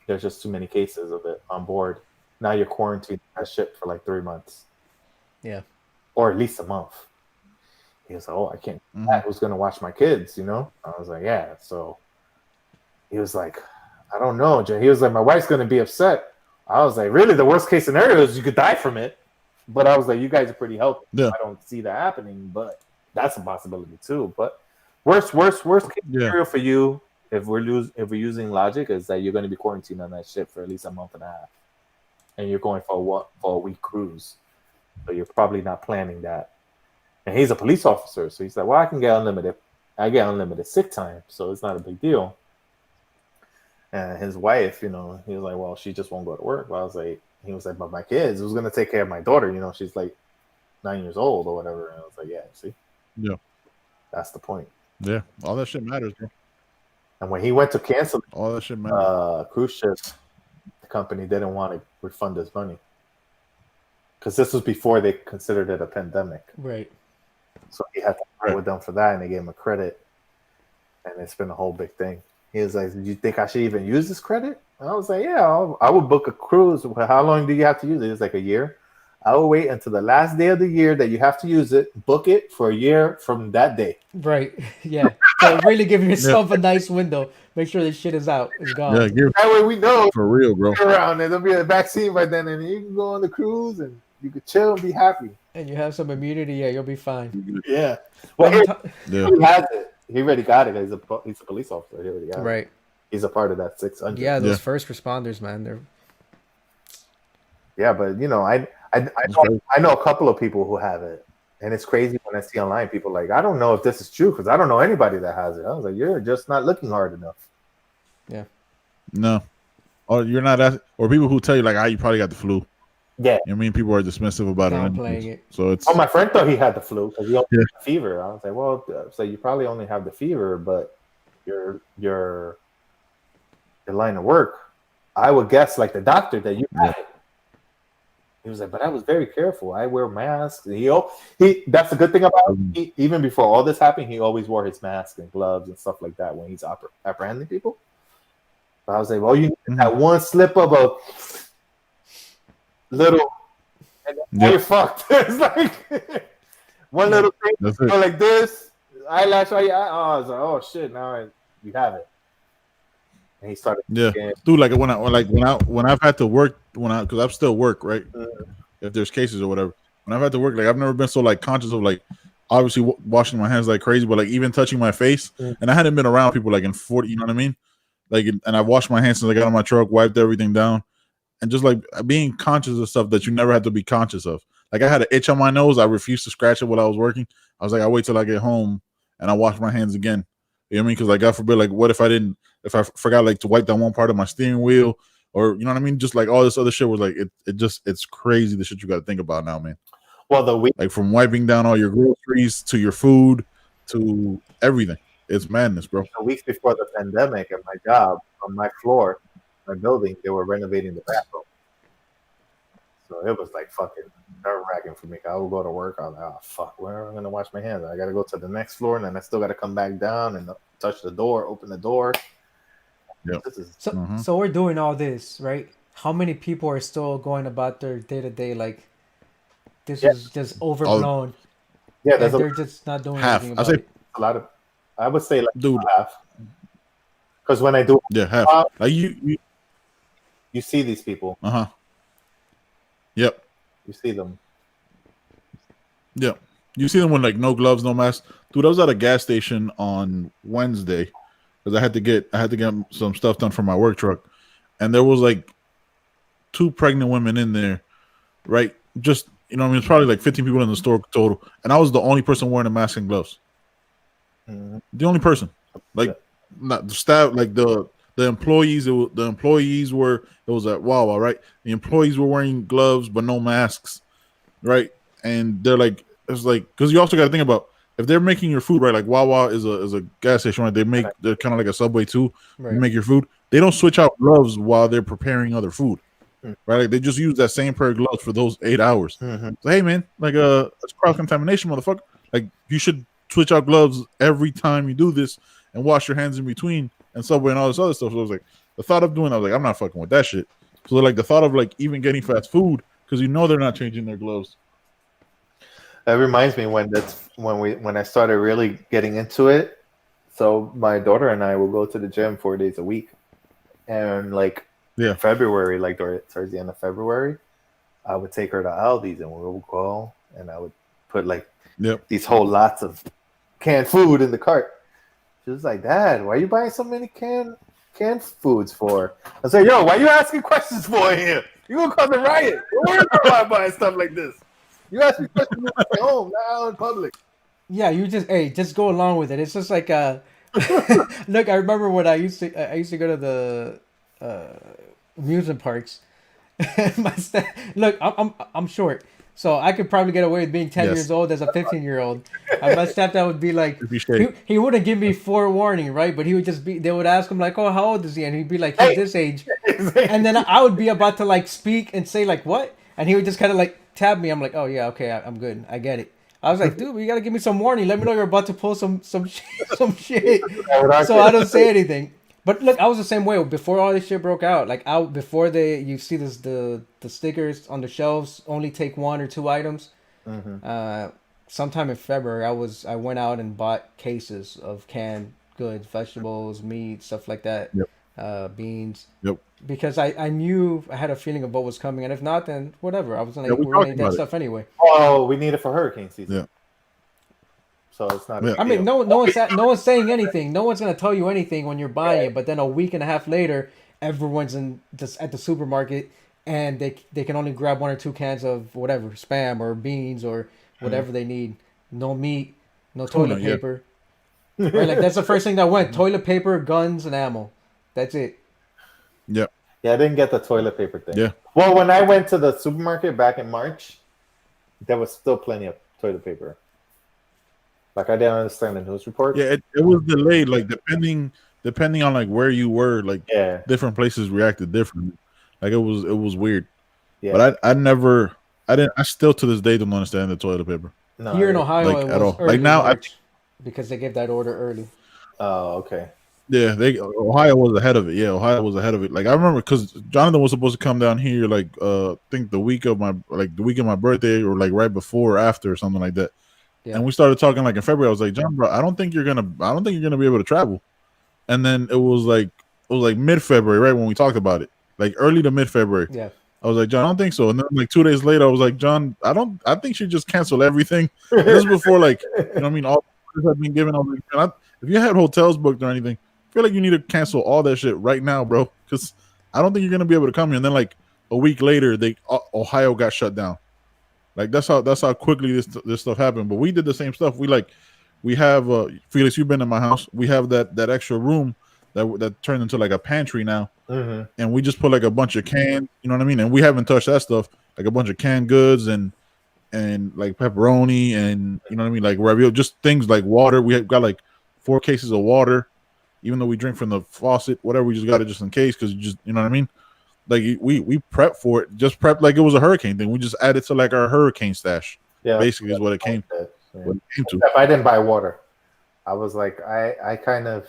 there's just too many cases of it on board. Now you're quarantined on that ship for like 3 months. Yeah. Or at least a month. He was like, oh, I can't. Who's going to watch my kids, I was like, yeah. So he was like, I don't know, Jay. He was like, my wife's going to be upset. I was like, really? The worst case scenario is you could die from it. But I was like, you guys are pretty healthy. Yeah. I don't see that happening, but that's a possibility too. But worst case scenario for you, if we're using logic, is that you're going to be quarantined on that ship for at least a month and a half, and you're going for a week cruise, so you're probably not planning that. And he's a police officer, so he's like, well, I get unlimited sick time, so it's not a big deal. And his wife, he was like, well, she just won't go to work. But he was like, but my kids, who's going to take care of my daughter? She's like 9 years old or whatever. And I was like, yeah, see, that's the point. Yeah, all that shit matters, bro. And when he went to cancel, all that shit matters. Cruise ship, the company didn't want to refund his money because this was before they considered it a pandemic. Right. So he had to fight with them for that, and they gave him a credit, and it's been a whole big thing. He was like, "Do you think I should even use this credit?" And I was like, "Yeah, I would book a cruise. How long do you have to use it?" It's like a year. I will wait until the last day of the year that you have to use it. Book it for a year from that day. Right. Yeah. So really give yourself a nice window. Make sure this shit is out. It's gone. Yeah, give That way we know for real, bro. around and there'll be a vaccine by then, and you can go on the cruise and you can chill and be happy. And you have some immunity. Yeah, you'll be fine. Yeah. Well, Yeah. he has it. He already got it. He's a police officer. He already got it. Right. He's a part of that 600. Yeah, those first responders, man. They're Yeah, but you know, I know a couple of people who have it, and it's crazy when I see online people like, I don't know if this is true because I don't know anybody that has it. I was like, you're just not looking hard enough. Yeah. No. Or you're not or people who tell you like, you probably got the flu. Yeah. I mean, people are dismissive about it. So it's. Oh, my friend thought he had the flu because he only had a fever. I was like, well, so you probably only have the fever, but your line of work, I would guess like the doctor that you had it. He was like, but I was very careful. I wear masks. He that's the good thing about him. Even before all this happened, he always wore his mask and gloves and stuff like that when he's apprehending people. But I was like, well, you need that one slip of a little, and you're fucked. It's like one little thing like this, eyelash on your eye. Oh, I was like, oh shit, now you have it. And he started. Dude, like when I've had to work because I've still work, right? If there's cases or whatever, when I've had to work, like I've never been so like conscious of like obviously washing my hands like crazy, but like even touching my face, and I hadn't been around people like in 40, you know what I mean? Like, and I washed my hands since I got on my truck, wiped everything down, and just like being conscious of stuff that you never have to be conscious of. Like I had an itch on my nose, I refused to scratch it while I was working. I was like, I wait till I get home and I wash my hands again. You know what I mean? Because like God forbid, like what if I forgot like to wipe down one part of my steering wheel, or you know what I mean? Just like all this other shit was like it's crazy the shit you got to think about now, man. Well, the week like from wiping down all your groceries to your food to everything. It's madness, bro. The weeks before the pandemic, at my job, on my floor, my building, they were renovating the bathroom. So it was like fucking nerve-wracking for me. I would go to work. I was like, oh, fuck, where am I going to wash my hands? I got to go to the next floor, and then I still got to come back down and touch the door, open the door. Yep. So we're doing all this, right? How many people are still going about their day-to-day like this is just overblown? They're just not doing anything about it. A lot of, I would say like half. Because when I do half. Like you see these people. Yep. You see them. Yep. You see them with like no gloves, no mask. Dude, I was at a gas station on Wednesday because I had to get some stuff done for my work truck, and there was like 2 pregnant women in there, right? Just you know, what I mean, it's probably like 15 people in the store total, and I was the only person wearing a mask and gloves. The only person, like not the staff, like the employees. The employees were it was at Wawa, right? The employees were wearing gloves but no masks, right? And they're like, it's like because you also got to think about if they're making your food, right? Like Wawa is a gas station, right? They're kind of like a Subway too. Right. You make your food. They don't switch out gloves while they're preparing other food, right? Like they just use that same pair of gloves for those 8 hours. So, hey man, like it's cross contamination, motherfucker. Like you should switch out gloves every time you do this and wash your hands in between and Subway and all this other stuff. So I was like, the thought of doing, I was like, I'm not fucking with that shit. So like the thought of like even getting fast food because you know they're not changing their gloves. That reminds me when I started really getting into it. So my daughter and I will go to the gym 4 days a week, and like February, like towards the end of February, I would take her to Aldi's and we would go and I would put like these whole lots of canned food in the cart. She was like, Dad, why are you buying so many canned foods for? I said, yo, why are you asking questions for here? You gonna cause a riot. Where am I buying stuff like this? You ask me questions at home, not out in public. Yeah, you just go along with it. It's just like look, I remember when I used to go to the amusement parks. Look, I'm short. So I could probably get away with being 10 years old as a 15-year-old. My stepdad would be like, he wouldn't give me forewarning, right? But he would they would ask him like, oh, how old is he? And he'd be like, he's this age. And then I would be about to like speak and say like, what? And he would just kind of like tabbed me, I'm like, oh yeah, okay, I'm good. I get it. I was like, dude, you gotta give me some warning. Let me know you're about to pull some some shit, so I don't say anything. But look, I was the same way before all this shit broke out. Like out before you see this the stickers on the shelves only take 1 or 2 items. Mm-hmm. Sometime in February, I went out and bought cases of canned goods, vegetables, meat, stuff like that, Yep. beans, Yep. because I knew I had a feeling of what was coming, and if not, then whatever. I was Yeah, we we're gonna talked eat that about it. stuff anyway. Oh, we need it for hurricane season. Yeah. So it's not a Yeah. big I mean, deal. no one's saying anything. No one's gonna tell you anything when you're buying it. But then a week and a half later, everyone's at the supermarket, and they can only grab 1 or 2 cans of whatever spam or beans or whatever they need. No meat, no toilet Yeah. paper. Right, like that's the first thing that went: toilet paper, guns, and ammo. That's it. Yeah. Yeah, I didn't get the toilet paper thing. Yeah. Well, when I went to the supermarket back in March, there was still plenty of toilet paper. Like I didn't understand the news report. Yeah, it was delayed, like depending on like where you were, like Yeah. different places reacted differently. Like it was weird. Yeah. But I still to this day don't understand the toilet paper. No, Here in Ohio, like, it at was all. early Like, now, March because they gave that order early. Oh, okay. Yeah, Ohio was ahead of it. Yeah, Ohio was ahead of it. Like I remember because Jonathan was supposed to come down here like I think the week of my birthday or like right before or after or something like that. Yeah. And we started talking like in February. I was like, John, bro, I don't think you're gonna be able to travel. And then it was like mid February, right when we talked about it, like early to mid February. Yeah. I was like, John, I don't think so. And then like 2 days later, I was like, John, I think you just cancel everything. And this is before like you know what I mean all this had been given. I was like, man, if you had hotels booked or anything, I feel like you need to cancel all that shit right now, bro, because I don't think you're gonna be able to come here. And then like a week later, Ohio got shut down. Like that's how quickly this stuff happened. But we did the same stuff. We have Felix, you've been in my house. We have that extra room that turned into like a pantry now, and we just put like a bunch of canned, you know what I mean? And we haven't touched that stuff, like a bunch of canned goods and like pepperoni and you know what I mean, like ravioli, just things like water. We have got like 4 cases of water, even though we drink from the faucet, whatever. We just got it just in case because you know what I mean. Like we prep for it, just prep like it was a hurricane thing. We just added to like our hurricane stash. Yeah, basically is what it came. What it came to. I didn't buy water. I was like, I kind of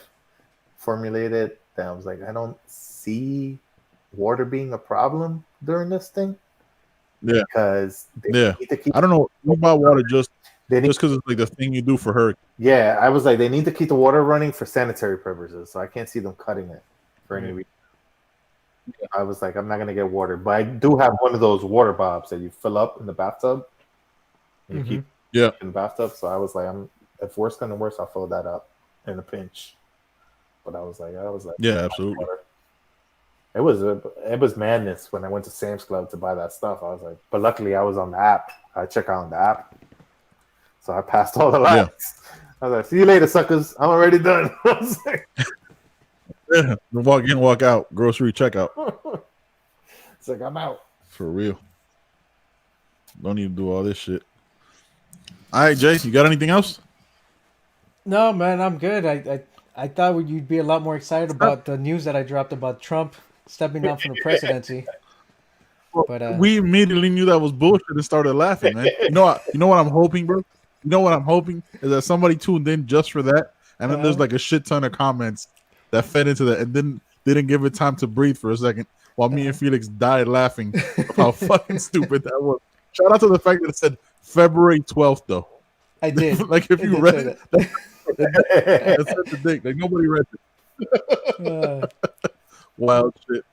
formulated that. I was like, I don't see water being a problem during this thing. Yeah, because I don't know. We buy water just because it's like the thing you do for hurricane. Yeah, I was like, they need to keep the water running for sanitary purposes, so I can't see them cutting it for any reason. I was like, I'm not gonna get water, but I do have one of those water bobs that you fill up in the bathtub. And you keep in the bathtub. So I was like, if worse comes to worse, I'll fill that up in a pinch. But I was like, yeah, absolutely. Water. It was madness when I went to Sam's Club to buy that stuff. I was like, but luckily I was on the app. I check out on the app, so I passed all the lights. Yeah. I was like, see you later, suckers. I'm already done. I was like, yeah, walk in, walk out, grocery checkout. It's like I'm out for real. Don't even do all this shit. All right, Jace, you got anything else? No, man, I'm good. I thought you'd be a lot more excited about the news that I dropped about Trump stepping down from the presidency. But we immediately knew that was bullshit and started laughing, man. You know what I'm hoping, bro? You know what I'm hoping is that somebody tuned in just for that, and then there's like a shit ton of comments that fed into that, and then didn't give it time to breathe for a second, while me and Felix died laughing of how fucking stupid that was. Shout out to the fact that it said February 12th, though. I did. Like if you read it, it said the date. Like nobody read it. Wild shit.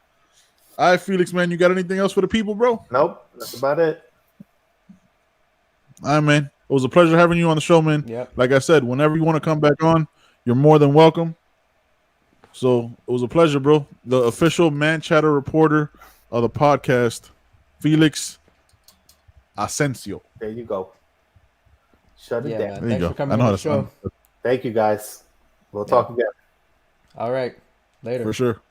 All right, Felix, man, you got anything else for the people, bro? Nope, that's about it. All right, man. It was a pleasure having you on the show, man. Yep. Like I said, whenever you want to come back on, you're more than welcome. So it was a pleasure, bro. The official Man Chatter reporter of the podcast, Felix Asencio. There you go. Shut it down. Man. Thanks for coming on the show. Thank you, guys. We'll talk again. All right. Later. For sure.